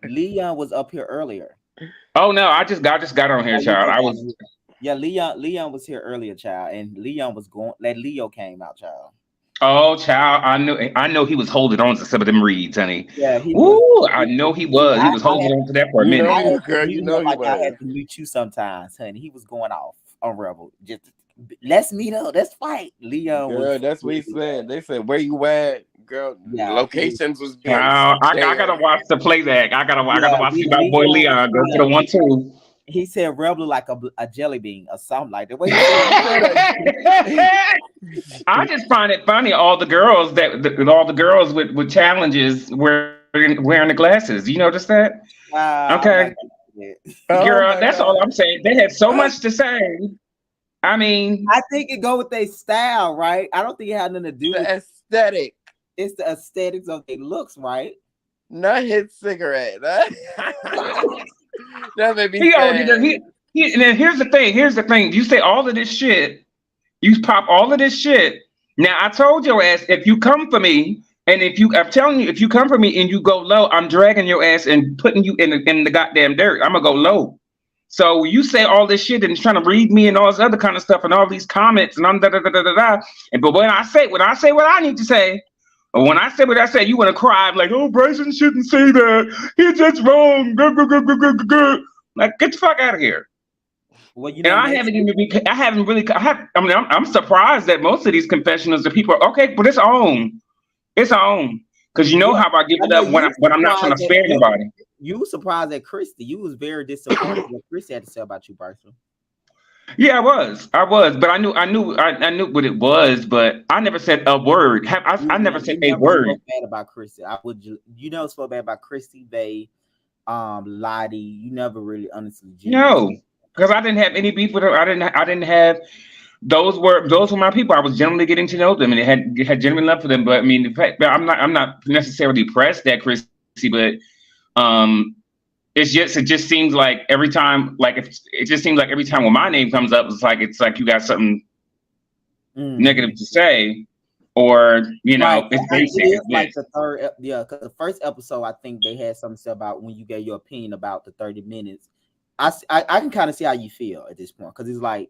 Leon was up here earlier. Oh no, I just got on here, child. I was. Yeah, Leon was here earlier, child, and Leon was going. That Leo came out, child. Oh, child, I know he was holding on to some of them reads, honey. Yeah, I know he was. He was holding on to that for a minute. Girl, you know like I had to mute you sometimes, honey. He was going off on Rebel. Just let's meet up. Let's fight, Leon. Girl, that's what he said. They said, "Where you at, girl?" Yeah, locations was. I gotta watch the playback. I gotta watch my boy Leon go to the 1-2. He said Rebel like a jelly bean or something like that. I just find it funny all the girls with challenges wearing the glasses. You notice that? Okay, girl, that's all I'm saying. They had so much to say. I mean, I think it go with their style, right? I don't think it had nothing to do with aesthetic. It's the aesthetics of their looks, right? Not his cigarette. That made me sad. And then here's the thing. You say all of this shit. You pop all of this shit. Now I told your ass if you come for me, and I'm telling you, if you come for me and you go low, I'm dragging your ass and putting you in the goddamn dirt. I'm gonna go low. So you say all this shit and trying to read me and all this other kind of stuff and all these comments and I'm da da da da da da. But when I say what I need to say, or when I say what I say, you want to cry like, "Oh, Bryson shouldn't say that. He's just wrong." Like, get the fuck out of here. Well, you know, I'm surprised that most of these confessionals, the people are okay, but it's on. It's on. Because you know how I give it up when I'm not trying to spare anybody. You were surprised at Christy. You was very disappointed what Christy had to say about you, Bryson. Yeah, I was, but I knew what it was, but I never said a word. I never said a word. Bad about Christy. It's so bad about Christy, Bay, Lottie. You never really honestly. No, because I didn't have any beef with her. I didn't have. Those were my people. I was generally getting to know them, and had genuine love for them. But I mean, the fact that I'm not necessarily pressed at Christy, but it just seems like every time, like it just seems like every time when my name comes up, it's like you got something negative to say, or Right. it's It basic. is like the third, yeah, because the first episode, I think they had something to say about when you gave your opinion about the 30 minutes. I can kind of see how you feel at this point, because it's like,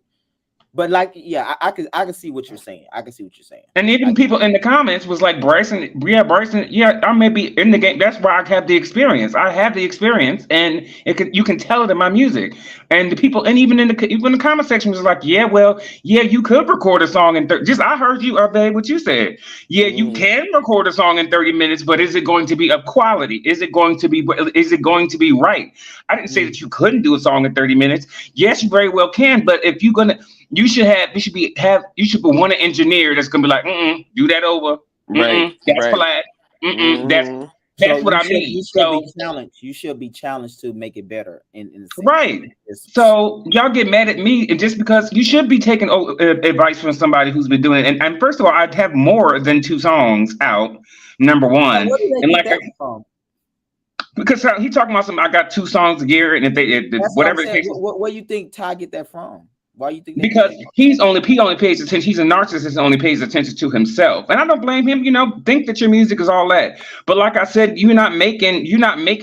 but like, yeah, I can see what you're saying. I can see what you're saying. And even people in the comments was like, Bryson, yeah, I may be in the game. That's why I have the experience. I have the experience, and you can tell it in my music. And the people, and even in the comment section was like, yeah, well, yeah, you could record a song in I heard you, Babe, what you said. Yeah, you can record a song in 30 minutes, but is it going to be of quality? Is it going to be right? I didn't say that you couldn't do a song in 30 minutes. Yes, you very well can, but if you're gonna, you should want an engineer that's gonna be like, do that over. That's flat. That's what I mean. You should be challenged to make it better. Right. So y'all get mad at me, and just because you should be taking advice from somebody who's been doing it. And first of all, I'd have more than 2 songs out. Number one, and like because he talking about I got 2 songs a year, and if whatever the case. Where you think Ty get that from? Why you think? Because he only pays attention. He's a narcissist and only pays attention to himself. And I don't blame him. Think that your music is all that. But like I said, you're not making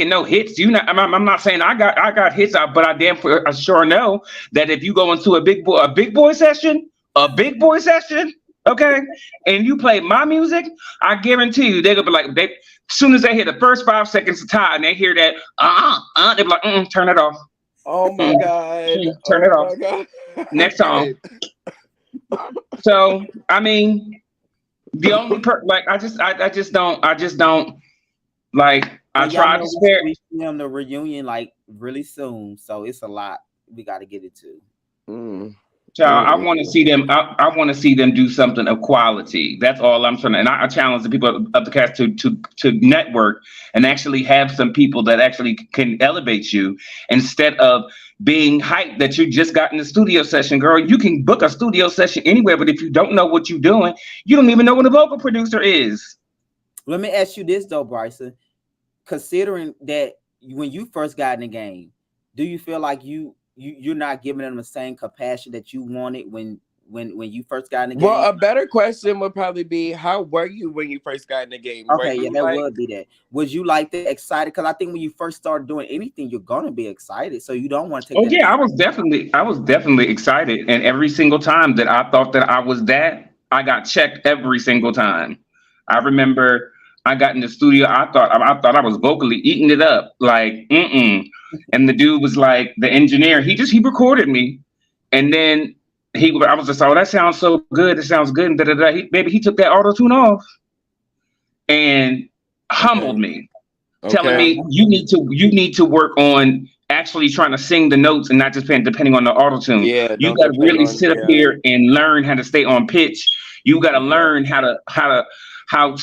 no hits. I'm not saying I got hits out, but I sure know that if you go into a big boy session, okay, and you play my music, I guarantee you they're gonna be like, as soon as they hear the first 5 seconds of Ty and they hear that, they're like, turn it off. Oh my God. Turn it off. God. Next song. So I mean, the only I just don't like. I tried to spare. We see on the reunion like really soon, so it's a lot we got to get it to. Child, I want to see them. I want to see them do something of quality. That's all I'm trying to. And I challenge the people of the cast to network and actually have some people that actually can elevate you instead of being hyped that you just got in the studio session. Girl, you can book a studio session anywhere, but if you don't know what you're doing, you don't even know what a vocal producer is. Let me ask you this though, Bryson. Considering that when you first got in the game, do you feel like you're not giving them the same compassion that you wanted when you first got in the game? Well, a better question would probably be, how were you when you first got in the game? Okay, yeah, that would be that. Was you like that excited? Because I think when you first start doing anything, you're gonna be excited. So you don't want to take. Oh yeah, I was definitely excited, and every single time that I thought that I was that, I got checked every single time. I remember I got in the studio. I thought I was vocally eating it up, like And the dude was like, the engineer, he recorded me. And then I was just, oh, that sounds so good. It sounds good. And da-da-da. He took that auto-tune off and humbled me, telling me you need to work on actually trying to sing the notes and not just depending on the auto-tune. Yeah, you got to really sit up here and learn how to stay on pitch. You got to learn how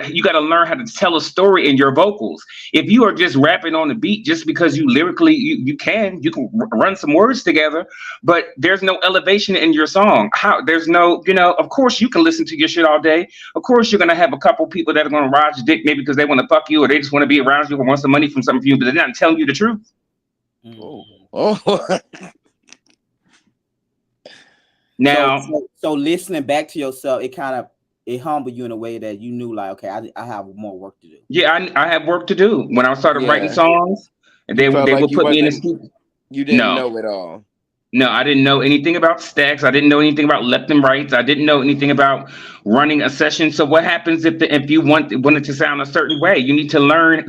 you got to learn how to tell a story in your vocals. If you are just rapping on the beat just because you lyrically you can run some words together, but there's no elevation in your song. There's no, of course you can listen to your shit all day. Of course you're gonna have a couple people that are gonna ride your dick maybe because they want to fuck you or they just want to be around you or want some money from some of you, but they're not telling you the truth. Now, so listening back to yourself, it humbled you in a way that you knew, like, okay, I have more work to do. Yeah, I have work to do. When I started writing songs, and they would put me in the studio. You didn't know it all. No, I didn't know anything about stacks. I didn't know anything about left and rights. I didn't know anything about running a session. So what happens if you want it to sound a certain way? You need to learn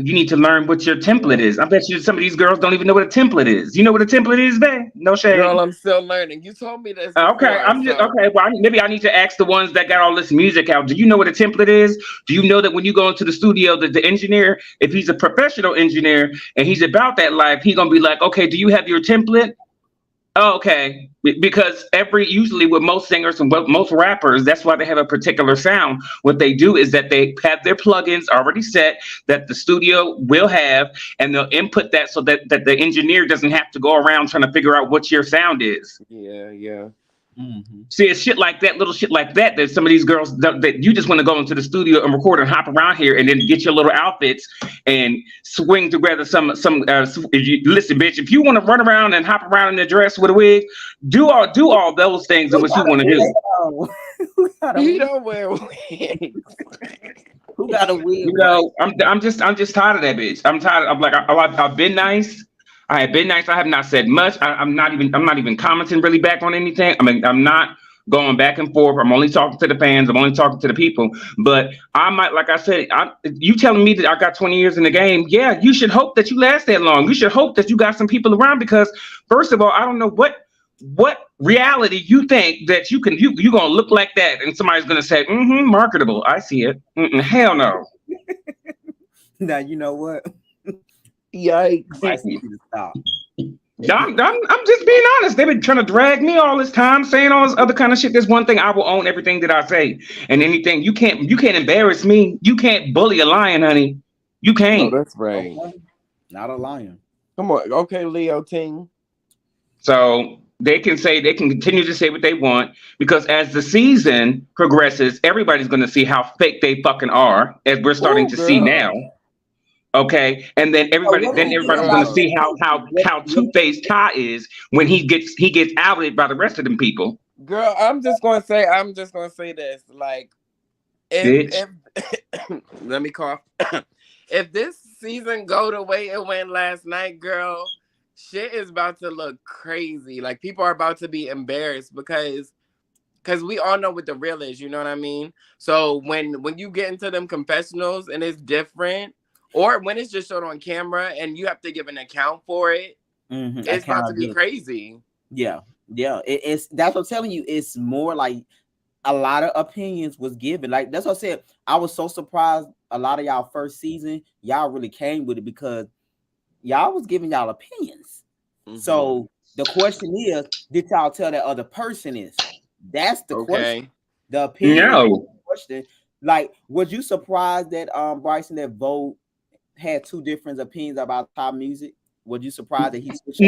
what your template is. I bet you some of these girls don't even know what a template is. You know what a template is, babe? No shade. Girl, I'm still learning. You told me this. Okay, well, maybe I need to ask the ones that got all this music out. Do you know what a template is? Do you know that when you go into the studio, that the engineer, if he's a professional engineer and he's about that life, he's gonna be like, okay, do you have your template? Oh, okay, because usually with most singers and most rappers, that's why they have a particular sound. What they do is that they have their plugins already set that the studio will have, and they'll input that so that the engineer doesn't have to go around trying to figure out what your sound is. Yeah. Mm-hmm. See, it's shit like that, little shit like that, that some of these girls that you just want to go into the studio and record and hop around here and then get your little outfits and swing together listen, bitch, if you want to run around and hop around in a dress with a wig, do all those things and what you want to do. Who got a He wig? don't wear wigs. Who got a wig? You know, I'm just tired of that bitch. I'm tired. I'm like I've been nice. I have been nice. I have not said much. I'm not even commenting really back on anything. I mean, I'm not going back and forth. I'm only talking to the fans. I'm only talking to the people. But I might, like I said, you telling me that I got 20 years in the game? Yeah, you should hope that you last that long. You should hope that you got some people around because, first of all, I don't know what reality you think that you gonna look like that and somebody's gonna say, marketable. I see it. Hell no. Now you know what? Yikes. I need to stop. I'm just being honest. They've been trying to drag me all this time, saying all this other kind of shit. There's one thing, I will own everything that I say, and anything you can't embarrass me. You can't bully a lion, honey. You can't. Oh, that's right. Okay. Not a lion. Come on, okay, Leo Ting. So they can continue to say what they want because as the season progresses, everybody's going to see how fake they fucking are, as we're starting to see now. Okay, and then everybody's going to see how two-faced Ty is when he gets outed by the rest of them people. Girl, I'm just gonna say this. Like, if let me cough. If this season go the way it went last night, girl, shit is about to look crazy. Like, people are about to be embarrassed because we all know what the real is. You know what I mean? So when you get into them confessionals and it's different. Or when it's just shown on camera and you have to give an account for it, it's about to be crazy. Yeah. It's that's what I'm telling you. It's more like a lot of opinions was given. Like that's what I said. I was so surprised. A lot of y'all first season, y'all really came with it because y'all was giving y'all opinions. So the question is, did y'all tell that other person is? That's the question. The opinion question. Like, was you surprised that Bryson that vote had two different opinions about top music? Were you surprised that he switched?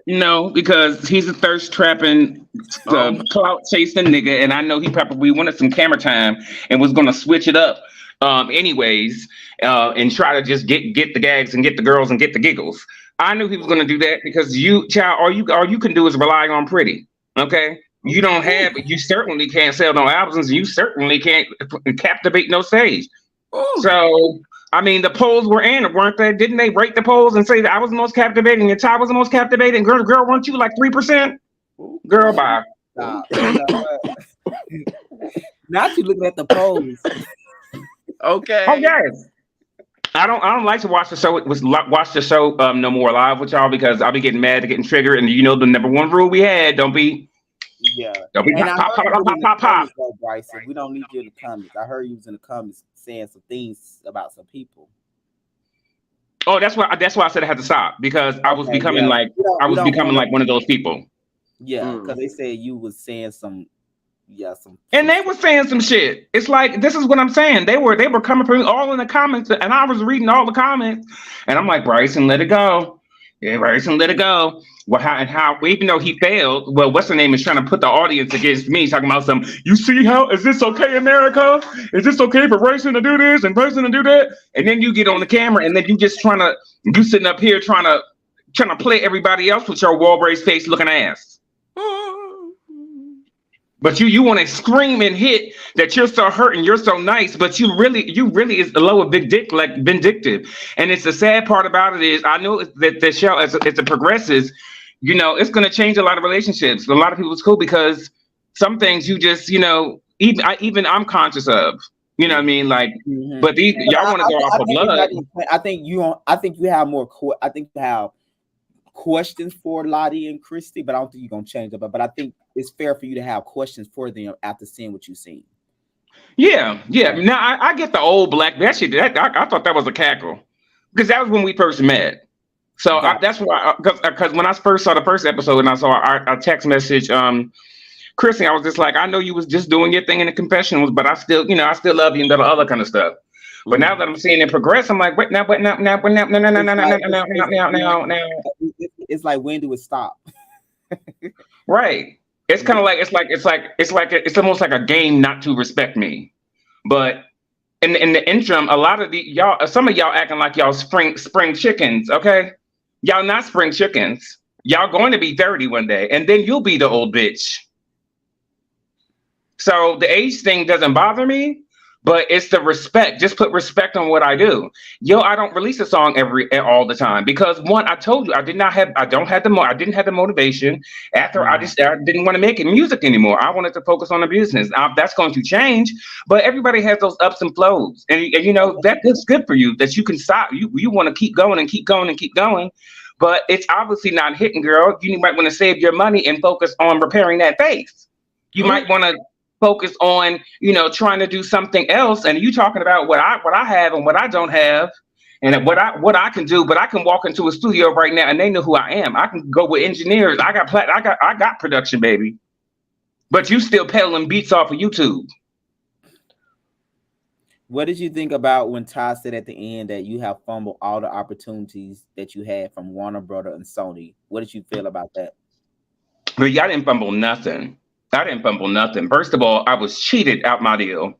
No, because he's a thirst trapping, clout chasing nigga, and I know he probably wanted some camera time and was gonna switch it up, anyways, and try to just get the gags and get the girls and get the giggles. I knew he was gonna do that because all you can do is rely on Pretty. Okay, you certainly can't sell no albums. You certainly can't captivate no stage. So. I mean, the polls were in, weren't they? Didn't they rate the polls and say that I was the most captivating and Ty was the most captivating? Girl, weren't you like 3%? Girl, bye. Not you looking at the polls. Okay. Oh yes. I don't like to watch the show. No more live with y'all because I'll be getting mad, getting triggered, and you know the number one rule we had: don't be pop. Bryson, we don't need you in the comments. I heard you was in the comments saying some things about some people. Oh, that's why I said I had to stop because I was becoming like one of those people. Yeah, because they said you was saying some. And they were saying some shit. It's like, this is what I'm saying. They were coming for me all in the comments, and I was reading all the comments, and I'm like, Bryson, let it go. Yeah, Bryson, let it go. Well, how even though he failed, well, what's her name is trying to put the audience against me, talking about you see how, is this okay, America? Is this okay for Bryson to do this and Bryson to do that? And then you get on the camera and then you sitting up here trying to play everybody else with your wall-braced face looking ass. But you want to scream and hit that you're so hurt and you're so nice, but you really is the lower big dick, like vindictive. And it's the sad part about it is I know that the show as it progresses, it's going to change a lot of relationships. A lot of people's cool because some things you just, even I'm conscious of. You know what I mean? Like, but y'all want to go off of blood. I think you have more. I think you have questions for Lottie and Christy, but I don't think you're gonna change it. But I think it's fair for you to have questions for them after seeing what you've seen. Yeah. Now I get the old black that shit. I thought that was a cackle because that was when we first met. So that's why, because when I first saw the first episode and I saw our text message, Christy, I was just like, I know you was just doing your thing in the confessionals, but I still love you and all other kind of stuff. But now that I'm seeing it progress, I'm like, now. It's like, when do it stop? Right. It's kind of like it's almost like a game not to respect me. But in the interim, a lot of some of y'all acting like y'all spring chickens. Okay, y'all not spring chickens. Y'all going to be 30 one day, and then you'll be the old bitch. So the age thing doesn't bother me, but it's the respect. Just put respect on what I do. I don't release a song all the time because one, I told you I didn't have the motivation. After I didn't want to make it music anymore. I wanted to focus on the business. That's going to change, but everybody has those ups and flows, and that's good for you that you can stop. You want to keep going and keep going and keep going. But it's obviously not hitting, girl. You might want to save your money and focus on repairing that face. You might want to focus on, trying to do something else. And you talking about what I have and what I don't have, and what I can do. But I can walk into a studio right now and they know who I am. I can go with engineers. I got production, baby. But you still peddling beats off of YouTube. What did you think about when Ty said at the end that you have fumbled all the opportunities that you had from Warner Brother and Sony? What did you feel about that? Well, y'all didn't fumble nothing. I didn't fumble nothing. First of all, I was cheated out my deal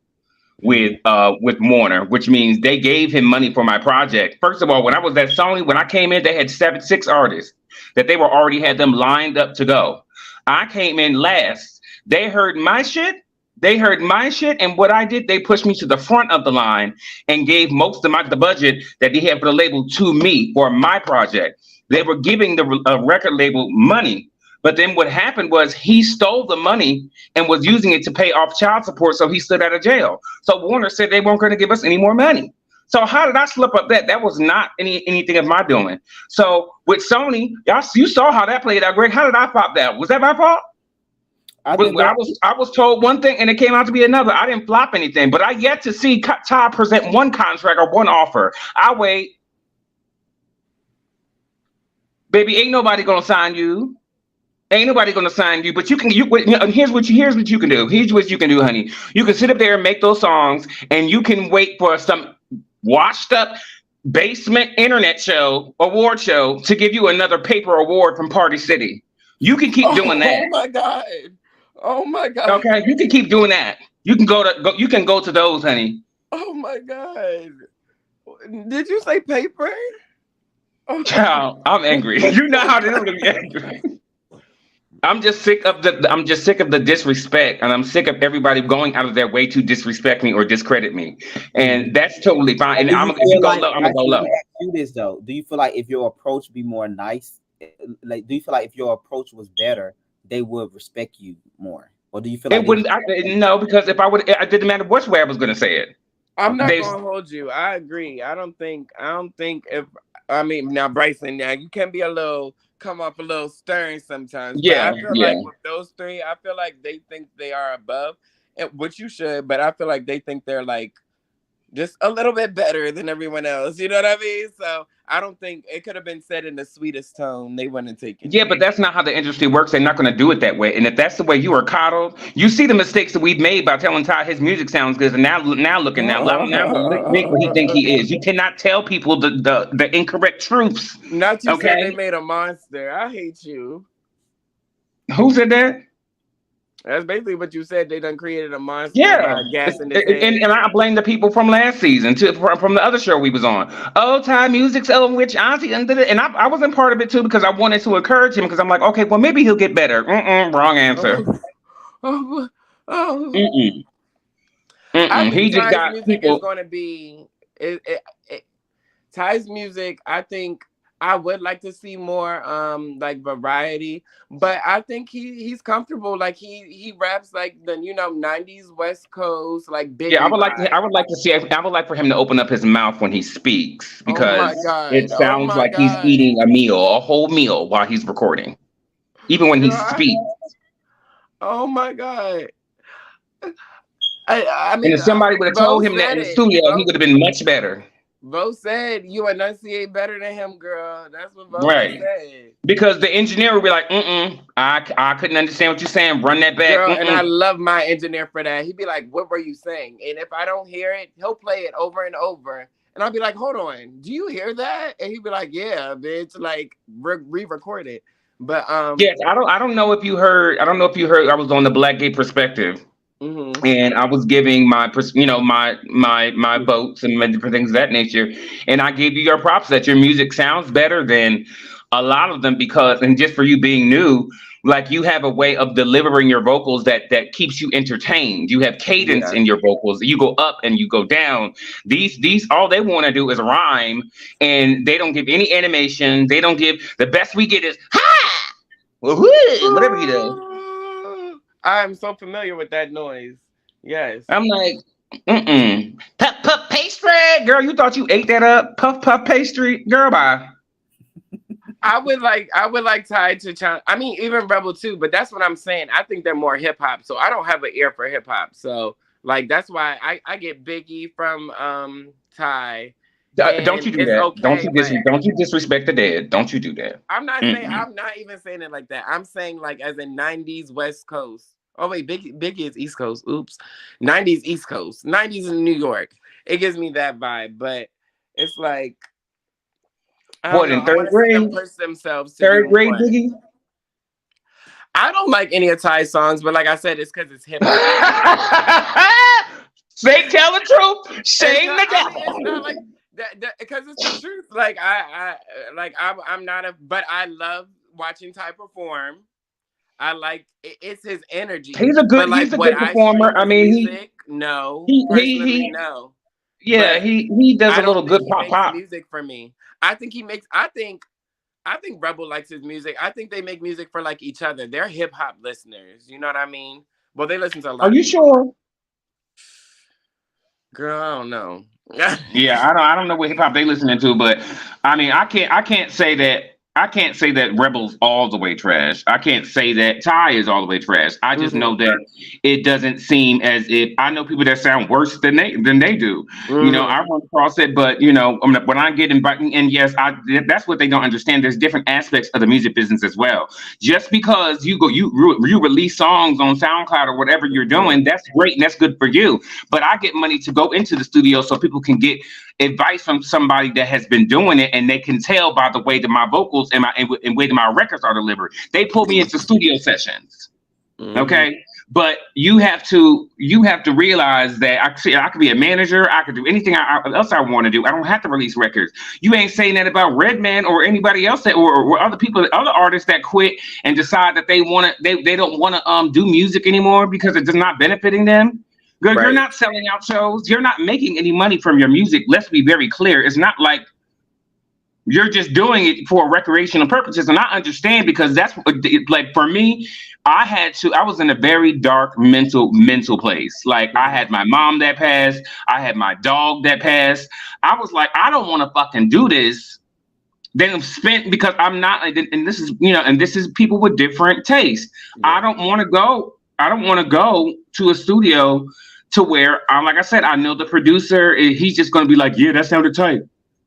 with Warner, which means they gave him money for my project. First of all, when I was at Sony, when I came in, they had 6 artists that they already had them lined up to go. I came in last. They heard my shit. And what I did, they pushed me to the front of the line and gave most of the budget that they had for the label to me for my project. They were giving the record label money. But then what happened was he stole the money and was using it to pay off child support, so he stood out of jail. So Warner said they weren't going to give us any more money. So how did I slip up that? That was not anything of my doing. So with Sony, you saw how that played out, Greg. How did I flop that? Was that my fault? I was told one thing and it came out to be another. I didn't flop anything, but I yet to see Ty present one contract or one offer. I wait. Baby, ain't nobody going to sign you. Ain't nobody gonna sign you, but here's what you can do. Here's what you can do, honey. You can sit up there and make those songs, and you can wait for some washed up basement internet award show to give you another paper award from Party City. You can keep doing that. Oh my god. Okay, you can keep doing that. You can go to those, honey. Oh my god. Did you say paper? Oh, child, I'm angry. You know how to do me angry. I'm just sick of the disrespect, and I'm sick of everybody going out of their way to disrespect me or discredit me, and that's totally fine. And I'm gonna go low. Do this though. Do you feel like if your approach be more nice, like do you feel like if your approach was better, they would respect you more, or do you feel like it wouldn't? No, because if I would, it didn't matter which way I was gonna say it. I'm not gonna hold you. I agree. I don't think now Bryson, now you can be come off a little stern sometimes. Yeah, but I feel like with those three, I feel like they think they are above, which you should, but I feel like they think they're like just a little bit better than everyone else. You know what I mean? So I don't think it could have been said in the sweetest tone. They wouldn't take it. Yeah, but that's not how the industry works. They're not going to do it that way. And if that's the way you are coddled, you see the mistakes that we've made by telling Ty his music sounds good, and now what he think he is. You cannot tell people the incorrect truths. Not you said they made a monster. I hate you. Who said that? That's basically what you said. They done created a monster. Yeah, gas in and I blame the people from last season from the other show we was on. Old time music, which auntie and I wasn't part of it too because I wanted to encourage him because I'm like, okay, well maybe he'll get better. Wrong answer. He just got people. Is going to be Ty's music. I think I would like to see more like variety, but I think he's comfortable. Like he raps like the 90s West Coast like big. Yeah, I would like for him to open up his mouth when he speaks because it sounds like he's eating a whole meal while he's recording, even when he speaks. Oh my god. I mean, and if somebody would have told him that in the studio, he would have been much better. Bo said you enunciate better than him, girl. That's what Bo said. Because the engineer would be like, I couldn't understand what you're saying. Run that back. Girl, and I love my engineer for that. He'd be like, what were you saying? And if I don't hear it, he'll play it over and over. And I'll be like, hold on, do you hear that? And he'd be like, yeah, bitch, like re-record it. But Yes, I don't know if you heard. I don't know if you heard. I was on the Black Gay Perspective, mhm. and I was giving my my votes and my different things of that nature, and I gave you your props that your music sounds better than a lot of them because, and just for you being new, like you have a way of delivering your vocals that keeps you entertained. You have cadence Yeah. in your vocals. You go up and you go down. These all they want to do is rhyme, and they don't give any animation. They don't give the best we get is ha, whatever he does. I'm so familiar with that noise. Yes. I'm like, puff puff pastry, girl. You thought you ate that up? Puff puff pastry, girl. Bye. I would like Ty to challenge. I mean, even Rebel too, but that's what I'm saying. I think they're more hip hop, so I don't have an ear for hip hop. So like that's why I get Biggie from Ty. Don't you do It's that? okay, Don't you disrespect the dead? Don't you do that? I'm not saying I'm not even saying it like that. I'm saying like as in 90s West Coast. Oh wait, Biggie is East Coast. Oops. 90s East Coast. 90s in New York. It gives me that vibe, but it's like I don't What know. in I third want to see them grade? push themselves to Third do grade, more. Biggie. I don't like any of Ty's songs, but like I said, it's because it's hip hop. Say, tell the truth. Shame the devil. It's not like that because it's the truth. Like I'm not a, but I love watching Ty perform. I like it's his energy. He's a good. But like He's a what good I performer. stream I his mean, music, no. Personally, no. Yeah, But he does I a little don't good think he pop makes pop. music for me. I think he makes. I think Rebel likes his music. I think they make music for like each other. They're hip hop listeners. You know what I mean? Well, they listen to a lot Are of you people. sure? Girl, I don't know. Yeah, I don't know what hip hop they listening to, but I mean, I can't say that Rebel's all the way trash. I can't say that Ty is all the way trash. I just know that it doesn't seem as if I know people that sound worse than they do. You know, I run across it, but you know, when I get invited, and yes, that's what they don't understand. There's different aspects of the music business as well. Just because you release songs on SoundCloud or whatever you're doing, that's great and that's good for you. But I get money to go into the studio so people can get advice from somebody that has been doing it, and they can tell by the way that my vocals and way that my records are delivered. They pull me into studio sessions. Okay. But you have to realize that I could be a manager. I could do anything else I want to do. I don't have to release records. You ain't saying that about Redman or anybody else or other people, other artists that quit and decide that they don't want to do music anymore because it's not benefiting them. Right. You're not selling out shows. You're not making any money from your music. Let's be very clear. It's not like you're just doing it for recreational purposes. And I understand because that's like for me, I was in a very dark mental place. Like I had my mom that passed. I had my dog that passed. I was like, I don't want to fucking do this. Then spent because I'm not, and this is, you know, and this is people with different tastes. Yeah. I don't want to go to a studio to where, like I said, I know the producer, he's just going to be like, yeah, that sounded tight.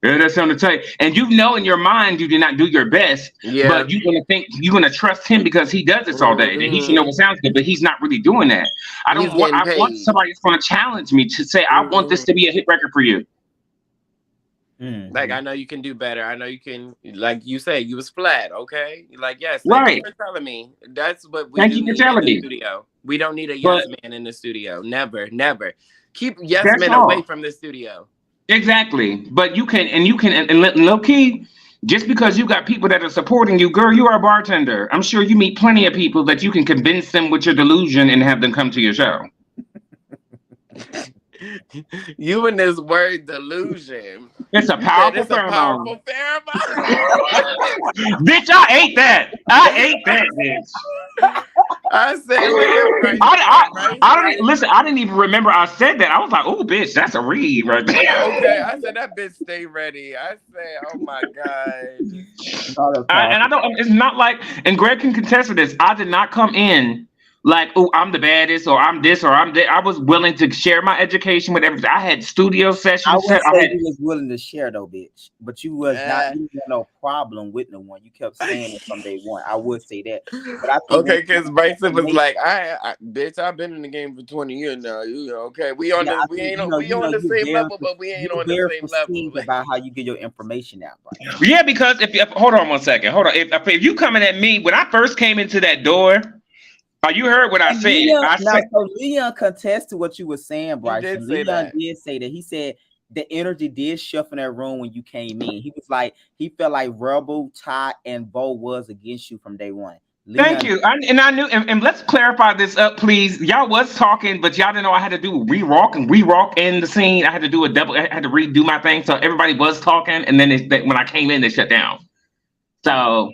Yeah, that sounded tight. And you know in your mind you did not do your best, but you're going to trust him because he does this all day. He should know what sounds good, but he's not really doing that. I want somebody that's going to challenge me to say, I want this to be a hit record for you. Like, I know you can do better. I know you can, like you said, you was flat, okay? Like, yes, thank you for telling me. That's what we thank do you for need telling in the me. studio. We don't need a yes man in the studio. Never. Keep yes men away from the studio. Exactly. But you can low key, just because you got people that are supporting you, girl, you are a bartender. I'm sure you meet plenty of people that you can convince them with your delusion and have them come to your show. You and this word delusion. It's a powerful pheromone. Bitch, I ate that, bitch. I said, I don't listen. I didn't even remember I said that. I was like, "Oh, bitch, that's a read right there." Okay, I said that bitch stay ready. I said, "Oh my god." And I don't. It's not like, and Greg can contest for this. I did not come in like, oh, I'm the baddest, or I'm this, or I'm that. I was willing to share my education with everything. I had studio I sessions wouldn't set. I say had you was willing to share though, bitch. But you was not. You had no problem with no one. You kept saying it from day one. I would say that. But I think when Okay, it comes because to Bryson was information, like, bitch, I've been in the game for 20 years now. You know, okay, we on yeah, the I we think ain't on, we on the same level, but we ain't you're on the very same level. pristine about how you get your information out, right? yeah, because if hold on one second, hold on. If you coming at me when I first came into that door, you heard what I And said. Leon, I now said, so Leon contests to what you were saying, He did Bryson. say Leon that. did say that. He said the energy did shift in that room when you came in. He was like, he felt like Rebel, Ty, and Bo was against you from day one. thank Leon, you. And I knew, and let's clarify this up, please. Y'all was talking, but y'all didn't know I had to do re-walk in the scene. I had to do a double. I had to redo my thing, so everybody was talking, and then when I came in, they shut down. So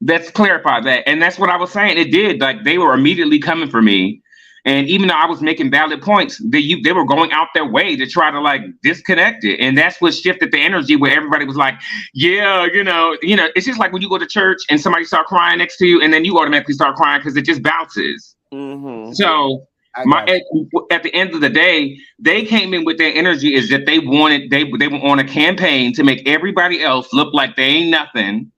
let's clarify that. And that's what I was saying. It did. Like they were immediately coming for me. And even though I was making valid points, they were going out their way to try to like disconnect it. And that's what shifted the energy where everybody was like, yeah, it's just like when you go to church and somebody start crying next to you and then you automatically start crying because it just bounces. Mm-hmm. So I got at the end of the day, they came in with their energy is that they were on a campaign to make everybody else look like they ain't nothing.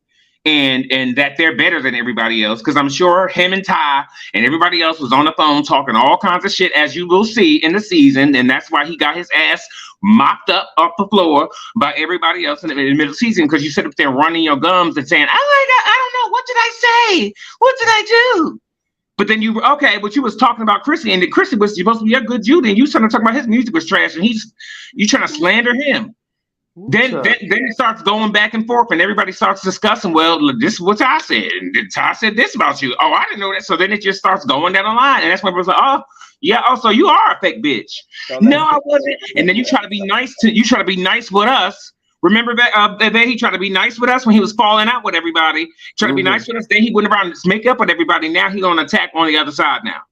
And that they're better than everybody else, because I'm sure him and Ty and everybody else was on the phone talking all kinds of shit, as you will see in the season, and that's why he got his ass mopped up off the floor by everybody else in the middle of the season, because you sit up there running your gums and saying, "Oh my God, I don't know, what did I say? What did I do?" But then but you was talking about Chrissy, and Chrissy was supposed to be a good Judy, and you started talking about his music was trash, and you trying to slander him. Then it starts going back and forth, and everybody starts discussing. Well, this is what Ty said, and Ty said this about you. Oh, I didn't know that. So then it just starts going down the line, and that's when it was like, oh, yeah. Oh, so you are a fake bitch. So no, I wasn't. And then you try to be nice with us. Remember that he tried to be nice with us when he was falling out with everybody. Trying to be nice with us. Then he went around and make up with everybody. Now he's on attack on the other side now.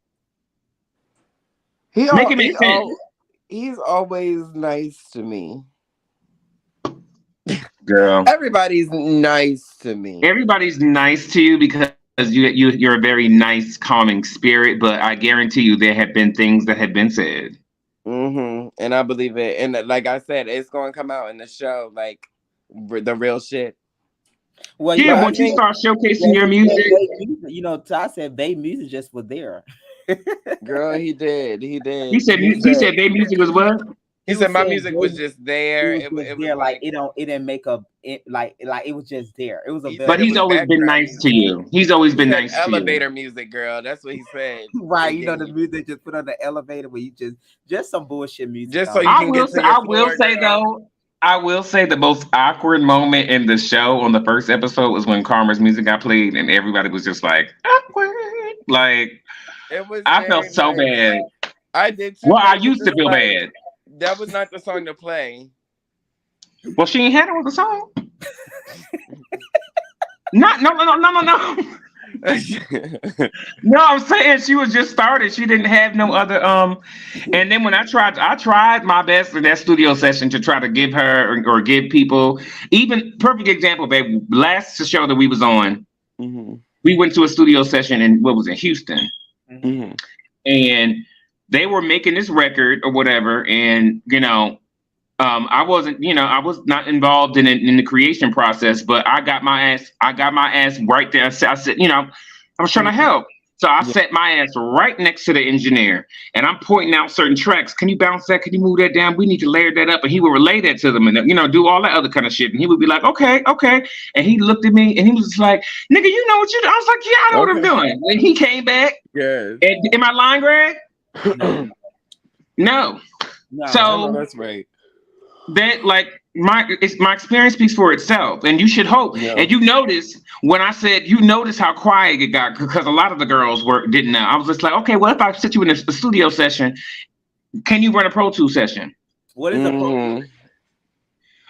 Make it make sense. He's always nice to me. Girl, everybody's nice to me. Everybody's nice to you because you're a very nice, calming spirit. But I guarantee you, there have been things that have been said. Mm-hmm. And I believe it. And like I said, it's going to come out in the show, like the real shit. Well, yeah, once you start showcasing your music, Ty said Bay music just was there. Girl, he did. He said their music was what? He said my music was just there. It was there, like it didn't make like it was just there. It was a. But he's always been nice to you. He's always been nice to you. Elevator music, girl. That's what he said. Right, the music just put on the elevator where you just some bullshit music. Just so you can get to your floor, I will say the most awkward moment in the show on the first episode was when Karma's music got played and everybody was just like awkward. Like I felt so bad. I did too. Well, I used to feel bad. That was not the song to play. Well, she ain't had it with the song. No. No, I'm saying she was just started. She didn't have no other and then when I tried my best in that studio session to try to give her or give people, even perfect example, babe, last show that we was on, we went to a studio session in Houston. And they were making this record or whatever, and I was not involved in the creation process, but I got my ass right there. I said, I was trying to help. So I set my ass right next to the engineer, and I'm pointing out certain tracks. Can you bounce that? Can you move that down? We need to layer that up. And he would relay that to them and, do all that other kind of shit. And he would be like, okay. And he looked at me and he was just like, nigga, you know what you do? I was like, yeah, I know what I'm doing. And he came back. Yes. Am I lying, Greg? No. So that's right. That my experience speaks for itself, and you should hope. Yeah. And you notice when I said how quiet it got because a lot of the girls didn't know. I was just like, okay, well, if I sit you in a studio session, can you run a Pro Tools session? What is a Pro Tools?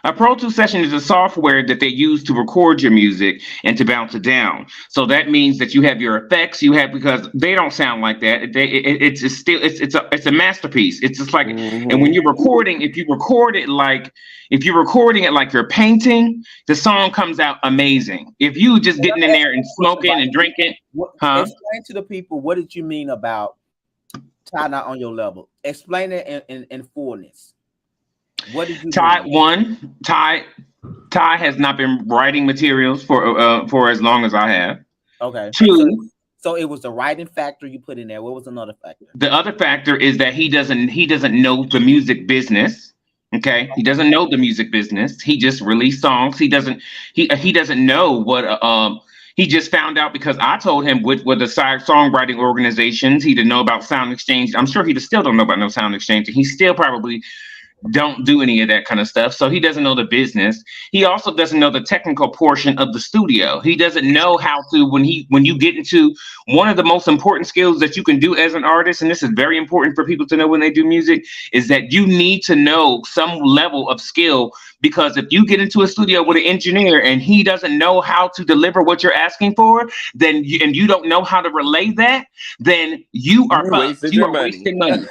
A Pro Tools session is a software that they use to record your music and to bounce it down. So that means that you have your effects, you have because they don't sound like that. It's a masterpiece. It's just like, and when you're recording, if you're recording it like you're painting, the song comes out amazing. If you just getting in there and smoking and drinking, explain to the people what did you mean about Ty not on your level? Explain it in fullness. What did you Ty has not been writing materials for as long as I have. Okay. Two. So it was the writing factor you put in there. What was another factor? The other factor is that he doesn't know the music business. Okay, he doesn't know the music business. He just released songs. He doesn't know what he just found out because I told him with the songwriting organizations. He didn't know about Sound Exchange. I'm sure he still don't know about no Sound Exchange. He still probably don't do any of that kind of stuff. So he doesn't know the business. He also doesn't know the technical portion of the studio. He doesn't know how to, when you get into one of the most important skills that you can do as an artist, and this is very important for people to know when they do music, is that you need to know some level of skill, because if you get into a studio with an engineer and he doesn't know how to deliver what you're asking for, then you don't know how to relay that, then you are wasting money.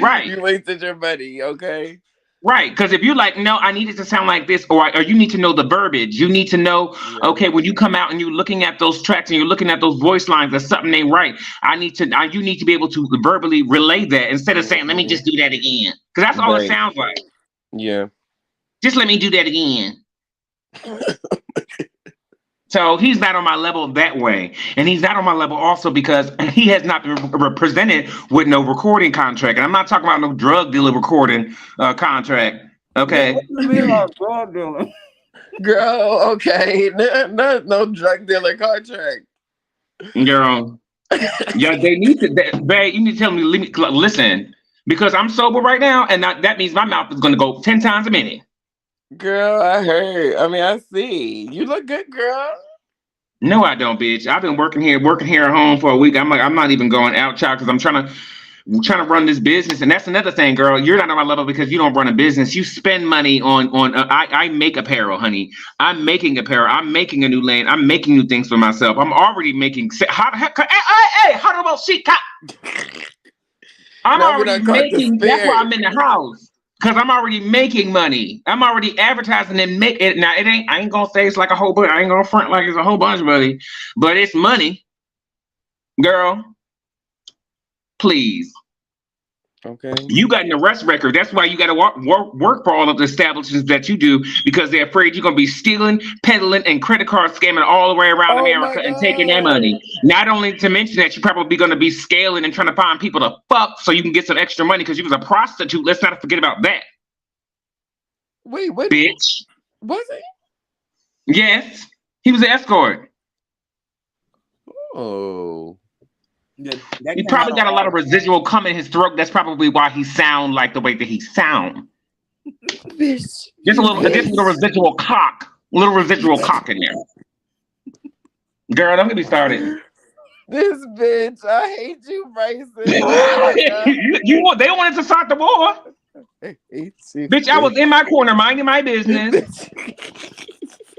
Right. You wasted your money, okay? Right, because if you're like, no, I need it to sound like this, or you need to know the verbiage. You need to know, okay, when you come out and you're looking at those tracks and you're looking at those voice lines, that something ain't right. You need to be able to verbally relay that instead of saying, let me just do that again. Because that's all it sounds like. Yeah. Just let me do that again. So he's not on my level that way. And he's not on my level also because he has not been represented with no recording contract. And I'm not talking about no drug dealer recording contract. Okay. What do you mean about drug dealer? Girl, okay. No drug dealer contract. Girl. Yeah, they need to, babe, you need to tell me, listen, because I'm sober right now, and that means my mouth is going to go 10 times a minute. Girl, I heard. I mean, I see. You look good, girl. No, I don't, bitch. I've been working here at home for a week. I'm not even going out, child, because I'm trying to run this business. And that's another thing, girl. You're not on my level because you don't run a business. You spend money on I make apparel, honey. I'm making apparel. I'm making a new lane. I'm making new things for myself. I'm already making how about shit? I'm already making. That's why I'm in the house. Because I'm already making money. I'm already advertising and make it. Now, I ain't going to say it's like a whole bunch. I ain't going to front like it's a whole bunch of money. But it's money. Girl, please. Okay. You got an arrest record. That's why you got to work for all of the establishments that you do, because they're afraid you're going to be stealing, peddling, and credit card scamming all the way around America and taking their money. Not only to mention that you're probably going to be scaling and trying to find people to fuck so you can get some extra money because you was a prostitute. Let's not forget about that. Wait, what? Bitch. Was he? Yes. He was an escort. Oh. He probably got a lot of residual coming in his throat. That's probably why he sound like the way that he sound. Just a little residual cock. A little residual cock in there. Girl, don't get me started. This bitch, I hate you, Bryson. They wanted to start the war. I hate you. Bitch, I was in my corner minding my business.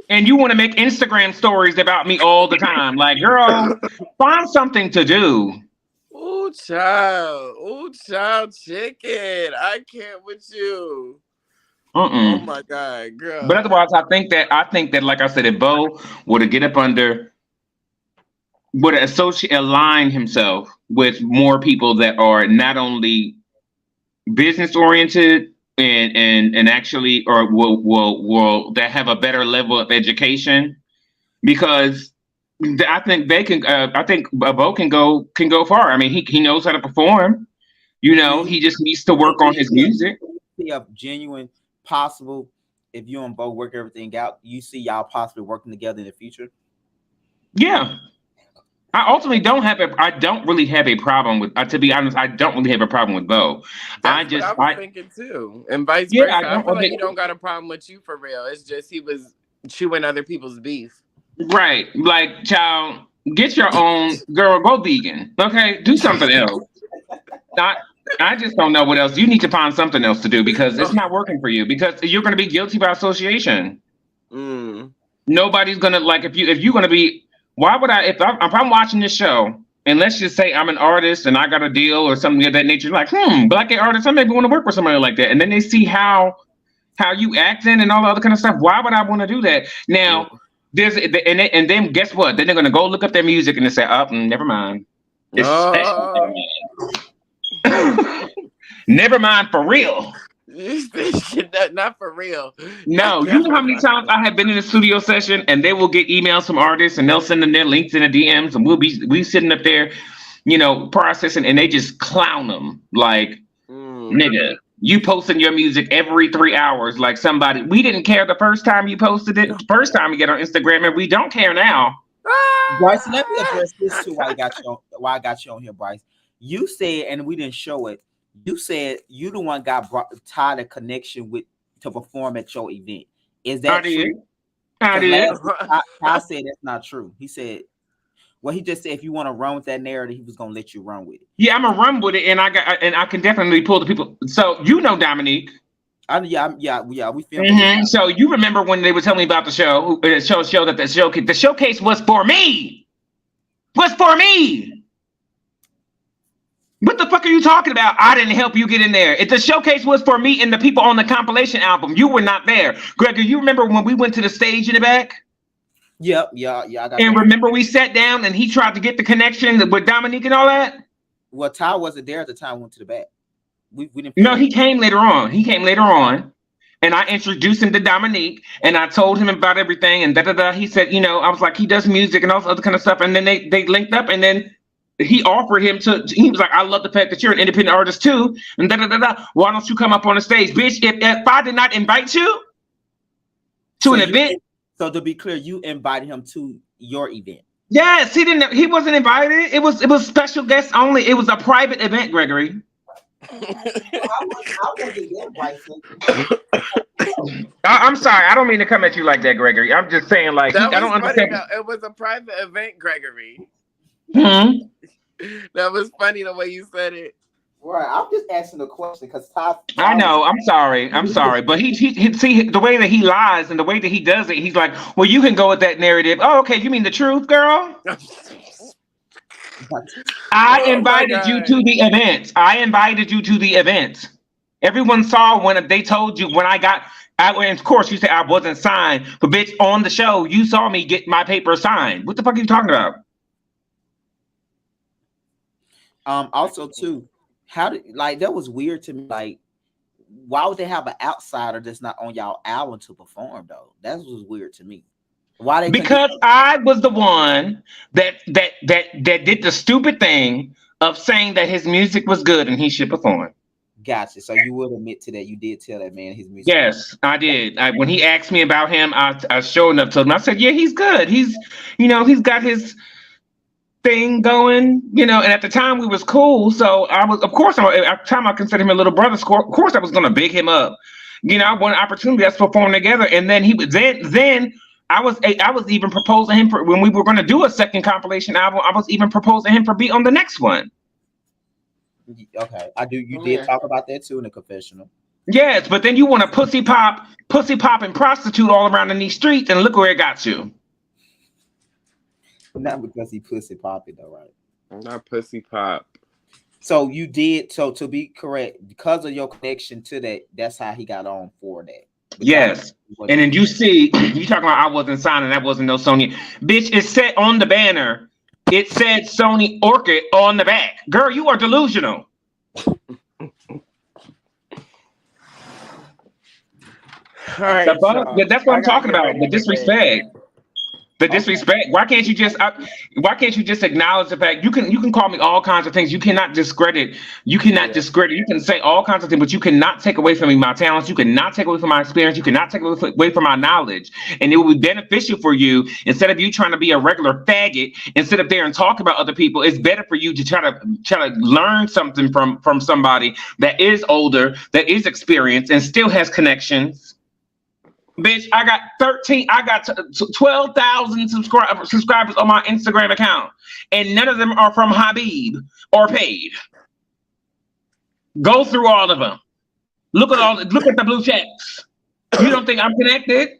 And you want to make Instagram stories about me all the time. Like, girl, find something to do. Ooh, child chicken. I can't with you. Oh my God, girl. But otherwise, I think that, like I said, if Bo were to get up under, would align himself with more people that are not only business oriented, and actually, or will that have a better level of education, because I think they can. I think Bo can go far. I mean, he knows how to perform. You know, he just needs to work on his music. See a genuine possible. If you and Bo work everything out, you see y'all possibly working together in the future. Yeah. I ultimately I don't really have a problem with, to be honest, I don't really have a problem with Bo. That's what I was thinking too. And vice versa. I feel like he don't got a problem with you for real. It's just he was chewing other people's beef. Right. Like, child, get your own, girl, go vegan. Okay? Do something else. I just don't know what else. You need to find something else to do because it's not working for you because you're going to be guilty by association. Nobody's going to like if you're going to be. Why would I if I'm watching this show and let's just say I'm an artist and I got a deal or something of that nature, like black artist, I maybe want to work with somebody like that, and then they see how you acting and all the other kind of stuff. Why would I want to do that? Now and then guess what? Then they're going to go look up their music and they say, never mind. Never mind for real. Not for real. No, you know how many times I have been in a studio session and they will get emails from artists and they'll send them their links in the DMs and we sitting up there, processing and they just clown them like, nigga, you posting your music every 3 hours like somebody. We didn't care the first time you posted it, the first time you get on Instagram, and we don't care now. Bryce, let me address this too. Why I got you on here, Bryce? You said, and we didn't show it. You said you the one tied a connection to perform at your event. Is that true? I did. I said that's not true. He said, well, he just said if you want to run with that narrative, he was gonna let you run with it. Yeah, I'm gonna run with it, and I can definitely pull the people. So Dominique. Yeah, we filmed. So you remember when they were telling me about the show? The showcase was for me. What the fuck are you talking about? I didn't help you get in there. If the showcase was for me and the people on the compilation album, you were not there. Gregor, you remember when we went to the stage in the back? Yeah. I got. And remember we sat down and he tried to get the connection with Dominique and all that? Well, Ty wasn't there at the time we went to the back. We didn't. No, he came later on. And I introduced him to Dominique and I told him about everything and da-da-da. He said, I was like, he does music and all this other kind of stuff. And then they linked up and then he offered him he was like, I love the fact that you're an independent artist too. And da-da-da-da. Why don't you come up on the stage? Bitch, if I did not invite you to an event. So to be clear, you invited him to your event. Yes, he wasn't invited. It was special guests only. It was a private event, Gregory. I'm sorry. I don't mean to come at you like that, Gregory. I'm just saying, like, I don't understand. It was a private event, Gregory. That was funny the way you said it. Right. I'm just asking a question because Ty. I know. I'm sorry. But he see the way that he lies and the way that he does it. He's like, well, you can go with that narrative. Oh, okay. You mean the truth, girl? I invited you to the event. Everyone saw when they told you when and of course you said I wasn't signed, but bitch, on the show you saw me get my paper signed. What the fuck are you talking about? Also too, that was weird to me. Like, why would they have an outsider that's not on y'all album to perform though? That was weird to me. Why? Because I was the one that did the stupid thing of saying that his music was good and he should perform. Gotcha. So you would admit to that. You did tell that man his music. Yes, I did. When he asked me about him, I sure enough told him. I said, yeah, he's good. He's got his thing going, and at the time we was cool. So I was, of course, at the time I considered him a little brother. Of course, I was going to big him up. I want an opportunity. Let's perform together. And then I was even proposing him for when we were going to do a second compilation album. I was even proposing him for be on the next one. Okay, you did talk about that too in the confessional. Yes, but then you want to pussy pop and prostitute all around in these streets, and look where it got you. Not because he pussy popping though, right? Not pussy pop. So you did. So to be correct, because of your connection to that, that's how he got on for that. Yes. And then you see, you talking about I wasn't signing, that wasn't no Sony. Bitch, it said on the banner, it said Sony Orchid on the back. Girl, you are delusional. All right, that's what I'm talking about. The disrespect. The disrespect. Why can't you just acknowledge the fact you can call me all kinds of things. You cannot discredit. You discredit. You can say all kinds of things, but you cannot take away from me my talents. You cannot take away from my experience. You cannot take away from my knowledge. And it will be beneficial for you instead of you trying to be a regular faggot and sit up there and talk about other people. It's better for you to try to learn something from somebody that is older, that is experienced, and still has connections. Bitch, I got 12,000 subscribers on my Instagram account, and none of them are from Habib or paid. Go through all of them. Look at the blue checks. You don't think I'm connected?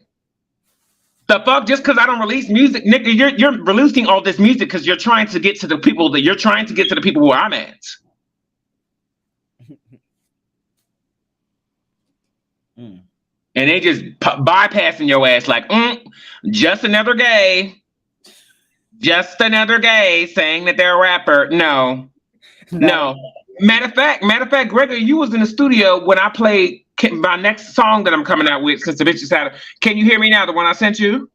The fuck? Just because I don't release music, nigga, you're releasing all this music because you're trying to get to the people where I'm at. And they just bypassing your ass like, just another gay saying that they're a rapper. No. Matter of fact, Gregory, you was in the studio when I played my next song that I'm coming out with, since the bitches had. Can you hear me now? The one I sent you.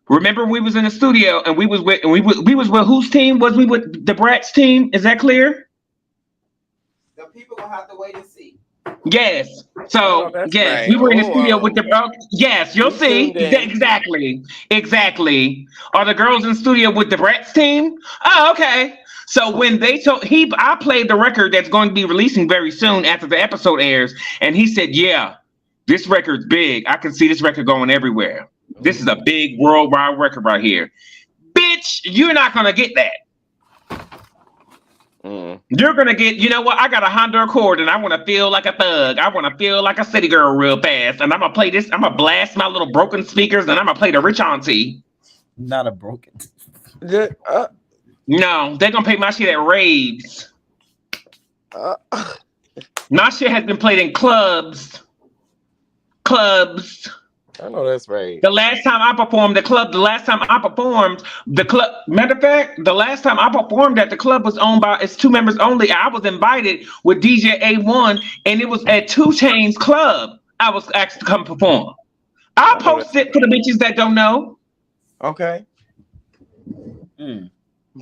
Remember, we was in the studio and we was with whose team? Was we with the Bratz team? Is that clear? The people gonna have to wait and see. Yes. So yes, right. we were in the studio with the. Yes, you'll see. Exactly. Are the girls in the studio with the Bratz team? Oh, okay. So when they told I played the record that's going to be releasing very soon after the episode airs, and he said, "Yeah, this record's big. I can see this record going everywhere. This is a big worldwide record right here." Bitch, you're not gonna get that. You're gonna get, you know what? I got a Honda Accord and I want to feel like a thug. I want to feel like a city girl real fast. And I'm gonna play this. I'm gonna blast my little broken speakers and I'm gonna play the Rich Auntie. Not a broken. No, they're gonna play my shit at raves. My shit has been played in clubs. I know that's right. The last time I performed, matter of fact, the last time I performed at the club was owned by, it's 2 members only. I was invited with DJ A1 and it was at 2 Chainz Club. I was asked to come perform. I'll post it for the bitches that don't know. Okay.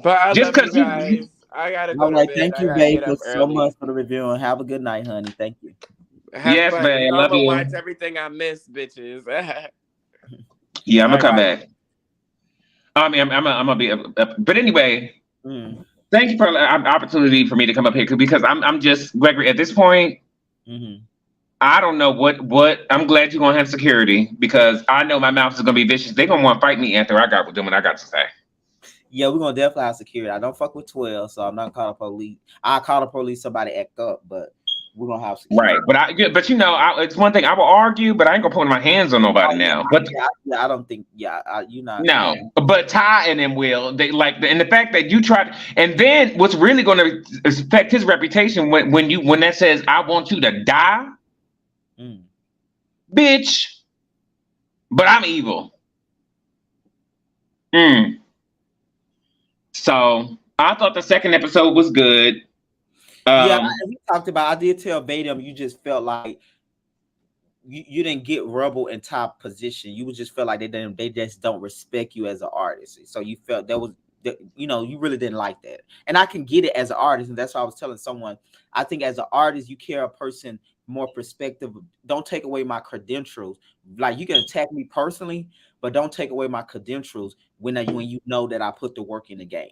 But I love you guys. I gotta go. Like, thank you, babe, so much for the review and have a good night, honey. Thank you. Yes, man. I love you. Watch everything I missed, bitches. Yeah, I'm gonna come back. I mean, I'm gonna be. But anyway, thank you for the opportunity for me to come up here because I'm just Gregory at this point. I don't know what. I'm glad you're gonna have security because I know my mouth is gonna be vicious. They're gonna want to fight me after I got with them what I got to say. Yeah, we're gonna definitely have security. I don't fuck with 12, so I'm not calling the police. I call the police, somebody act up, but we're gonna have security. Right, but you know, it's one thing I will argue, but I ain't gonna put my hands on nobody now. But I don't think, you not. No, but Ty and them will. They like, and the fact that you tried, and then what's really gonna affect his reputation when that says I want you to die, bitch. But I'm evil. So I thought the second episode was good. We talked about. I did tell Vadim you just felt like you didn't get Rebel in top position. You just felt like they just don't respect you as an artist. So you felt you really didn't like that. And I can get it as an artist, and that's why I was telling someone. I think as an artist, you care a person more perspective. Don't take away my credentials. Like you can attack me personally, but don't take away my credentials when you know that I put the work in the game.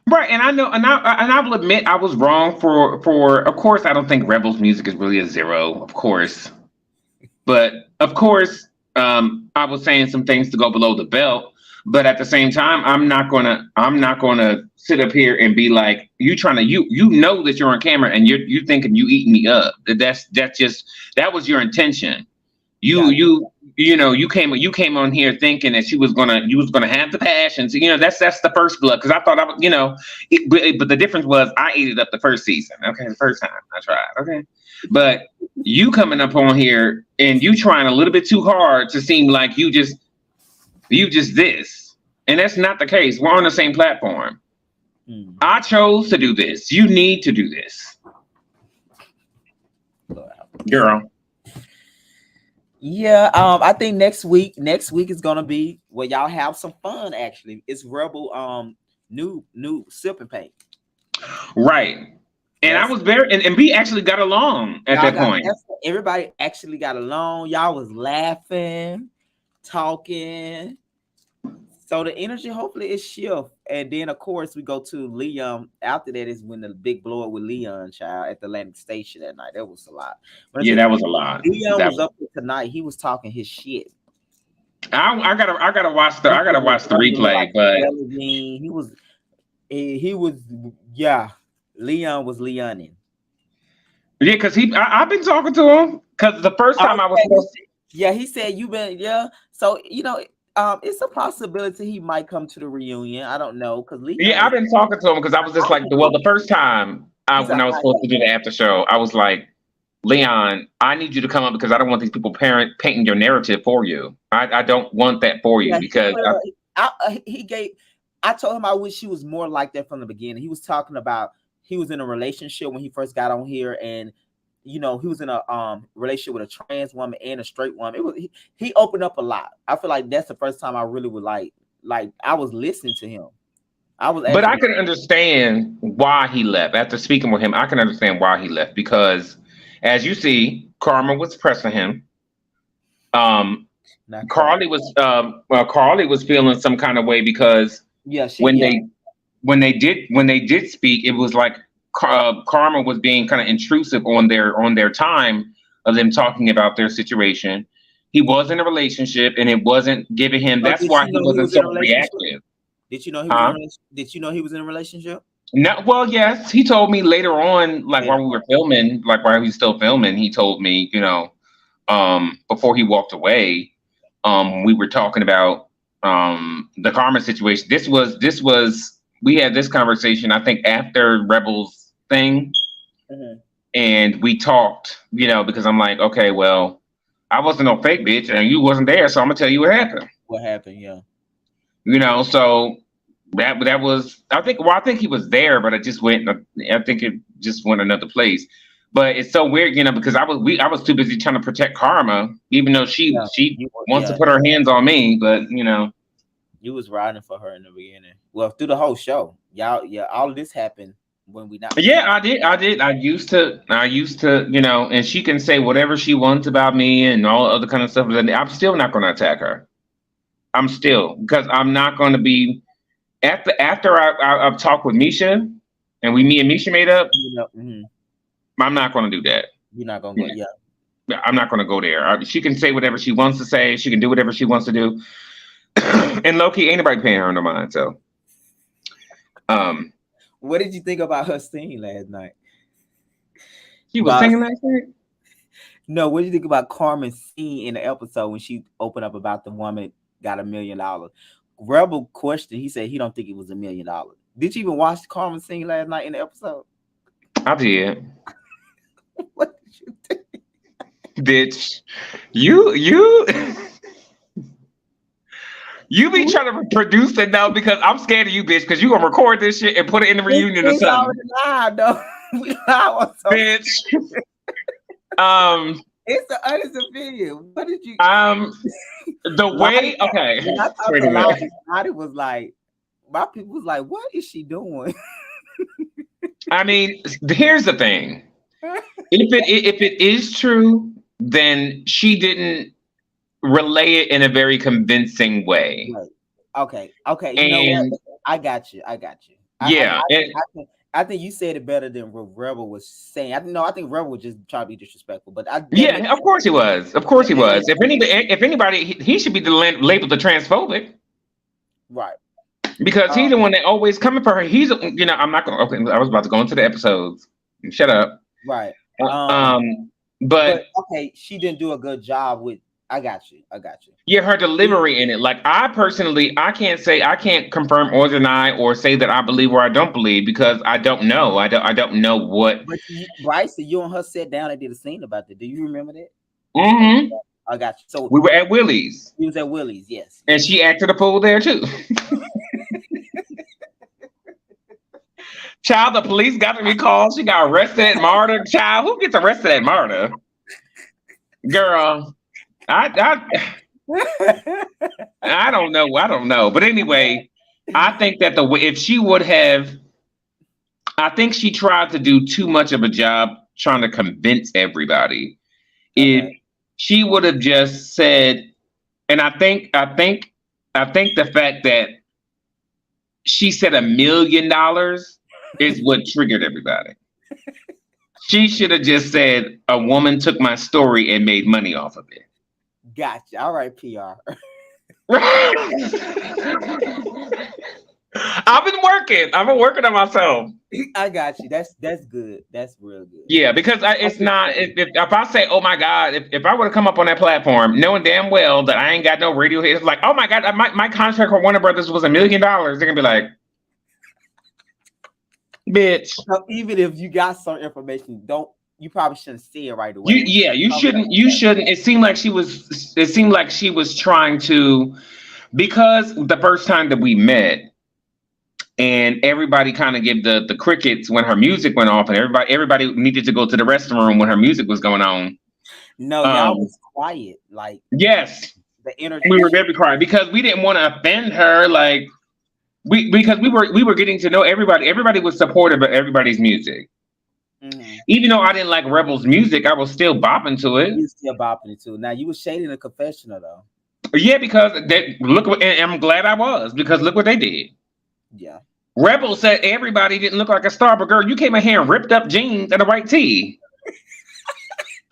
Right, and I know, and I will admit I was wrong for. Of course, I don't think Rebel's music is really a 0, of course, but of course, I was saying some things to go below the belt. But at the same time, I'm not gonna sit up here and be like you trying to you know that you're on camera and you thinking you eating me up. That was your intention. You came on here thinking that you was gonna have the passion. So, that's the first blood because I thought but the difference was I ate it up the first season. Okay, the first time I tried. Okay, but you coming up on here and you trying a little bit too hard to seem like you just this, and that's not the case. We're on the same platform. I chose to do this. You need to do this, girl. Yeah, I think next week is gonna be where y'all have some fun. Actually, it's Rebel new sipping paint. Right, and I was very and we actually got along at that point. Everybody actually got along. Y'all was laughing, talking. So the energy hopefully is shift. And then of course we go to Leon. After that is when the big blow up with Leon child at the Atlantic Station that night. That was a lot. That was a lot. Leon was up there tonight. He was talking his shit. I gotta watch the replay, but he was Leon was Leoning. Yeah, because I've been talking to him because the first time I was Okay. supposed Yeah, he said you been So it's a possibility he might come to the reunion. I don't know because Leon yeah, I've is been talking to him because I was just like, well, the first time he's a when I was hot supposed to do the after show, I was like, Leon, I need you to come up because I don't want these people painting your narrative for you. I don't want that for you yeah. because He gave. I told him I wish he was more like that from the beginning. He was talking about he was in a relationship when he first got on here, and he was in a relationship with a trans woman and a straight woman. He opened up a lot. I feel like that's the first time I really would like I was listening to him. I was but I actually can understand why he left. After speaking with him, I can understand why he left because, as you see, Karma was pressing him. Um, not Carly was feeling some kind of way because yeah she when yeah they did speak, it was like Karma was being kind of intrusive on their time of them talking about their situation. He was in a relationship, and it wasn't giving him. Oh, That's did why you he know he wasn't was in a so relationship? reactive. Did you know he was in a Huh? relationship? Did you know he was in a relationship? No, well, yes, he told me later on, like Later while we on. were filming, like while he was still filming, he told me, before he walked away, we were talking about the karma situation. This was we had this conversation, I think, after Rebels thing, Mhm. and we talked, because I'm like, okay, well, I wasn't no fake bitch, and you wasn't there, so I'm gonna tell you what happened. What happened? Yeah. So that was I think he was there, but it just went. I think it just went another place. But it's so weird, because I was too busy trying to protect Karma, even though she Yeah. she You, wants to yeah. put her hands on me. But You was riding for her in the beginning. Well, through the whole show, y'all. Yeah. All of this happened when we not. yeah, I did. I used to, and she can say whatever she wants about me and all other kind of stuff. But I'm still not going to attack her. I'm still because I'm not going to be after I've talked with Misha and me and Misha made up. Mhm. I'm not going to do that. You're not gonna go. Yeah. I'm not going to go there. She can say whatever she wants to say. She can do whatever she wants to do. And low-key, ain't nobody paying her no mind. So, What did you think about her singing last night? she was singing last night? No, what did you think about Carmen's scene in the episode when she opened up about the woman got $1 million? Rebel questioned. He said he don't think it was $1 million. Did you even watch Carmen sing last night in the episode? I did. What did you think? Bitch, you you be trying to produce it now because I'm scared of you, bitch, because you gonna record this shit and put it in the reunion or It's something. already live, though. We live on Bitch. It's an honest opinion. What did you? The way. Okay. When I talked Wait to a minute. Lottie was like, my people was like, what is she doing? I mean, here's the thing. If it is true, then she didn't relay it in a very convincing way. Right. Okay. You And know what? I got you. yeah, I think you said it better than what Rebel was saying. I think Rebel was just trying to be disrespectful. But yeah, of course he was. Of course he was. If anybody, he should be labeled the transphobic. Right. Because he's the one that always coming for her. He's, I'm not gonna. Okay, I was about to go into the episodes. Shut up. Right. But okay, she didn't do a good job with. I got you. Yeah, her delivery in it. Like I can't confirm or deny or say that I believe or I don't believe because I don't know. I don't know what. But Bryce, you and her sat down and did a scene about that. Do you remember that? Mm-hmm. I got you. So we were at Willie's. We was at Willie's, yes. And she acted a fool there too. Child, the police got to be called. She got arrested at MARTA. Child, who gets arrested at MARTA? Girl, I don't know. But anyway, I think that I think she tried to do too much of a job trying to convince everybody. Okay. If she would have just said, and I think the fact that she said $1 million is what triggered everybody. She should have just said, a woman took my story and made money off of it. Gotcha. All right, PR. I've been working. I've been working on myself. I got you. That's good. That's real good. Yeah, because it's not. If I say, "Oh my God," if I were to come up on that platform, knowing damn well that I ain't got no radio hits, like, "Oh my God, my contract with Warner Brothers was $1 million," they're gonna be like, "Bitch." So even if you got some information, you probably shouldn't say it right away. You shouldn't. You shouldn't. It seemed like she was. It seemed like she was trying to, because the first time that we met. And everybody kind of gave the crickets when her music went off, and everybody needed to go to the restroom when her music was going on. No, y'all was quiet. Like, yes, the energy. We were very quiet because we didn't want to offend her. Like, because we were getting to know everybody. Everybody was supportive of everybody's music. Mm-hmm. Even though I didn't like Rebel's music, I was still bopping to it. You still bopping it too. Now you was shading the confessional though. Yeah, because and I'm glad I was, because look what they did. Yeah. Rebel said everybody didn't look like a star, but girl, you came in here in ripped up jeans and a white tee.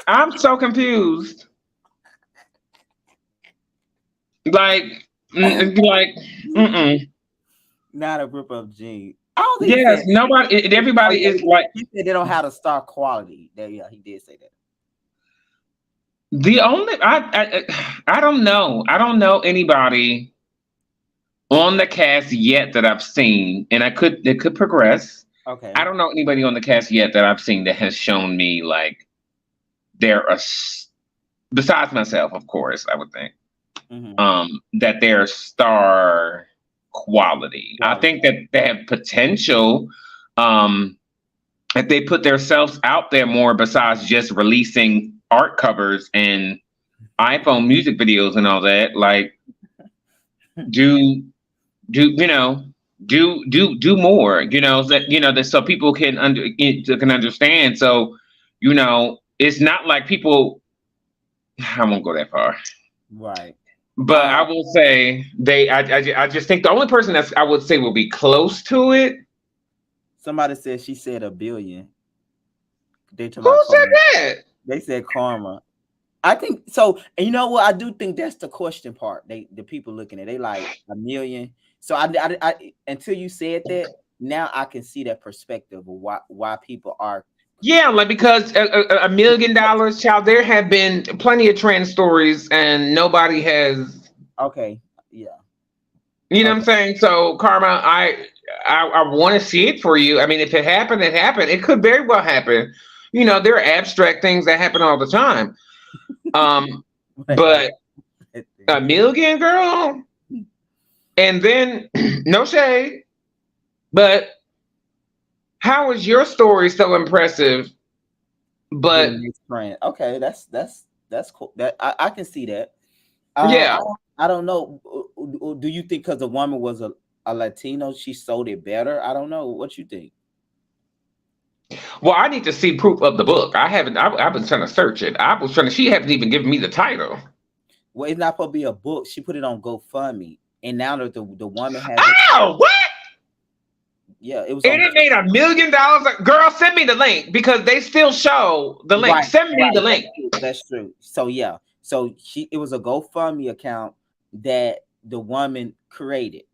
I'm so confused. Like, mm-mm. Not a rip up jeans. Yes, nobody. Everybody is like. He said they don't have a star quality. Yeah, he did say that. The only I don't know. I don't know anybody on the cast yet that I've seen, and it could progress. Okay. I don't know anybody on the cast yet that I've seen that has shown me like besides myself, of course, I would think, that they're star quality. I think that they have potential. If they put themselves out there more, besides just releasing art covers and iPhone music videos and all that, like do more, that so people can understand. So, it's not like people, I won't go that far. Right. But I will say I just think the only person that I would say will be close to it. Somebody said she said $1 billion. Who said that? They said Karma. I think so. And you know what? I do think that's the question part. The people looking at they like $1 million. So I until you said that, now I can see that perspective of why people are. Yeah, like, because $1 million, child, there have been plenty of trend stories and nobody has. Okay. Yeah. You know what I'm saying? So, Karma, I want to see it for you. I mean, if it happened, it happened. It could very well happen. There are abstract things that happen all the time. But $1 million, girl. And then, no shade, but how is your story so impressive? But okay, that's cool. That I can see that. Yeah, I don't know. Do you think because the woman was a Latino, she sold it better? I don't know. What you think? Well, I need to see proof of the book. I haven't. I've been trying to search it. I was trying to. She hasn't even given me the title. Well, it's not supposed to be a book. She put it on GoFundMe, and now that the woman has. Oh, what? Yeah, it was. And it made $1 million. Girl, send me the link, because they still show the link. Right, send me the link. That's true. So yeah, so it was a GoFundMe account that the woman created,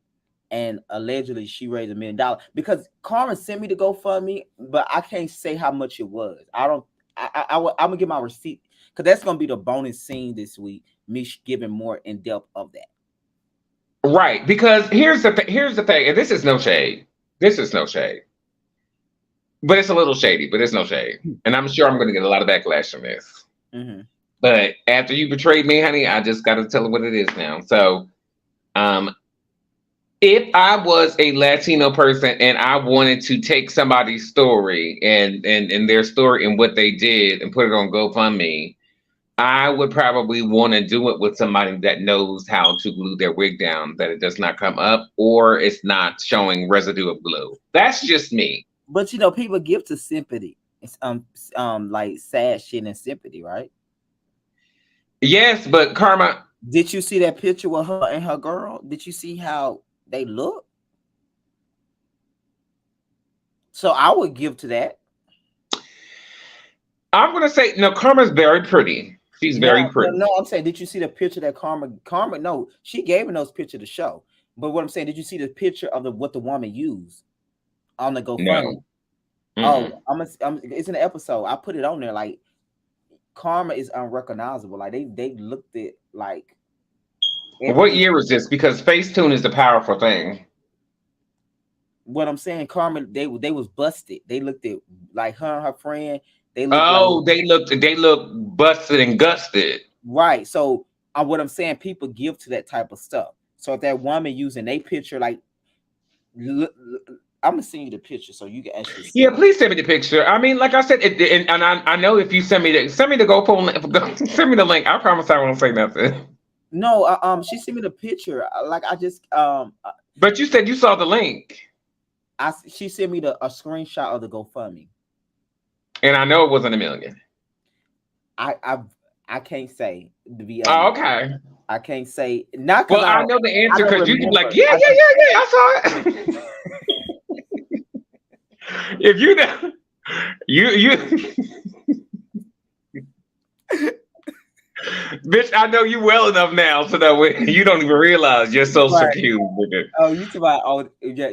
and allegedly she raised $1 million. Because Carmen sent me the GoFundMe, but I can't say how much it was. I'm gonna get my receipt, because that's gonna be the bonus scene this week. Me giving more in depth of that. Right, because here's the thing, and this is no shade. This is no shade. But it's a little shady, but it's no shade. And I'm sure I'm going to get a lot of backlash from this. Mm-hmm. But after you betrayed me, honey, I just got to tell it what it is now. So, if I was a Latino person and I wanted to take somebody's story and their story and what they did and put it on GoFundMe, I would probably want to do it with somebody that knows how to glue their wig down, that it does not come up or it's not showing residue of glue. That's just me. But people give to sympathy. It's like sad shit and sympathy, right? Yes, but Karma, did you see that picture with her and her girl? Did you see how they look? So I would give to that. I'm gonna say no. Karma's very pretty. She's very pretty. No, I'm saying, did you see the picture that Karma? No, she gave me those pictures to show. But what I'm saying, did you see the picture of the what the woman used on the GoFundMe? No. Oh, Mm-mm. it's in the episode. I put it on there. Like Karma is unrecognizable. Like they looked at like What everything. year was this? Because Facetune is the powerful thing. What I'm saying, Karma, they was busted. They looked at like her and her friend. They looked like Oh, they look busted and gusted. right. So what I'm saying, people give to that type of stuff. So if that woman using a picture, like I'm gonna send you the picture so you can actually see. Yeah, please send me the picture. I mean, like I said, and I know if you send me the GoPro link, send me the link. I promise I won't say nothing. No, she sent me the picture. Like I just But you said you saw the link, she sent me a screenshot of the GoFundMe. and I know it wasn't a million. I can't say to be Oh, honest. okay. I can't say not because Well, I know the answer don't because you can be like, remember. yeah, I saw it. If you know, you, bitch, I know you well enough now so that way you don't even realize you're so Right. confused with it. Oh, you talk about yeah.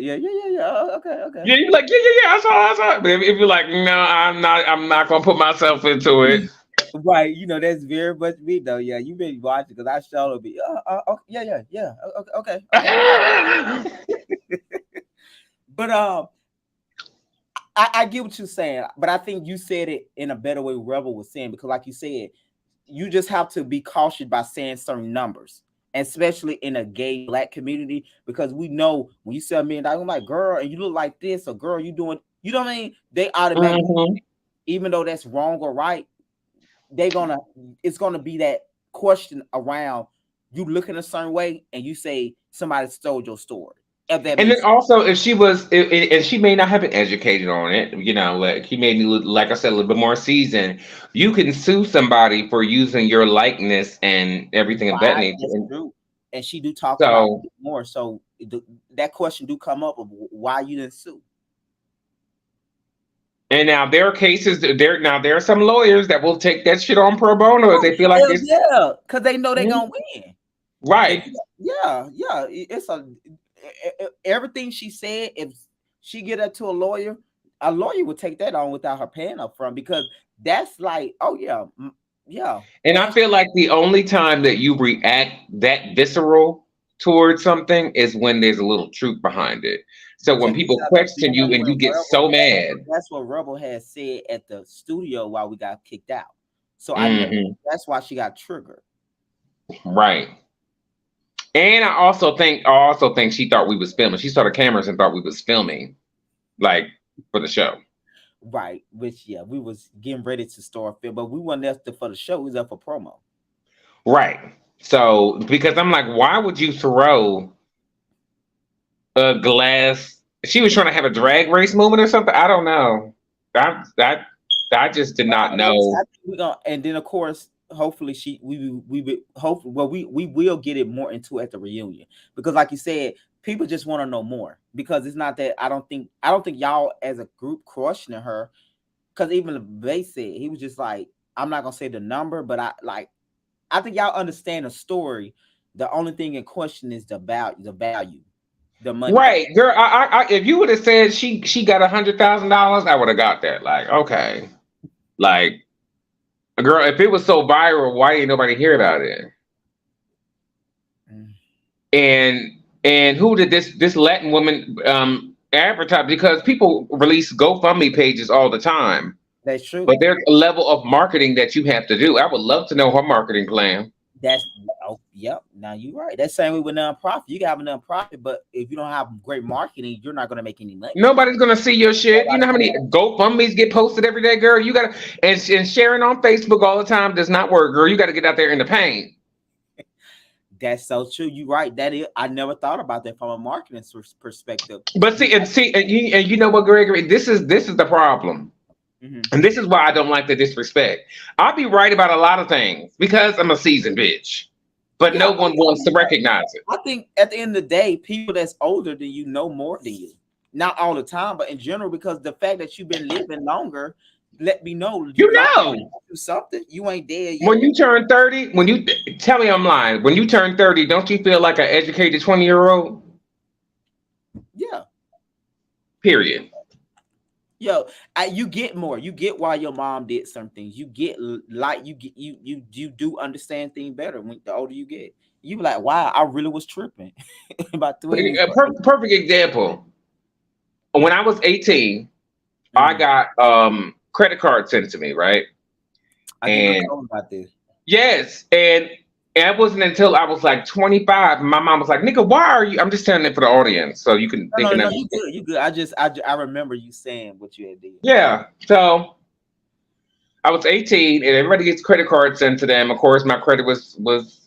Oh, okay. Yeah, you're like, yeah, I saw it. But if you're like, no, I'm not gonna put myself into it. Right, that's very much me though. Yeah, you been watching because I showed it. Be yeah. Okay. But I get what you're saying, but I think you said it in a better way. Rebel was saying because, like you said, you just have to be cautious by saying certain numbers, especially in a gay black community, because we know when you say $1 million, I'm like, girl, and you look like this, or girl, you doing, you know what I mean? They automatically, even though that's wrong or right, it's gonna be that question around you looking a certain way, and you say somebody stole your story. If that And makes then also, if she was, and she may not have been educated on it, like he made me look, like I said, a little bit more seasoned. You can sue somebody for using your likeness and everything of that right, nature. that's true. And she do talk about So, it more. So that question do come up of why you didn't sue. and now there are cases there are some lawyers that will take that shit on pro bono if they feel like Hell it's yeah, because they know they're gonna win. right. Yeah. It's everything she said. If she get up to a lawyer would take that on without her paying up front, because that's like, oh yeah. And I feel like the only time that you react that visceral towards something is when there's a little truth behind it. So when Check this people out. question you and you get so mad. That's what Rebel had said at the studio while we got kicked out. So I know Mhm. that's why she got triggered. Right. And I also think she thought we was filming. She saw the cameras and thought we was filming, like for the show. Right. Which we was getting ready to start film, but we wasn't there for the show. We was up for promo. Right. So because I'm like, why would you throw a glass? She was trying to have a drag race moment or something. I don't know. I just did not know. I think we gonna, and then of course, hopefully we will get it more into at the reunion, because like you said, people just want to know more, because it's not that I don't think y'all as a group questioning her, because even they said he was just like, I'm not gonna say the number, but I think y'all understand the story. The only thing in question is the value, the money. Right, girl. I if you would have said she got $100,000, I would have got that. Like, okay, like, girl, if it was so viral, why didn't nobody hear about it? And who did this Latin woman advertise? Because people release GoFundMe pages all the time. That's true. But there's a level of marketing that you have to do. I would love to know her marketing plan. Yep. Now you're right. That's same way with nonprofit. You can have a nonprofit, but if you don't have great marketing, you're not gonna make any money. Nobody's gonna see your shit. You know how many GoFundMe's get posted every day, girl? You gotta and sharing on Facebook all the time does not work, girl. You gotta get out there in the paint. That's so true. You're right. That is, I never thought about that from a marketing perspective. But see, and you know what, Gregory? This is the problem. Mm-hmm. And this is why I don't like the disrespect. I'll be right about a lot of things because I'm a seasoned bitch, but no one wants to recognize it. I think at the end of the day, people that's older than you know more than you. Not all the time, but in general, because the fact that you've been living longer, let me know. You know do something. You ain't dead yet. When you turn 30, when you tell me I'm lying, when you turn 30, don't you feel like an educated 20-year-old? Period. Yo, you get more. You get why your mom did some things. You get like you get you do understand things better when the older you get. You be like, wow, I really was tripping about three of these. Perfect example. When I was 18, I got credit cards sent to me, right? I didn't know about this. Yes, and it wasn't until I was like 25. My mom was like, "Nigga, why are you?" I'm just telling it for the audience, so you can. No, you good, you good. I remember you saying what you had did. Yeah, so I was 18, and everybody gets credit cards sent to them. Of course, my credit was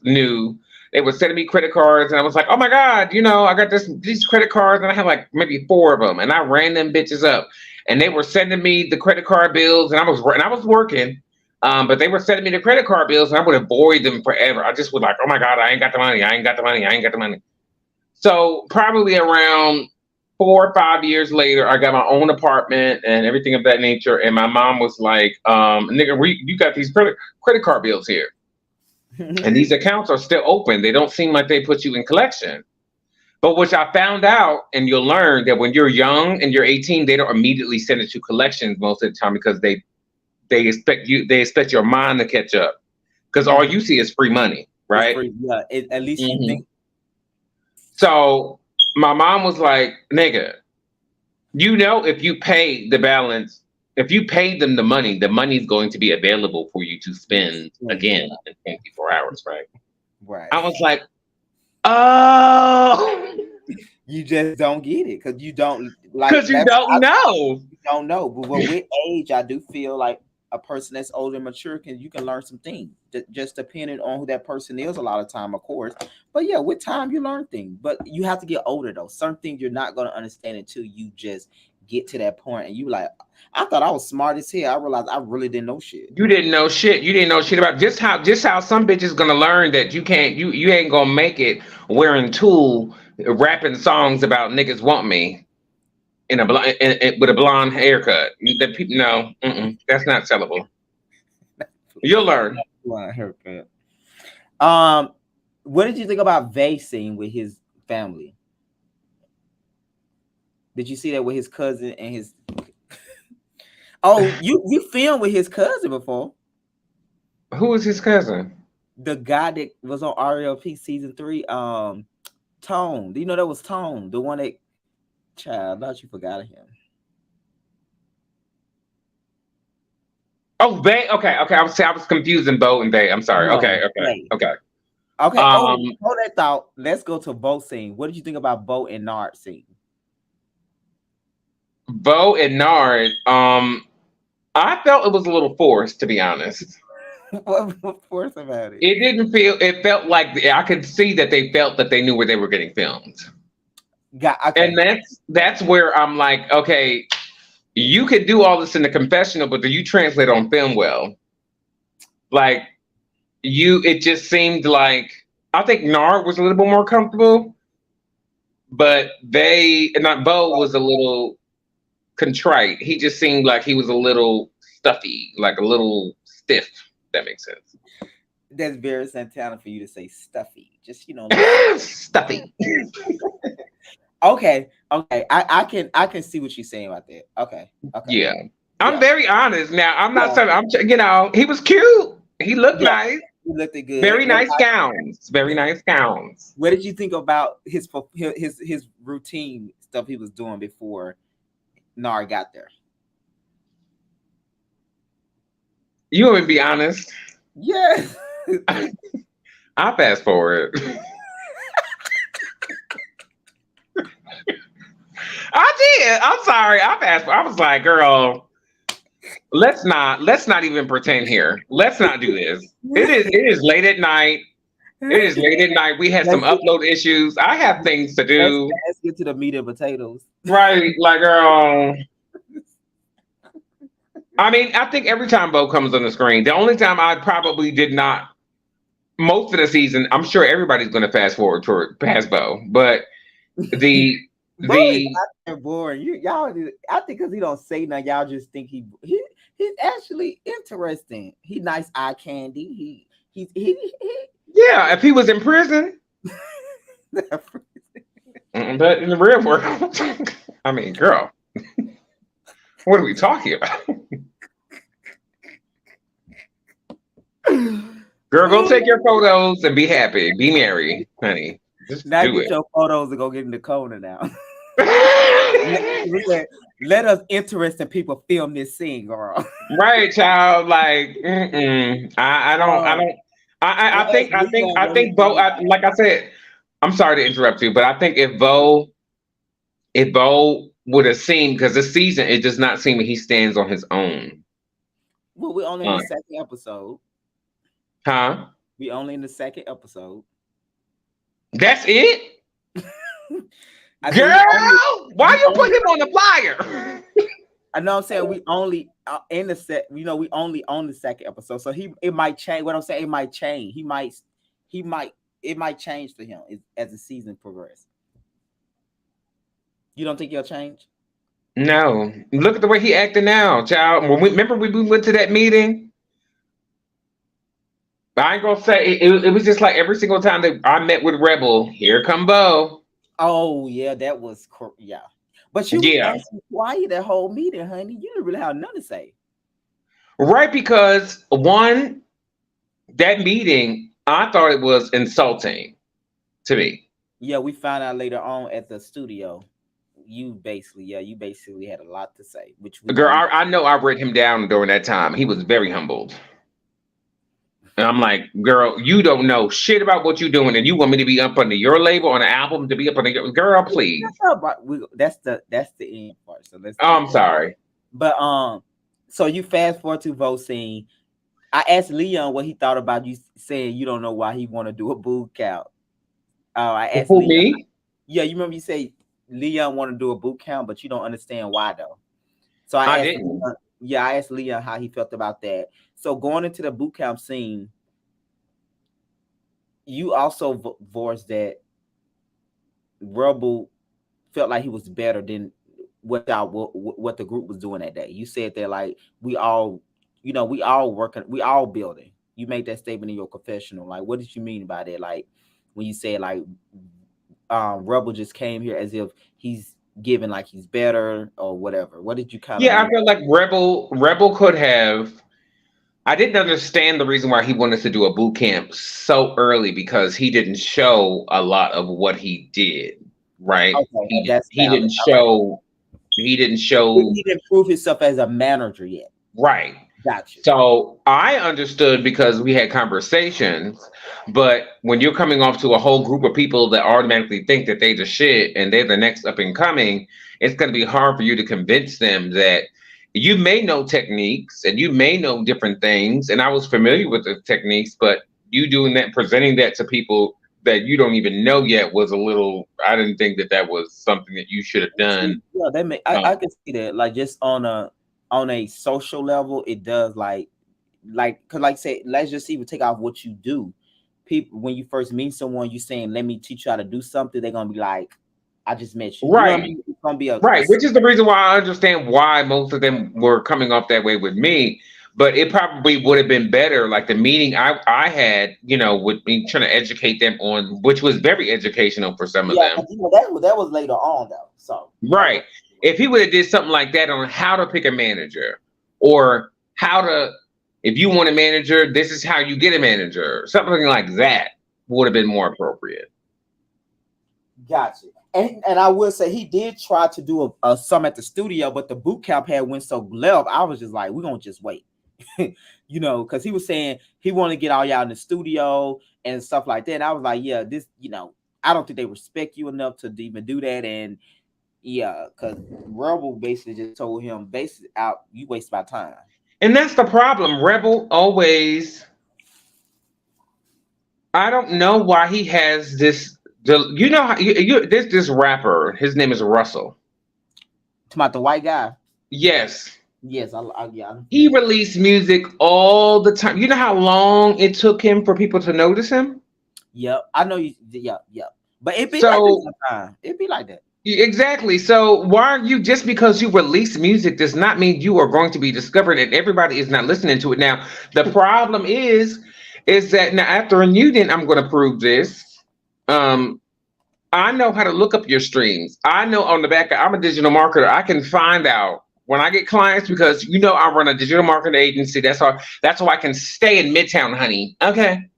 new. They were sending me credit cards, and I was like, "Oh my god, I got these credit cards, and I have like maybe 4 of them, and I ran them bitches up, and they were sending me the credit card bills, and I was working." But they were sending me the credit card bills, and I would avoid them forever. I just was like, "Oh my god, I ain't got the money. I ain't got the money. I ain't got the money." So probably around 4 or 5 years later, I got my own apartment and everything of that nature. And my mom was like, "Nigga, you got these credit card bills here, and these accounts are still open. They don't seem like they put you in collection." But which I found out, and you'll learn that when you're young and you're 18, they don't immediately send it to collections most of the time because they expect your mind to catch up, because all you see is free money, right? Free, yeah, at least you think. So my mom was like, "Nigga, if you pay the balance, if you pay them the money's going to be available for you to spend again in 24 hours, right?" Right. I was like, "Oh." You just don't get it because you don't like. Because you don't know. You don't know. But with age, I do feel like a person that's older and mature you can learn some things. Just depending on who that person is, a lot of time, of course. But yeah, with time you learn things. But you have to get older though. Certain things you're not gonna understand until you just get to that point. And you like, I thought I was smart as hell. I realized I really didn't know shit. You didn't know shit. You didn't know shit about just how some bitches gonna learn that you ain't gonna make it wearing Tool rapping songs about niggas want me with a blonde haircut. That people that's not sellable. You'll learn. Blonde haircut. What did you think about DuBlaVaeè scene with his family? Did you see that with his cousin and his? Oh, you filmed with his cousin before. Who was his cousin? The guy that was on RLP season 3. Tone. Do you know that was Tone? The one that child, I thought you forgot of him. Oh, DuBlaVaeè. Okay. I was confusing Bo and DuBlaVaeè. I'm sorry. No, Okay. DuBlaVaeè. Okay. Hold that thought. Let's go to Bo scene. What did you think about Bo and Nard scene? Bo and Nard. I felt it was a little forced, to be honest. What force about it? It didn't feel. It felt like I could see that they felt that they knew where they were getting filmed. Okay. And that's where I'm like, okay, you could do all this in the confessional, but do you translate on film well? Like it just seemed like I think Nard was a little bit more comfortable, but Bo was a little contrite. He just seemed like he was a little stuffy, like a little stiff. That makes sense. That's very Santana for you to say stuffy. Just stuffy. Okay. I can see what you're saying about that. Okay. Yeah. I'm very honest. Now I'm not saying he was cute. He looked nice. He looked good. Very nice gowns. Very nice gowns. What did you think about his routine stuff he was doing before Nard got there? You want me to be honest? Yeah. I'll fast forward. I did. I'm sorry. I was like, girl, let's not even pretend here. Let's not do this. It is late at night. We had some upload issues. I have things to do. Let's get to the meat and potatoes. Right. Like, girl. I mean, I think every time Bo comes on the screen, the only time I probably did not, most of the season, I'm sure everybody's going to fast forward past Bo, but boring. Y'all, I think because he don't say nothing, y'all just think he's actually interesting. He nice eye candy. He yeah. If he was in prison, but in the real world, I mean, girl. What are we talking about? Girl, go take your photos and be happy. Be merry, honey. Just Now do get it. your photos and go get in the corner now. Let us interesting people film this scene, girl. Right, child. Like, I don't, I Um, don't. and ask Leon I what he think Bo. think about Like I said, I'm sorry to interrupt you, but I think if Bo would have seen, because this season it does not seem that he stands on his own. well, we're only in Uh, the second episode. huh? We only in the second episode. That's it, I said girl. Why we you only put him on the flyer? I know I'm saying we only in the set, we only on the second episode. So it might change. What I'm saying, it might change. It might change for him as the season progresses. You don't think he'll change? No, look at the way he acting now, child. Remember we went to that meeting. I ain't gonna say it was just like every single time that I met with Rebel, here come Bo. Oh yeah, that was yeah. But you was Yeah, actually quiet that whole meeting, honey. You didn't really have nothing to say. right. Because one, that meeting, I thought it was insulting to me. Yeah, we found out later on at the studio. You basically had a lot to say, which we Girl, know. I know I read him down during that time. He was very humbled. And I'm like, girl, you don't know shit about what you're doing, and you want me to be up under your label on an album to be up under your girl, please. That's the end part. So let's Oh, keep I'm going. sorry. But so you fast forward to Vo scene. I asked Leon what he thought about you saying you don't know why he want to do a boot count. I asked Who, Leon. me? Yeah, you remember you say Leon want to do a boot count, but you don't understand why though. So I I asked didn't. Leon, yeah, I asked Leon how he felt about that. So going into the boot camp scene, you also voiced that Rebel felt like he was better than what the group was doing that day. You said that like we all working, we all building. You made that statement in your confessional. Like, what did you mean by that? Like when you said like Rebel just came here as if he's giving like he's better or whatever. What did you kind of Yeah, I mean? felt like Rebel could have. I didn't understand the reason why he wanted to do a boot camp so early because he didn't show a lot of what he did. Right? Okay, that's He valid. didn't show. He didn't show. He didn't prove himself as a manager yet. Right. Gotcha. So I understood because we had conversations, but when you're coming off to a whole group of people that automatically think that they the shit and they're the next up and coming, it's going to be hard for you to convince them that you may know techniques and you may know different things. And I was familiar with the techniques, but you doing that, presenting that to people that you don't even know yet was a little, I didn't think that that was something that you should have done. Yeah, I can see that. Like just on a social level, it does like because like say let's just even take off what you do. People when you first meet someone, you saying let me teach you how to do something, they're gonna be like, I just met you. You know what I Right. mean? It's gonna be Right, which is the reason why I understand why most of them were coming off that way with me. But it probably would have been better, like the meeting I had, with me trying to educate them on, which was very educational for some of yeah, them. that was later on though. So Right. If he would have did something like that on how to pick a manager, or how to, if you want a manager, this is how you get a manager, something like that would have been more appropriate. gotcha. And I will say he did try to do a some at the studio, but the boot camp had went so left. I was just like, we're gonna just wait. Because he was saying he wanted to get all y'all in the studio and stuff like that. And I was like, yeah, this, I don't think they respect you enough to even do that. And yeah, because Rebel basically just told him, basically, out, you waste my time. And that's the problem. Rebel always, I don't know why he has this. How there's this rapper. His name is Russell. About the white guy. Yes. Yes, yeah. He released music all the time. You know how long it took him for people to notice him? Yep, I know you. Yep. But it be So, like that sometimes. It be like that. Exactly. So why are you, just because you release music does not mean you are going to be discovered and everybody is not listening to it. Now, the problem is that now after a new, then I'm going to prove this. I know how to look up your streams. I know on the back, I'm a digital marketer. I can find out When I get clients, because I run a digital marketing agency. That's how I can stay in Midtown, honey. Okay.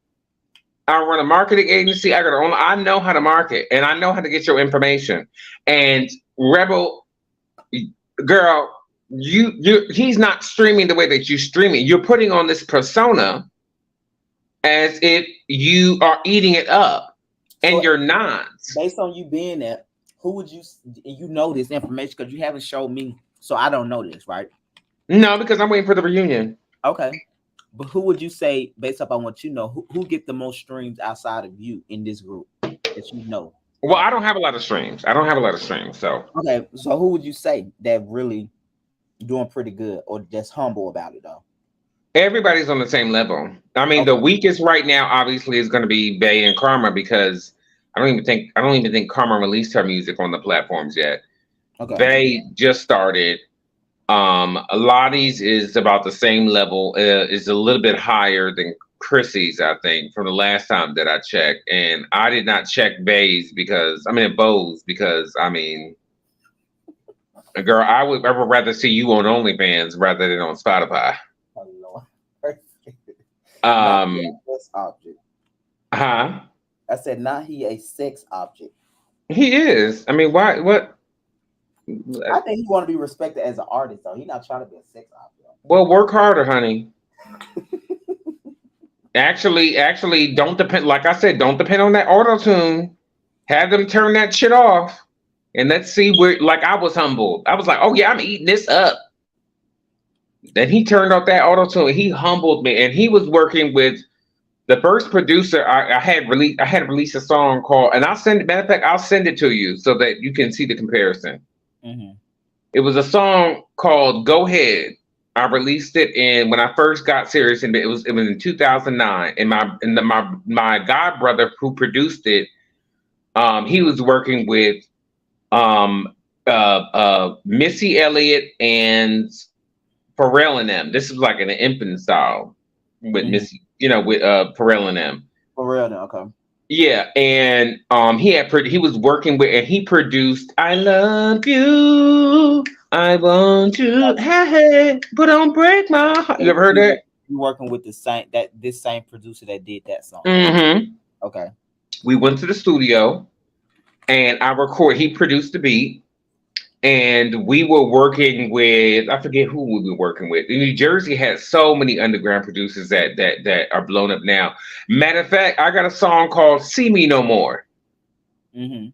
I run a marketing agency. I know how to market, and I know how to get your information. And Rebel, girl, he's not streaming the way that you streaming. You're putting on this persona as if you are eating it up, and you're not. Based on you being there, who would you know this information because you haven't showed me, so I don't know this, right? No, because I'm waiting for the reunion. Okay. But who would you say, based upon what you know, who get the most streams outside of you in this group that you know? Well, I don't have a lot of streams. So okay. So who would you say that really doing pretty good or just humble about it though? Everybody's on the same level. I mean, the weakest right now, obviously, is going to be Bae and Karma because I don't even think Karma released her music on the platforms yet. Okay. Bae just started. Lottie's is about the same level, is a little bit higher than Chrissy's, I think, from the last time that I checked. And I did not check Bo's because girl, I would rather see you on OnlyFans rather than on Spotify. Oh, Lord. Sex object. Huh? I said, not he a sex object. He is. I mean, why? What? I think he want to be respected as an artist, though. He's not trying to be a sex object. Well, work harder, honey. actually, don't depend. Like I said, don't depend on that auto tune. Have them turn that shit off, and let's see where. Like I was humbled. I was like, oh yeah, I'm eating this up. Then he turned off that auto tune. He humbled me, and he was working with the first producer. I had released a song called, and I'll send it. Matter of fact, I'll send it to you so that you can see the comparison. Mm-hmm. It was a song called "Go Ahead." I released it when I first got serious, and it was in 2009. And my god brother who produced it, he was working with Missy Elliott and Pharrell and them. This is like an infant style with Missy, with Pharrell and them. Pharrell, okay. Yeah, and he was working with, and he produced "I Love You, I Want You, Hey, but don't break my heart." You ever heard that? You working with this same producer that did that song? Mm-hmm. Okay. We went to the studio, and he produced the beat, and we were working with, I forget who we were working with. New Jersey has so many underground producers that are blown up now. Matter of fact, I got a song called "See Me No More." Mm-hmm.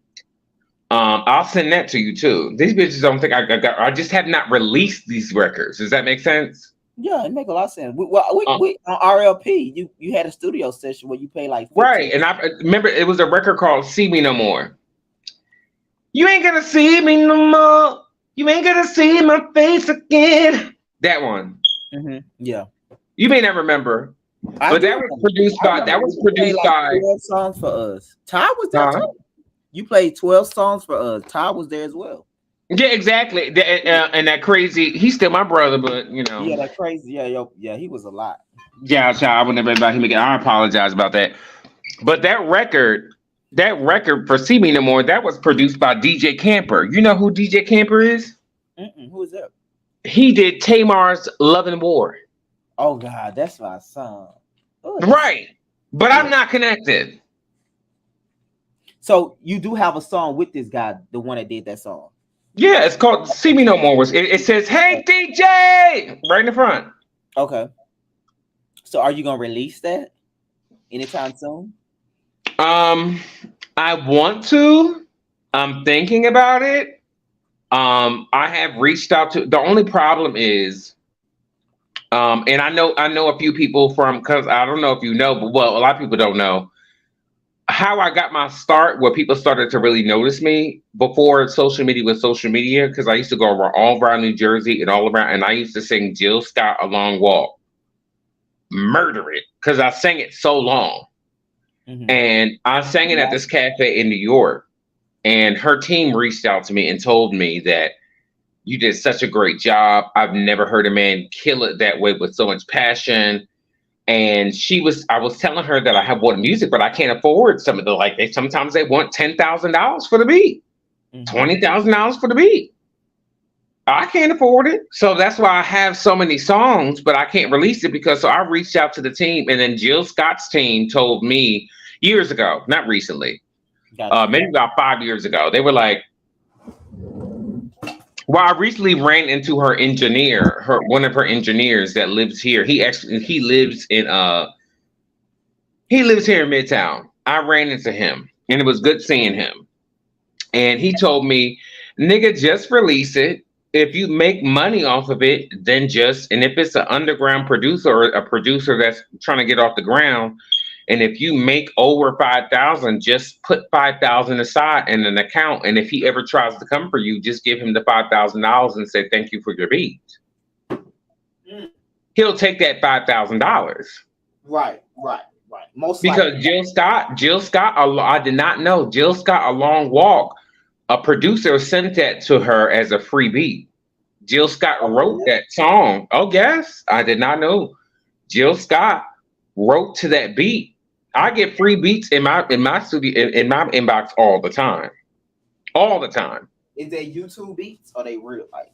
I'll send that to you too. These bitches don't think I just have not released these records. Does that make sense? Yeah, it makes a lot of sense. We on RLP, you had a studio session where you pay like 15. Right, and I remember it was a record called "See Me No More." You ain't gonna see me no more. You ain't gonna see my face again. That one. Mm-hmm. Yeah. You may not remember, but that was produced by. 12 songs for us. Ty was there too. You played 12 songs for us. Ty was there as well. Yeah, exactly. And that crazy. He's still my brother, but Yeah, that crazy. Yeah, he was a lot. Yeah, I would never invite him again. I apologize about that. But that record for "See Me No More," that was produced by DJ Camper. You know who DJ Camper is? Who is that? He did Tamar's "Love and War." Oh God, that's my song. Ooh, right, but I'm not connected. So you do have a song with this guy, the one that did that song? Yeah, it's called "See Me No More." It says, "Hey DJ," right in the front. Okay. So are you gonna release that anytime soon? I want to. I'm thinking about it. I have reached out to. The only problem is, and I know a few people because I don't know if you know, but a lot of people don't know how I got my start. Where people started to really notice me before social media was social media, because I used to go all around New Jersey and and I used to sing Jill Scott "A Long Walk," murder it, because I sang it so long. Mm-hmm. And I sang it at this cafe in New York, and her team reached out to me and told me that you did such a great job. I've never heard a man kill it that way with so much passion. And I was telling her that I have wanted music, but I can't afford some of sometimes they want $10,000 for the beat, $20,000 for the beat. I can't afford it. So that's why I have so many songs, but I can't release it because so I reached out to the team, and then Jill Scott's team told me years ago, not recently, Gotcha. maybe about 5 years ago, they were like, well, I recently ran into her engineer, one of her engineers that lives here. He lives here in Midtown. I ran into him, and it was good seeing him. And he told me, nigga, just release it. If you make money off of it, then and if it's an underground producer or a producer that's trying to get off the ground, and if you make over 5,000, just put 5,000 aside in an account. And if he ever tries to come for you, just give him the $5,000 and say, thank you for your beat. He'll take that $5,000. Right. Most because likely. Jill Scott, I did not know. Jill Scott, A Long Walk, a producer sent that to her as a free beat. Jill Scott wrote that song. Oh, yes. I did not know. Jill Scott wrote to that beat. I get free beats in my studio, in my inbox all the time. All the time. Is they YouTube beats or they real life?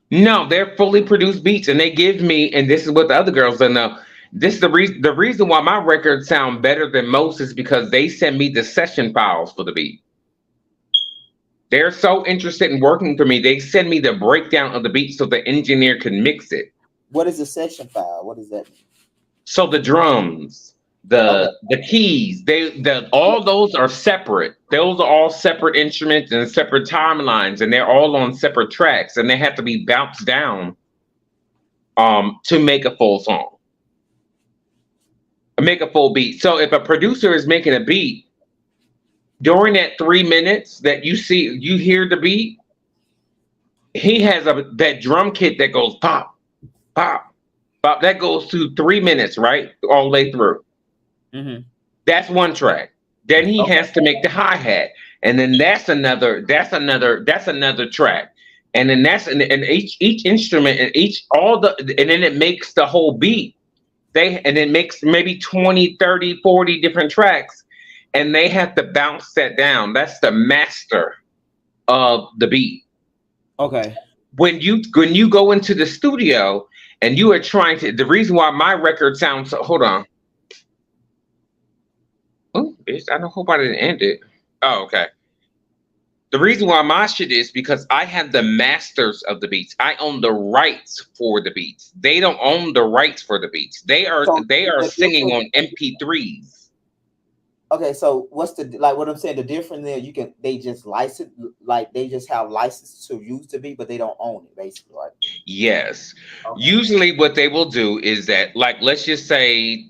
No, they're fully produced beats, and they give me, and this is what the other girls don't know. This is the reason why my records sound better than most is because they send me the session files for the beat. They're so interested in working for me. They send me the breakdown of the beat so the engineer can mix it. What is a session file? What does that mean? So the drums, the keys, all those are separate. Those are all separate instruments and separate timelines, and they're all on separate tracks, and they have to be bounced down to make a full song. Make a full beat. So if a producer is making a beat, during that 3 minutes that you hear the beat, he has that drum kit that goes pop, pop, pop. That goes through 3 minutes, right? All the way through. Mm-hmm. That's one track. Then he has to make the hi-hat. And then that's another track. And then and each instrument and and then it makes the whole beat. And it makes maybe 20, 30, 40 different tracks, and they have to bounce that down. That's the master of the beat. Okay. When you go into the studio and you are trying to, the reason why my record sounds so, hold on. Oh, I hope I didn't end it. Oh, okay. The reason why my shit is because I have the masters of the beats. I own the rights for the beats. They don't own the rights for the beats. They are singing on MP3s. Okay, so what's what I'm saying? The difference there, they just license, they just have license to use the beat, but they don't own it, basically, right? Yes. Okay. Usually, what they will do is that, let's just say,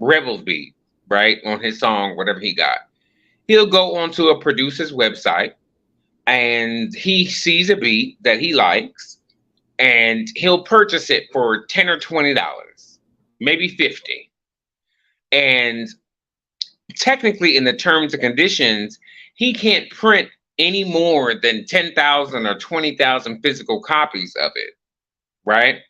Rebel's beat, right, on his song, whatever he got. He'll go onto a producer's website and he sees a beat that he likes and he'll purchase it for $10 or $20, maybe $50. And technically in the terms and conditions, he can't print any more than 10,000 or 20,000 physical copies of it, right?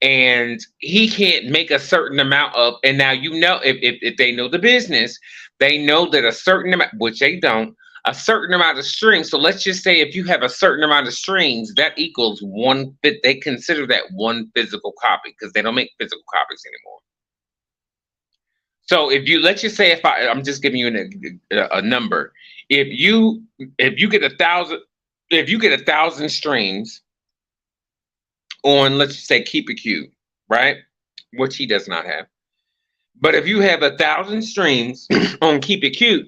And he can't make a certain amount of, and now if they know the business, they know that a certain amount, which they don't, a certain amount of streams. So let's just say if you have a certain amount of streams, that equals one bit. They consider that one physical copy because they don't make physical copies anymore. So let's just say I'm just giving you a number. If you get 1,000 streams on, let's just say, Keep It Cute, right? Which he does not have. But if you have 1,000 streams on Keep It Cute,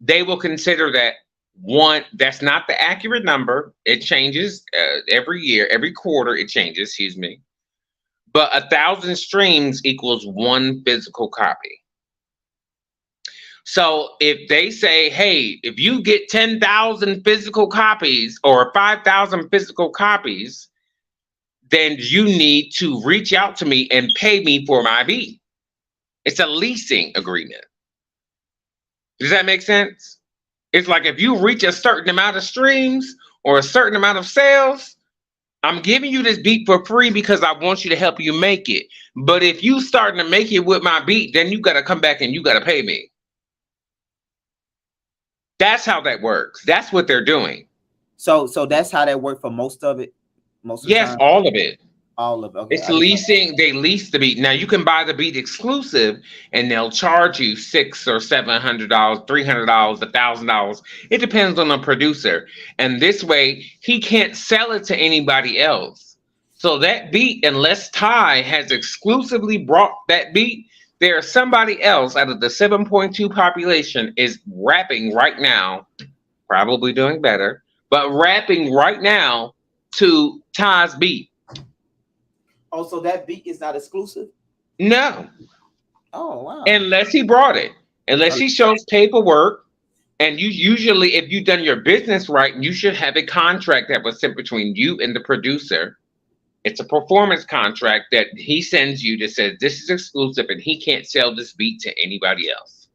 they will consider that one. That's not the accurate number. It changes every year, every quarter. It changes. Excuse me. But 1,000 streams equals one physical copy. So if they say, hey, if you get 10,000 physical copies or 5,000 physical copies, then you need to reach out to me and pay me for my beat. It's a leasing agreement. Does that make sense? It's like if you reach a certain amount of streams or a certain amount of sales, I'm giving you this beat for free because I want you to help you make it. But if you starting to make it with my beat, then you got to come back and you got to pay me. That's how that works. That's what they're doing. So that's how that worked for most of it. Most of the Yes, time, all of it. all of it. Okay, It's I didn't know. leasing. They lease the beat. Now you can buy the beat exclusive, and they'll charge you $600 or $700, $300, $1,000. It depends on the producer. And this way, he can't sell it to anybody else. So that beat, unless Ty has exclusively brought that beat, there's somebody else out of the 7.2 population is rapping right now, probably doing better, but rapping right now to Ty's beat. Oh, so that beat is not exclusive. No, Oh wow. unless he brought it, unless he shows paperwork. And you usually, if you've done your business right, you should have a contract that was sent between you and the producer. It's a performance contract that he sends you that says this is exclusive and he can't sell this beat to anybody else.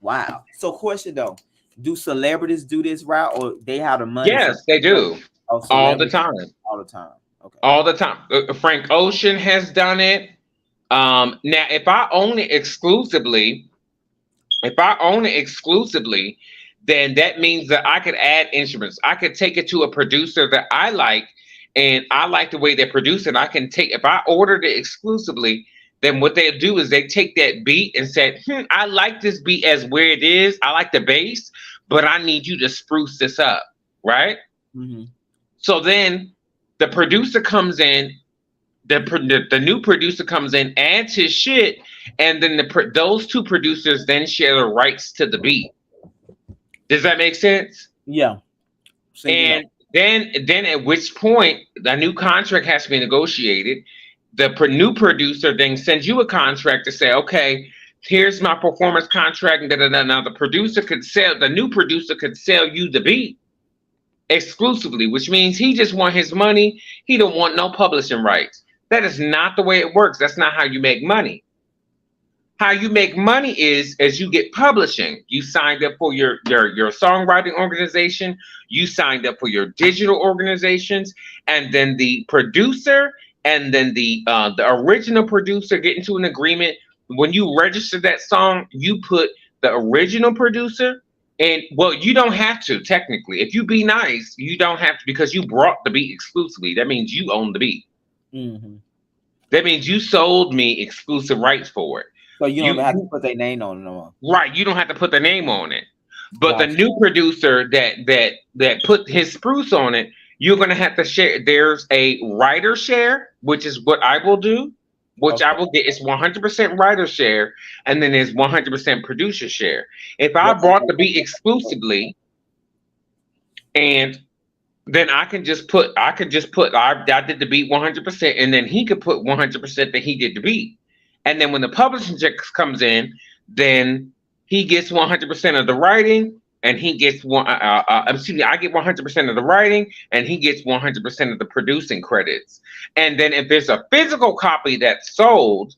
Wow. So question though, do celebrities do this route or they have the money? Yes, they do. Oh, All the celebrities time. all the time. Okay. All the time. Frank Ocean has done it. Now, if I own it exclusively, then that means that I could add instruments. I could take it to a producer that I like, and I like the way they produce it. I can take, if I ordered it exclusively, then what they'll do is they take that beat and say, I like this beat as where it is. I like the bass, but I need you to spruce this up, right? Mm-hmm. So then the producer comes in, the new producer comes in, adds his shit, and then those two producers then share the rights to the beat. Does that make sense? Yeah. So, and then at which point the new contract has to be negotiated. The new producer then sends you a contract to say, okay, here's my performance contract. And now the new producer could sell you the beat exclusively, which means he just want his money. He don't want no publishing rights. That is not the way it works. That's not how you make money. How you make money is as you get publishing. You signed up for your songwriting organization. You signed up for your digital organizations, and then the producer and then the original producer get into an agreement. When you register that song, you put the original producer. And well, you don't have to technically. If you be nice, you don't have to because you brought the beat exclusively. That means you own the beat. Mm-hmm. That means you sold me exclusive rights for it. So you don't have to put their name on it no more. Right, you don't have to put the name on it. But the new producer that put his spruce on it, you're gonna have to share. There's a writer share, which is what I will do, which I will get. It's 100% writer share, and then there's 100% producer share. If I brought the beat exclusively, and then I did the beat 100%, and then he could put 100% that he did the beat. And then when the publishing check comes in, then he gets 100% of the writing, and he gets I get 100% of the writing, and he gets 100% of the producing credits. And then if there's a physical copy that's sold,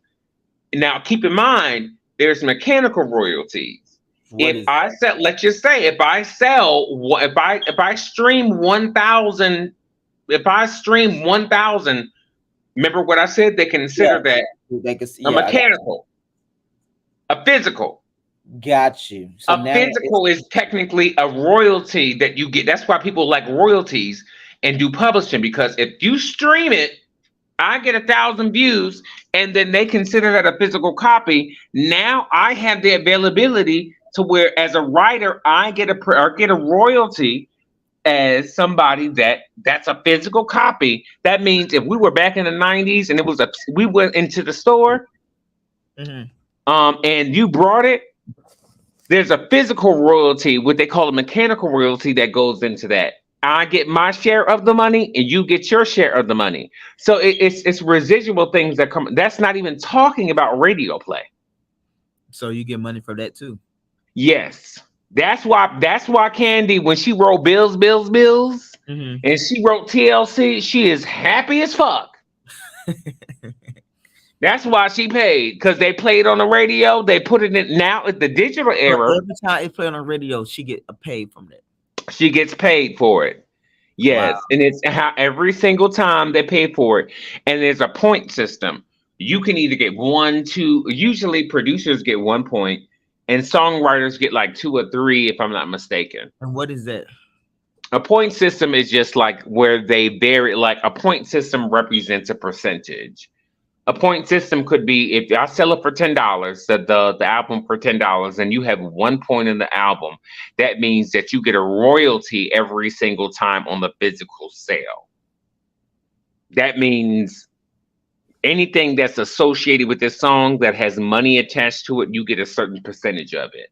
now keep in mind there's mechanical royalties. If I stream 1,000, remember what I said? They consider that a mechanical, a physical. Got you. So a physical is technically a royalty that you get. That's why people like royalties and do publishing, because if you stream it, I get 1,000 views, and then they consider that a physical copy. Now I have the availability to where, as a writer, I get a royalty as somebody that's a physical copy. That means if we were back in the 90s and we went into the store, and you brought it, there's a physical royalty, what they call a mechanical royalty, that goes into that. I get my share of the money, and you get your share of the money. So it's residual things that come. That's not even talking about radio play. So you get money for that too. Yes. That's why Candy, when she wrote Bills, and she wrote TLC, she is happy as fuck. That's why she paid, because they played on the radio. They put it in now at the digital era. Every time it played on the radio, she get paid from that. She gets paid for it. Yes. Wow. And it's how every single time they pay for it. And there's a point system. You can either get 1, 2, usually producers get 1 point, and songwriters get like 2 or 3, if I'm not mistaken. And what is that? A point system is just like where they vary. Like a point system represents a percentage. A point system could be if I sell it for $10, the album for $10, and you have 1 point in the album. That means that you get a royalty every single time on the physical sale. That means anything that's associated with this song that has money attached to it, you get a certain percentage of it.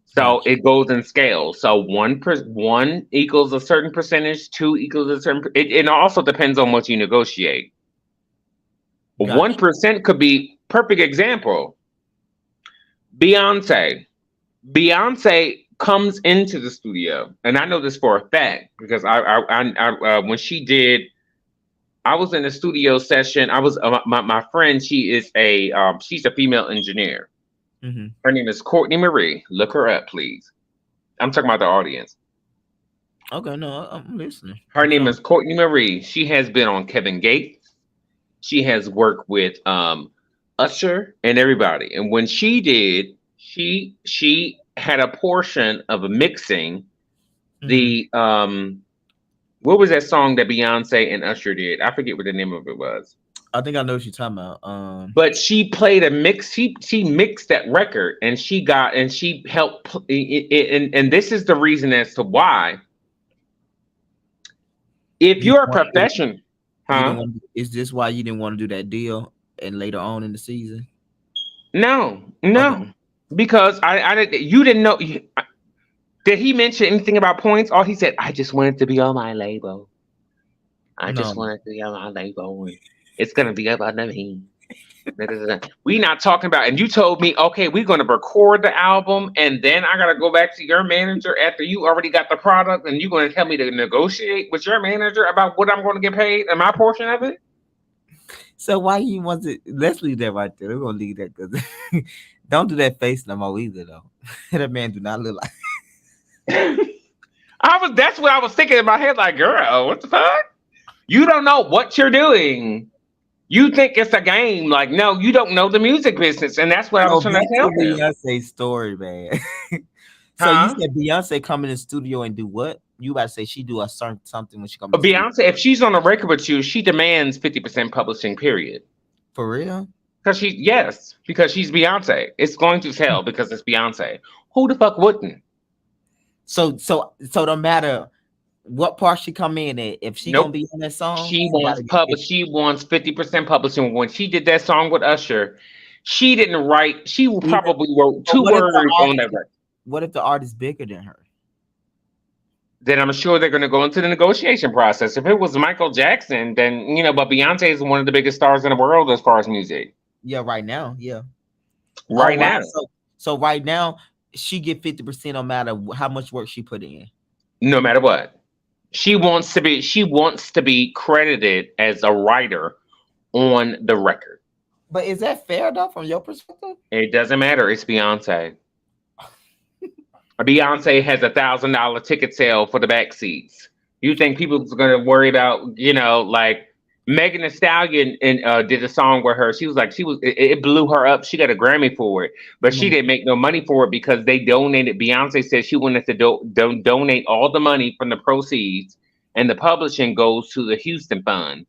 So Gotcha. it goes in scales. So one equals a certain percentage, two equals a certain. It also depends on what you negotiate. Gotcha. 1% could be perfect example. Beyonce. Beyonce comes into the studio, and I know this for a fact because when she did, I was in a studio session. I was my friend. She's a female engineer. Mm-hmm. Her name is Courtney Marie. Look her up, please. I'm talking about the audience. Okay, no, I'm listening. Her name is Courtney Marie. She has been on Kevin Gates. She has worked with Usher and everybody. And when she did, she had a portion of mixing the what was that song that Beyonce and Usher did? I forget what the name of it was. I think I know what you're talking about. But she played a mix. She mixed that record, and she helped. And this is the reason as to why. If you're a professional, huh? Is this why you didn't want to do that deal and later on in the season? No, Okay. because I didn't. You didn't know. Did he mention anything about points? All he said, I just wanted to be on my label. I just wanted to be on my label. It's gonna be about me. We not talking about, and you told me, okay, we're gonna record the album, and then I gotta go back to your manager after you already got the product, and you're gonna tell me to negotiate with your manager about what I'm gonna get paid and my portion of it. So why you want to? Let's leave that right there. We're gonna leave that because don't do that face no more either though. That man do not look like. That's what I was thinking in my head, like, girl, what the fuck? You don't know what you're doing. You think it's a game. Like, no, you don't know the music business. And that's what I was trying to tell him. Beyonce story, man. So you said Beyonce come in the studio and do what? You about to say she do a certain something when she comes. Beyonce, if she's on a record with you, she demands 50% publishing, period. For real? Because she's Beyonce. It's going to sell because it's Beyonce. Who the fuck wouldn't? So no matter what part she come in at, if she gonna be on that song, she wants 50% publishing. When she did that song with Usher, she didn't write. She probably wrote 2 words on that record. What if the artist bigger than her? Then I'm sure they're going to go into the negotiation process. If it was Michael Jackson, then but Beyonce is one of the biggest stars in the world as far as music. Yeah, right now, yeah. Right now. So right now, she get 50% no matter how much work she put in. No matter what. She wants to be credited as a writer on the record. But is that fair though from your perspective? It doesn't matter. It's Beyonce. Beyonce has $1,000 ticket sale for the back seats. You think people are going to worry about, like Megan Thee Stallion did a song with her. It blew her up. She got a Grammy for it, but she didn't make no money for it because they donated. Beyonce said she wanted to donate all the money from the proceeds, and the publishing goes to the Houston Fund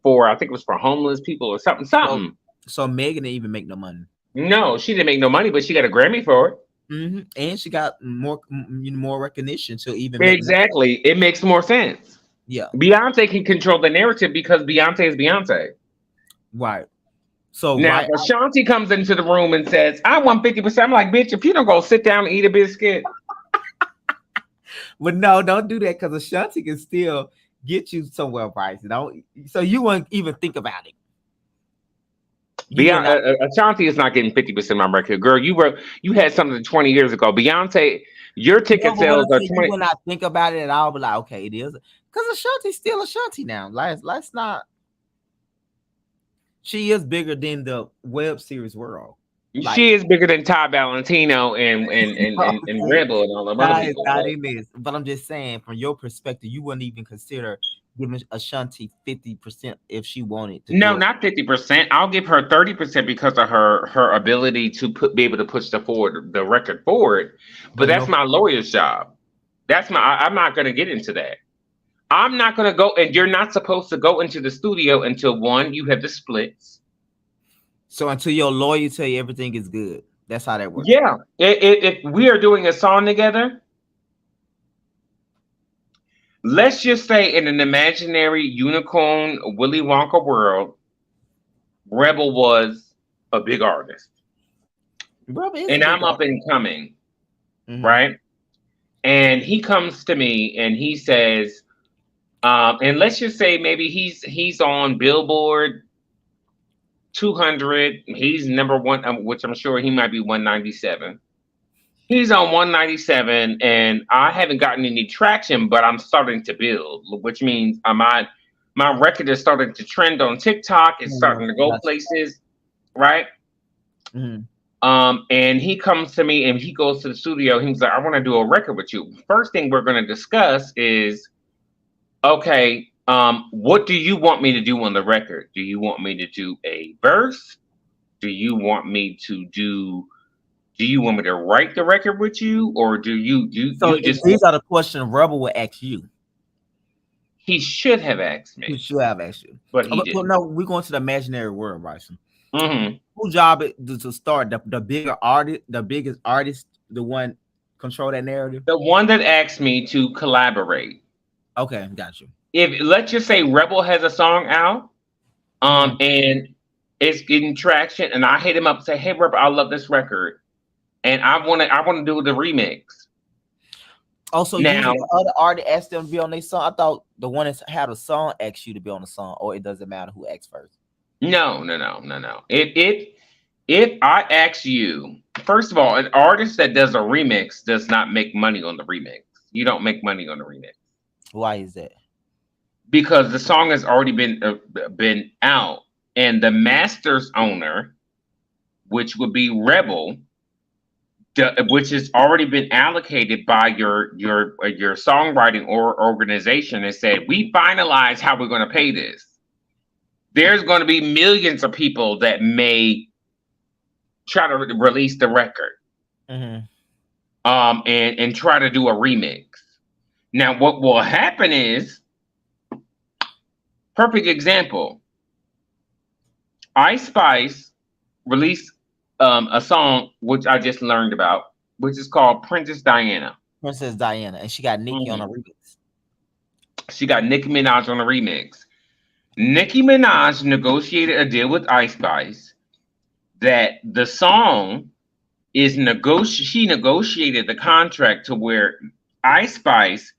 I think it was for homeless people or something. So Megan didn't even make no money. No, she didn't make no money, but she got a Grammy for it. Mm-hmm. And she got more recognition to even exactly. It makes more sense. Yeah, Beyonce can control the narrative because Beyonce is Beyonce. Right. So now, if Ashanti comes into the room and says, "I want 50%," I'm like, "Bitch, if you don't go sit down and eat a biscuit." But no, don't do that because Ashanti can still get you somewhere, Bryce. So you won't even think about it. Ashanti is not getting 50% of my record, girl. You had something 20 years ago. Beyonce, your ticket sales are 20. When I think about it, I'll be like, okay, it is because Ashanti's still Ashanti now. Let's not. She is bigger than the web series world. She is bigger than Ty Valentino and Rebel and all the other people. But I'm just saying, from your perspective, you wouldn't even consider giving Ashanti 50% if she wanted to. No, not 50%. I'll give her 30% because of her ability to be able to push the record forward. But that's my lawyer's job. I'm not going to get into that. I'm not going to go, and you're not supposed to go into the studio until one, you have the splits. So until your lawyer tell you everything is good, that's how that works. Yeah, if we are doing a song together, let's just say in an imaginary unicorn Willy Wonka world, Rebel was a big artist, and I'm up and coming, right? And he comes to me and he says, and let's just say maybe he's on Billboard 200. He's number one, which I'm sure he might be 197. He's on 197, and I haven't gotten any traction, but I'm starting to build, which means my record is starting to trend on TikTok. It's starting to go places, right? And he comes to me and he goes to the studio. He's like, I want to do a record with you. First thing we're going to discuss is, okay, what do you want me to do on the record? Do you want me to do a verse? Do you want me to write the record with you? Or do you just... These are the questions Rebel will ask you. He should have asked me. He should have asked you. But he didn't. No, we're going to the imaginary world, Bryson. Mm-hmm. Whose job is to start? The bigger artist, the biggest artist, the one control that narrative? The one that asked me to collaborate. Okay, got you. If let's just say Rebel has a song out, and it's getting traction, and I hit him up and say, "Hey, Rebel, I love this record, and I want to do the remix." Also, now the other artist asked them to be on their song. I thought the one that had a song asked you to be on the song, or it doesn't matter who asks first. No. If I ask you, first of all, an artist that does a remix does not make money on the remix. You don't make money on the remix. Why is that? Because the song has already been out, and the master's owner, which would be Rebel, which has already been allocated by your songwriting or organization, and said, we finalize how we're going to pay this. There's going to be millions of people that may try to release the record, and try to do a remix. Now, what will happen is, perfect example, Ice Spice released a song which I just learned about, which is called Princess Diana. Princess Diana, and she got Nicki on a remix. She got Nicki Minaj on a remix. Nicki Minaj negotiated a deal with Ice Spice that the song is she negotiated the contract to where Ice Spice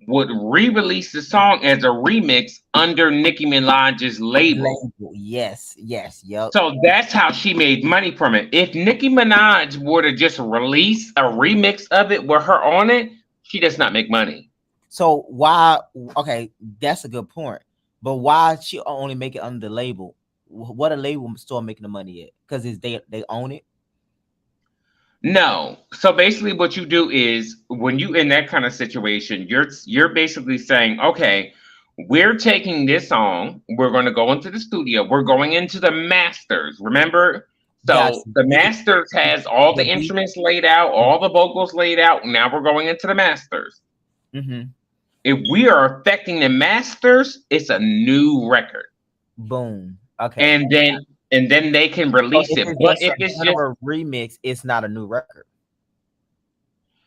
would re-release the song as a remix under Nicki Minaj's label. Yes, yep. So that's how she made money from it. If Nicki Minaj were to just release a remix of it with her on it, she does not make money. So why? Okay, that's a good point. But why she only make it under the label? What a label store making the money at? Because they own it. No. So basically what you do is when you in that kind of situation, you're basically saying, okay, we're taking this song, we're going to go into the studio, we're going into the masters. Remember? So the masters has all the instruments laid out, all the vocals laid out. Now we're going into the masters. If we are affecting the masters, it's a new record. Boom. Okay. And then they can release it. But if it's just a remix, it's not a new record.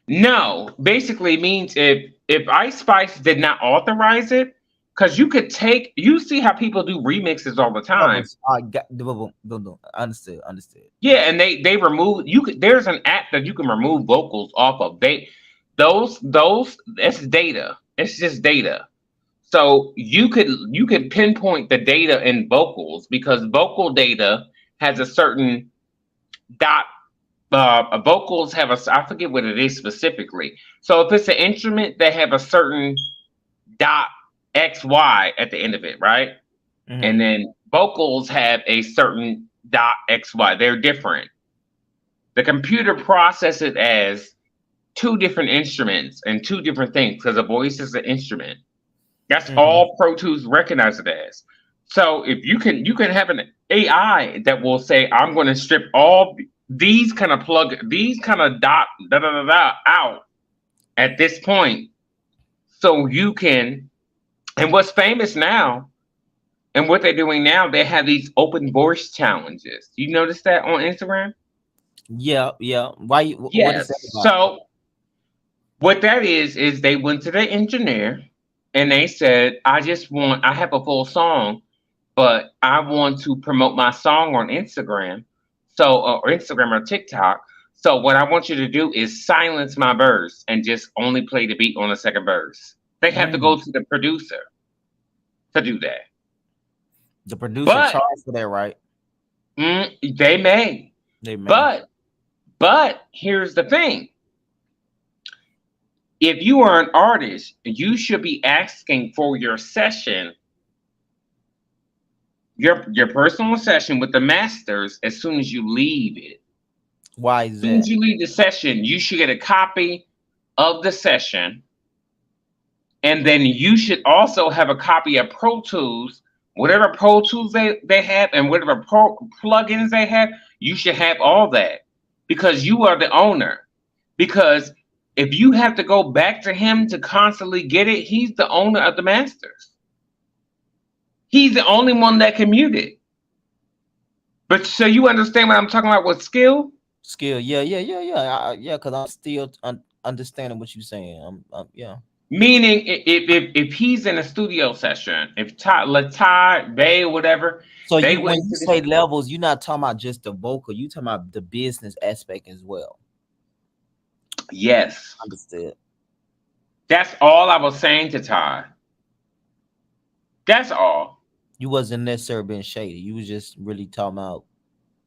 No, basically means if Ice Spice did not authorize it, because you see how people do remixes all the time. Understood. Yeah, and they remove there's an app that you can remove vocals off of. Those it's data. It's just data. So you could pinpoint the data in vocals because vocal data has a certain dot. Vocals have I forget what it is specifically. So if it's an instrument, they have a certain dot XY at the end of it, right? And then vocals have a certain dot XY. They're different. The computer processes it as two different instruments and two different things because a voice is an instrument. That's all Pro Tools recognize it as. So if you can have an AI that will say, I'm going to strip all these kind of dot out at this point, So you can, and what's famous now, and what they're doing now, they have these open voice challenges. You notice that on Instagram? Yeah, yeah. Why? What is that Yes. about? So what that is they went to the engineer and they said, I have a full song, but I want to promote my song on Instagram. So, or Instagram or TikTok. So what I want you to do is silence my verse and just only play the beat on the second verse. They have to Mm. go to the producer to do that. The producer But charged for that, right? they may. They may. But here's the thing. If you are an artist, you should be asking for your session, your personal session with the masters as soon as you leave it. Why As is soon as that? you leave the session, you should get a copy of the session. And then you should also have a copy of Pro Tools, whatever Pro Tools they have and whatever plugins they have, you should have all that because you are the owner. Because if you have to go back to him to constantly get it, he's the owner of the masters. He's the only one that can mute it. But so you understand what I'm talking about with skill? Skill. Yeah, yeah, yeah, yeah. Yeah, because I'm still understanding what you're saying. Yeah. Meaning, if he's in a studio session, if Latai, Bay, or whatever, So they you, when went you to say the. levels, you're not talking about just the vocal. You talking about the business aspect as well. Yes, Understood. that's all I was saying to Ty. That's all. You wasn't necessarily being shady. You was just really talking about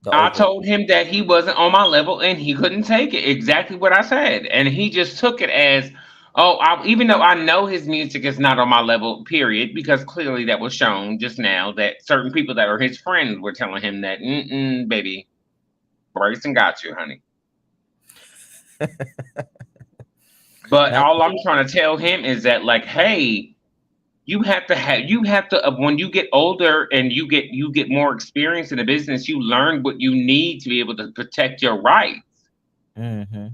the I overall. told him that he wasn't on my level and he couldn't take it. Exactly what I said, and he just took it as, oh, even though I know his music is not on my level, period, because clearly that was shown just now that certain people that are his friends were telling him that, baby, Bryson got you, honey. But Now, all I'm trying to tell him is that, like, hey, you have to when you get older and you get more experience in the business, you learn what you need to be able to protect your rights. mm-hmm.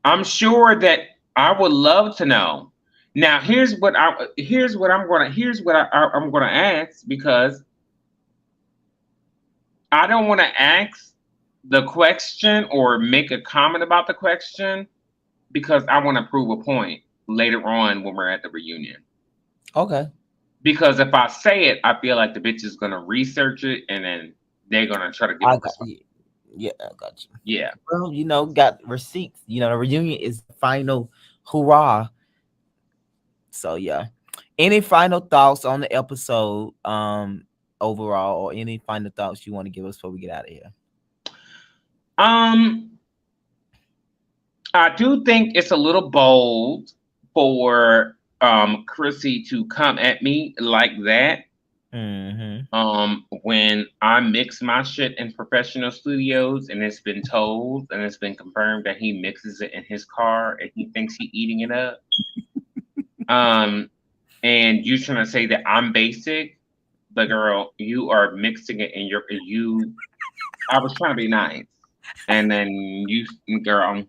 I'm sure that I would love to know. Now, here's what I'm gonna ask, because I don't want to ask the question or make a comment about the question, because I want to prove a point later on when we're at the reunion. Okay. Because if I say it, I feel like the bitch is gonna research it and then they're gonna try to give I a got response. you. Yeah, I got you. Yeah. Well, got receipts. The reunion is the final hurrah. So yeah. Any final thoughts on the episode, overall, or any final thoughts you want to give us before we get out of here? I do think it's a little bold for Chrissy to come at me like that. When I mix my shit in professional studios and it's been told and it's been confirmed that he mixes it in his car and he thinks he's eating it up. And you trying to say that I'm basic, but girl, you are mixing it in I was trying to be nice. And then girl,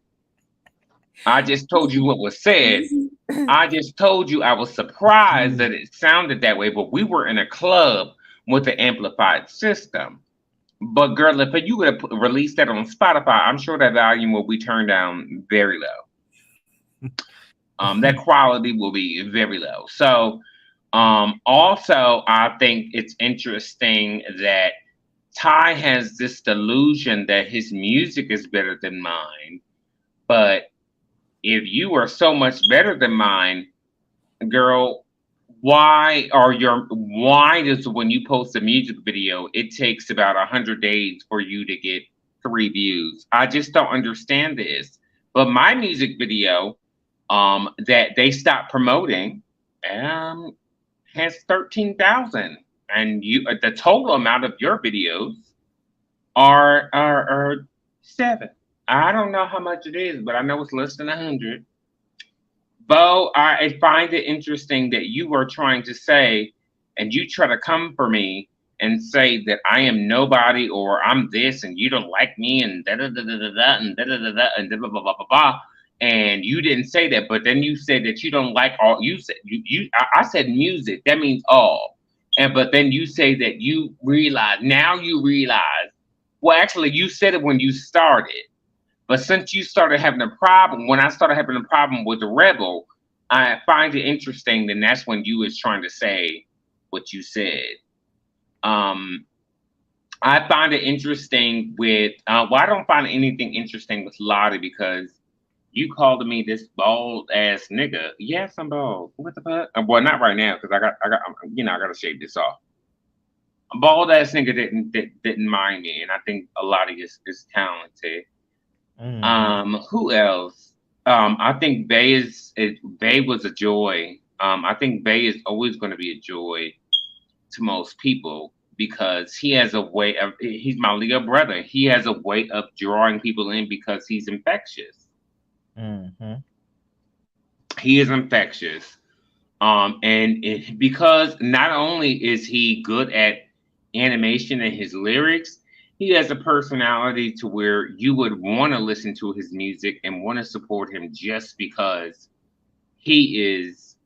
I just told you what was said. I just told you I was surprised that it sounded that way, but we were in a club with the amplified system. But girl, if you would have released that on Spotify, I'm sure that volume will be turned down very low. That quality will be very low. So, also, I think it's interesting that Ty has this delusion that his music is better than mine. But if you are so much better than mine, girl, why does, when you post a music video, it takes about 100 days for you to get 3 views? I just don't understand this. But my music video, that they stopped promoting, has 13,000, and the total amount of your videos are 7. I don't know how much it is, but I know it's less than 100. Bo, I find it interesting that you are trying to say, and you try to come for me and say that I am nobody, or I'm this and you don't like me, and da da da da da da and da da da da and da blah blah blah blah blah. And you didn't say that, but then you said that you don't like all. You said I said music. That means all. And but then you say that you realize now you realize. Well, actually, you said it when you started. But since you started having a problem, when I started having a problem with the Rebel, I find it interesting. And that's when you was trying to say what you said. I find it interesting with. Well, I don't find anything interesting with Lottie because you called me this bald ass nigga. Yes, I'm bald. What the fuck? Well, not right now because I got to shave this off. A bald ass nigga didn't mind me, and I think a lot of is talented. Who else? I think Bay was a joy. I think Bay is always going to be a joy to most people because he has a way of. He's my Leo brother. He has a way of drawing people in because he's infectious. He is infectious. Because not only is he good at animation and his lyrics, he has a personality to where you would want to listen to his music and want to support him just because he is,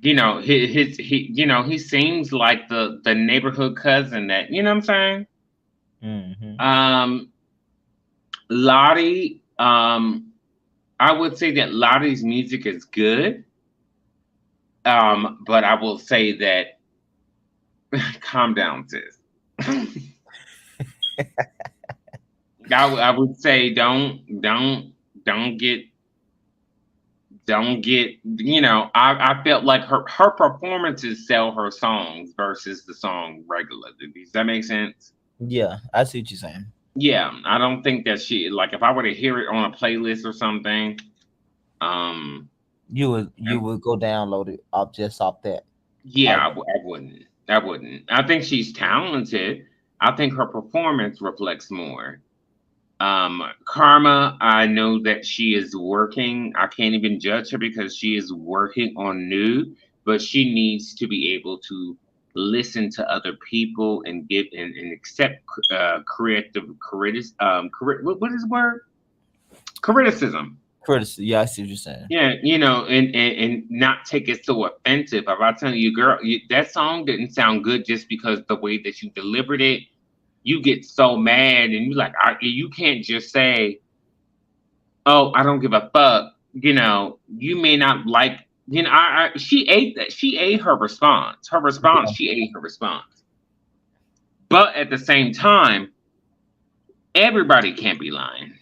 he seems like the neighborhood cousin that, you know what I'm saying? Lottie, I would say that Lottie's music is good. But I will say that calm down, sis. I would say don't get I felt like her performances sell her songs versus the song regular. Does that make sense? Yeah, I see what you're saying. Yeah, I don't think that she like if I were to hear it on a playlist or something, you would go download it off that. Yeah, I wouldn't. I think she's talented. I think her performance reflects more. Karma, I know that she is working. I can't even judge her because she is working on new, but she needs to be able to listen to other people and give and accept creative what is the word? Criticism. Criticism. Yeah, I see what you're saying. Yeah, and not take it so offensive. If I tell you, girl, that song didn't sound good just because the way that you delivered it, you get so mad and you like, you can't just say, "Oh, I don't give a fuck." You may not like. She ate that. She ate her response. She ate her response. But at the same time, everybody can't be lying.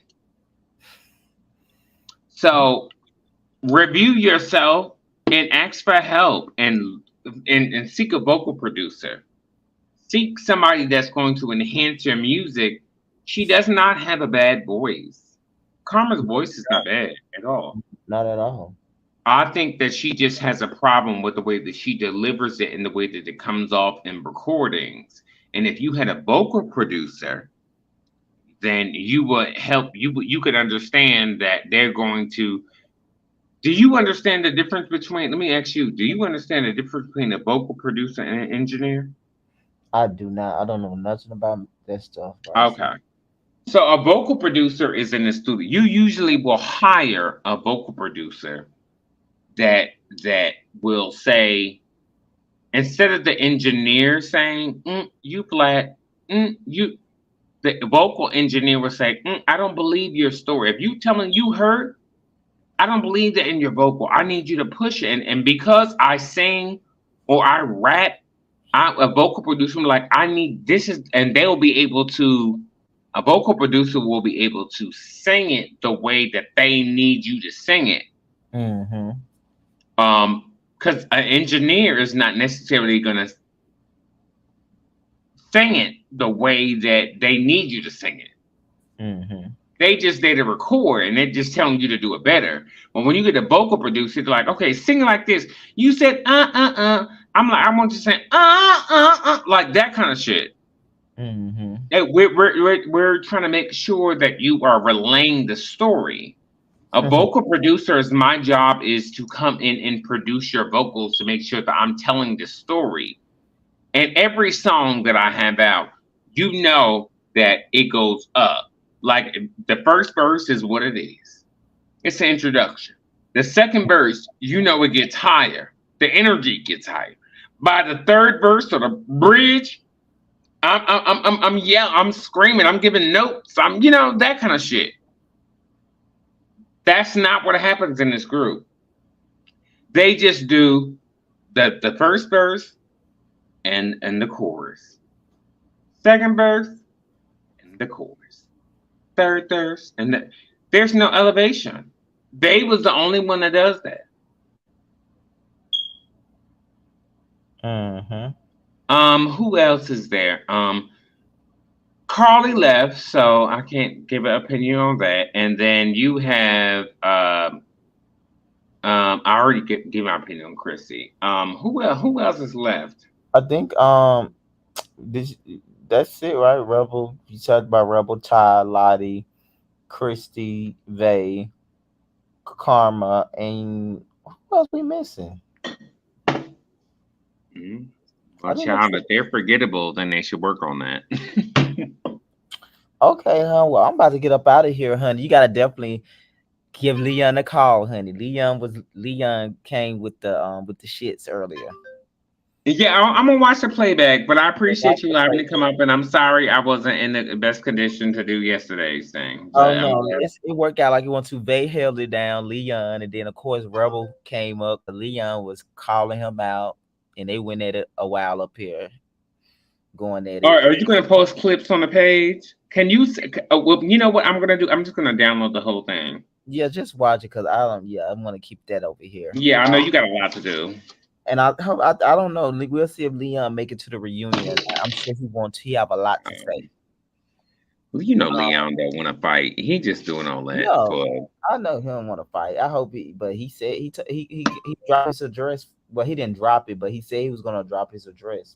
So review yourself and ask for help and seek a vocal producer. Seek somebody that's going to enhance your music. She does not have a bad voice. Karma's voice is not bad at all. Not at all. I think that she just has a problem with the way that she delivers it and the way that it comes off in recordings. And if you had a vocal producer, then you would help you could understand that they're going to. Do you understand the difference between? Let me ask you. Do you understand the difference between a vocal producer and an engineer? I do not. I don't know nothing about that stuff. Okay. So a vocal producer is in the studio. You usually will hire a vocal producer that will say, instead of the engineer saying, you flat, you. The vocal engineer will say, I don't believe your story. If you telling you hurt, I don't believe that in your vocal. I need you to push it. And because I sing or I rap, a vocal producer will be like, I need this is, and they'll be able to, a vocal producer will be able to sing it the way that they need you to sing it. Because an engineer is not necessarily going to sing it the way that they need you to sing it. They just there to record and they're just telling you to do it better. But when you get a vocal producer, they're like, okay, sing like this. You said I'm like, I want you to say like that kind of shit. We're trying to make sure that you are relaying the story. A vocal producer's my job is to come in and produce your vocals to make sure that I'm telling the story. And every song that I have out, that it goes up. Like the first verse is what it is. It's an introduction. The second verse, you know, it gets higher. The energy gets higher. By the third verse or the bridge, I'm yelling, I'm screaming, I'm giving notes, I'm, you know, that kind of shit. That's not what happens in this group. They just do the first verse and the chorus, second verse and the chorus, third verse there's no elevation. They was the only one that does that. Mm-hmm. Who else is there? Carly left, so I can't give an opinion on that. And then you have I already give my opinion on Chrissy. Who else is left? I think this that's it, right? Rebel. You talked about Rebel, Ty, Lottie, Christy, Vay, Karma, and who else we missing? Mm-hmm. I Well, think that's child, it. if they're forgettable, then they should work on that. Okay, hon. Well, I'm about to get up out of here, honey. You gotta definitely give Leon a call, honey. Leon came with the shits earlier. Yeah, I'm gonna watch the playback, but I Yeah, watch appreciate you the having play. to come up, and I'm sorry I wasn't in the best condition to do yesterday's thing, Oh but I'm no, glad. it worked out like it wanted to. Vay held it down, Leon, and then of course Rebel came up. Leon was calling him out, and they went at it a while up here, going at All it. right, are you gonna post clips on the page? Can you? Well, you know what I'm gonna do? I'm just gonna download the whole thing. Yeah, just watch it because I don't. Yeah, I want to keep that over here. Yeah, I know you got a lot to do. And I don't know. We'll see if Leon make it to the reunion. I'm sure he wants. He have a lot to say. Well, you know, Leon don't want to fight. He just doing all that No, for. I know he don't want to fight. I hope he, but he said he dropped his address. Well, he didn't drop it, but he said he was gonna drop his address.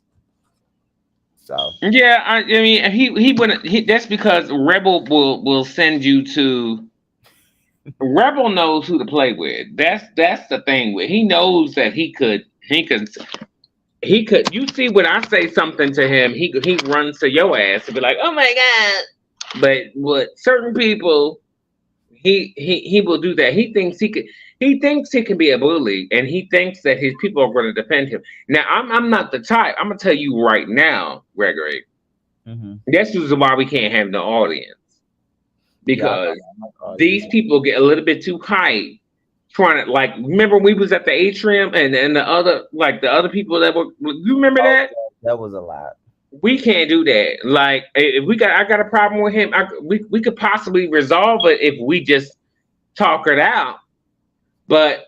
So Yeah, I mean, he wouldn't. That's because Rebel will send you to. Rebel knows who to play with. That's the thing with. He knows that he could. You see, when I say something to him, he runs to your ass and be like, "Oh my god!" But with certain people, he will do that. He thinks he could. He thinks he can be a bully, and he thinks that his people are going to defend him. Now, I'm not the type. I'm gonna tell you right now, Gregory. hmm This is why we can't have no audience yeah, because I'm not audience. these people get a little bit too hype trying to like remember we was at the atrium and the other people that were you remember Oh, that that was a lot. we can't do that like if I got a problem with him we could possibly resolve it if we just talk it out but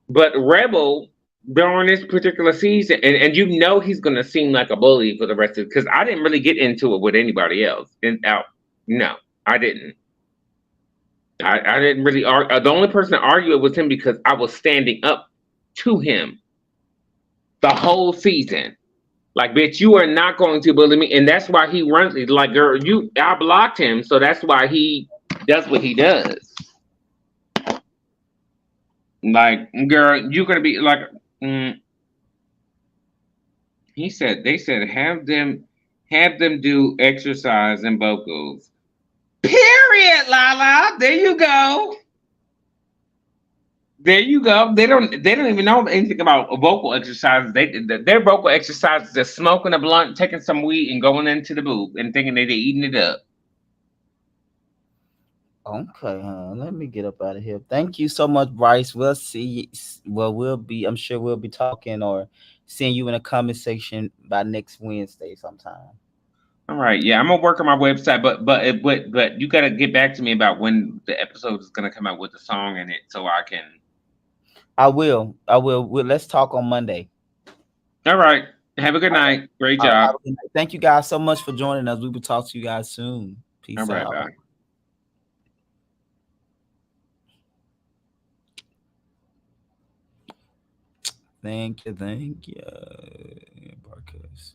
Rebel during this particular season and you know he's gonna seem like a bully for the rest of it because I didn't really get into it with anybody else and out no I didn't I didn't really argue. The only person that argued was him because I was standing up to him the whole season. Like, bitch, you are not going to bully me, and that's why he runs. Like, girl, I blocked him, so that's why he does what he does. Like, girl, you're gonna be like. Mm, they said have them do exercise and vocals. Period, Lala. There you go. There you go. They don't even know anything about vocal exercises. Their vocal exercises are smoking a blunt, taking some weed, and going into the booth and thinking that they're eating it up. Okay, let me get up out of here. Thank you so much, Bryce. We'll see. Well, we'll be. I'm sure we'll be talking or seeing you in a comment section by next Wednesday sometime. All right, yeah, I'm gonna work on my website, but you gotta get back to me about when the episode is gonna come out with the song in it, so I can. I will. I will. Let's talk on Monday. All right, have a good night. Great All right, job. have a good night. Thank you guys so much for joining us. We will talk to you guys soon. All Peace right, out. bye. Thank you. Thank you. Podcast.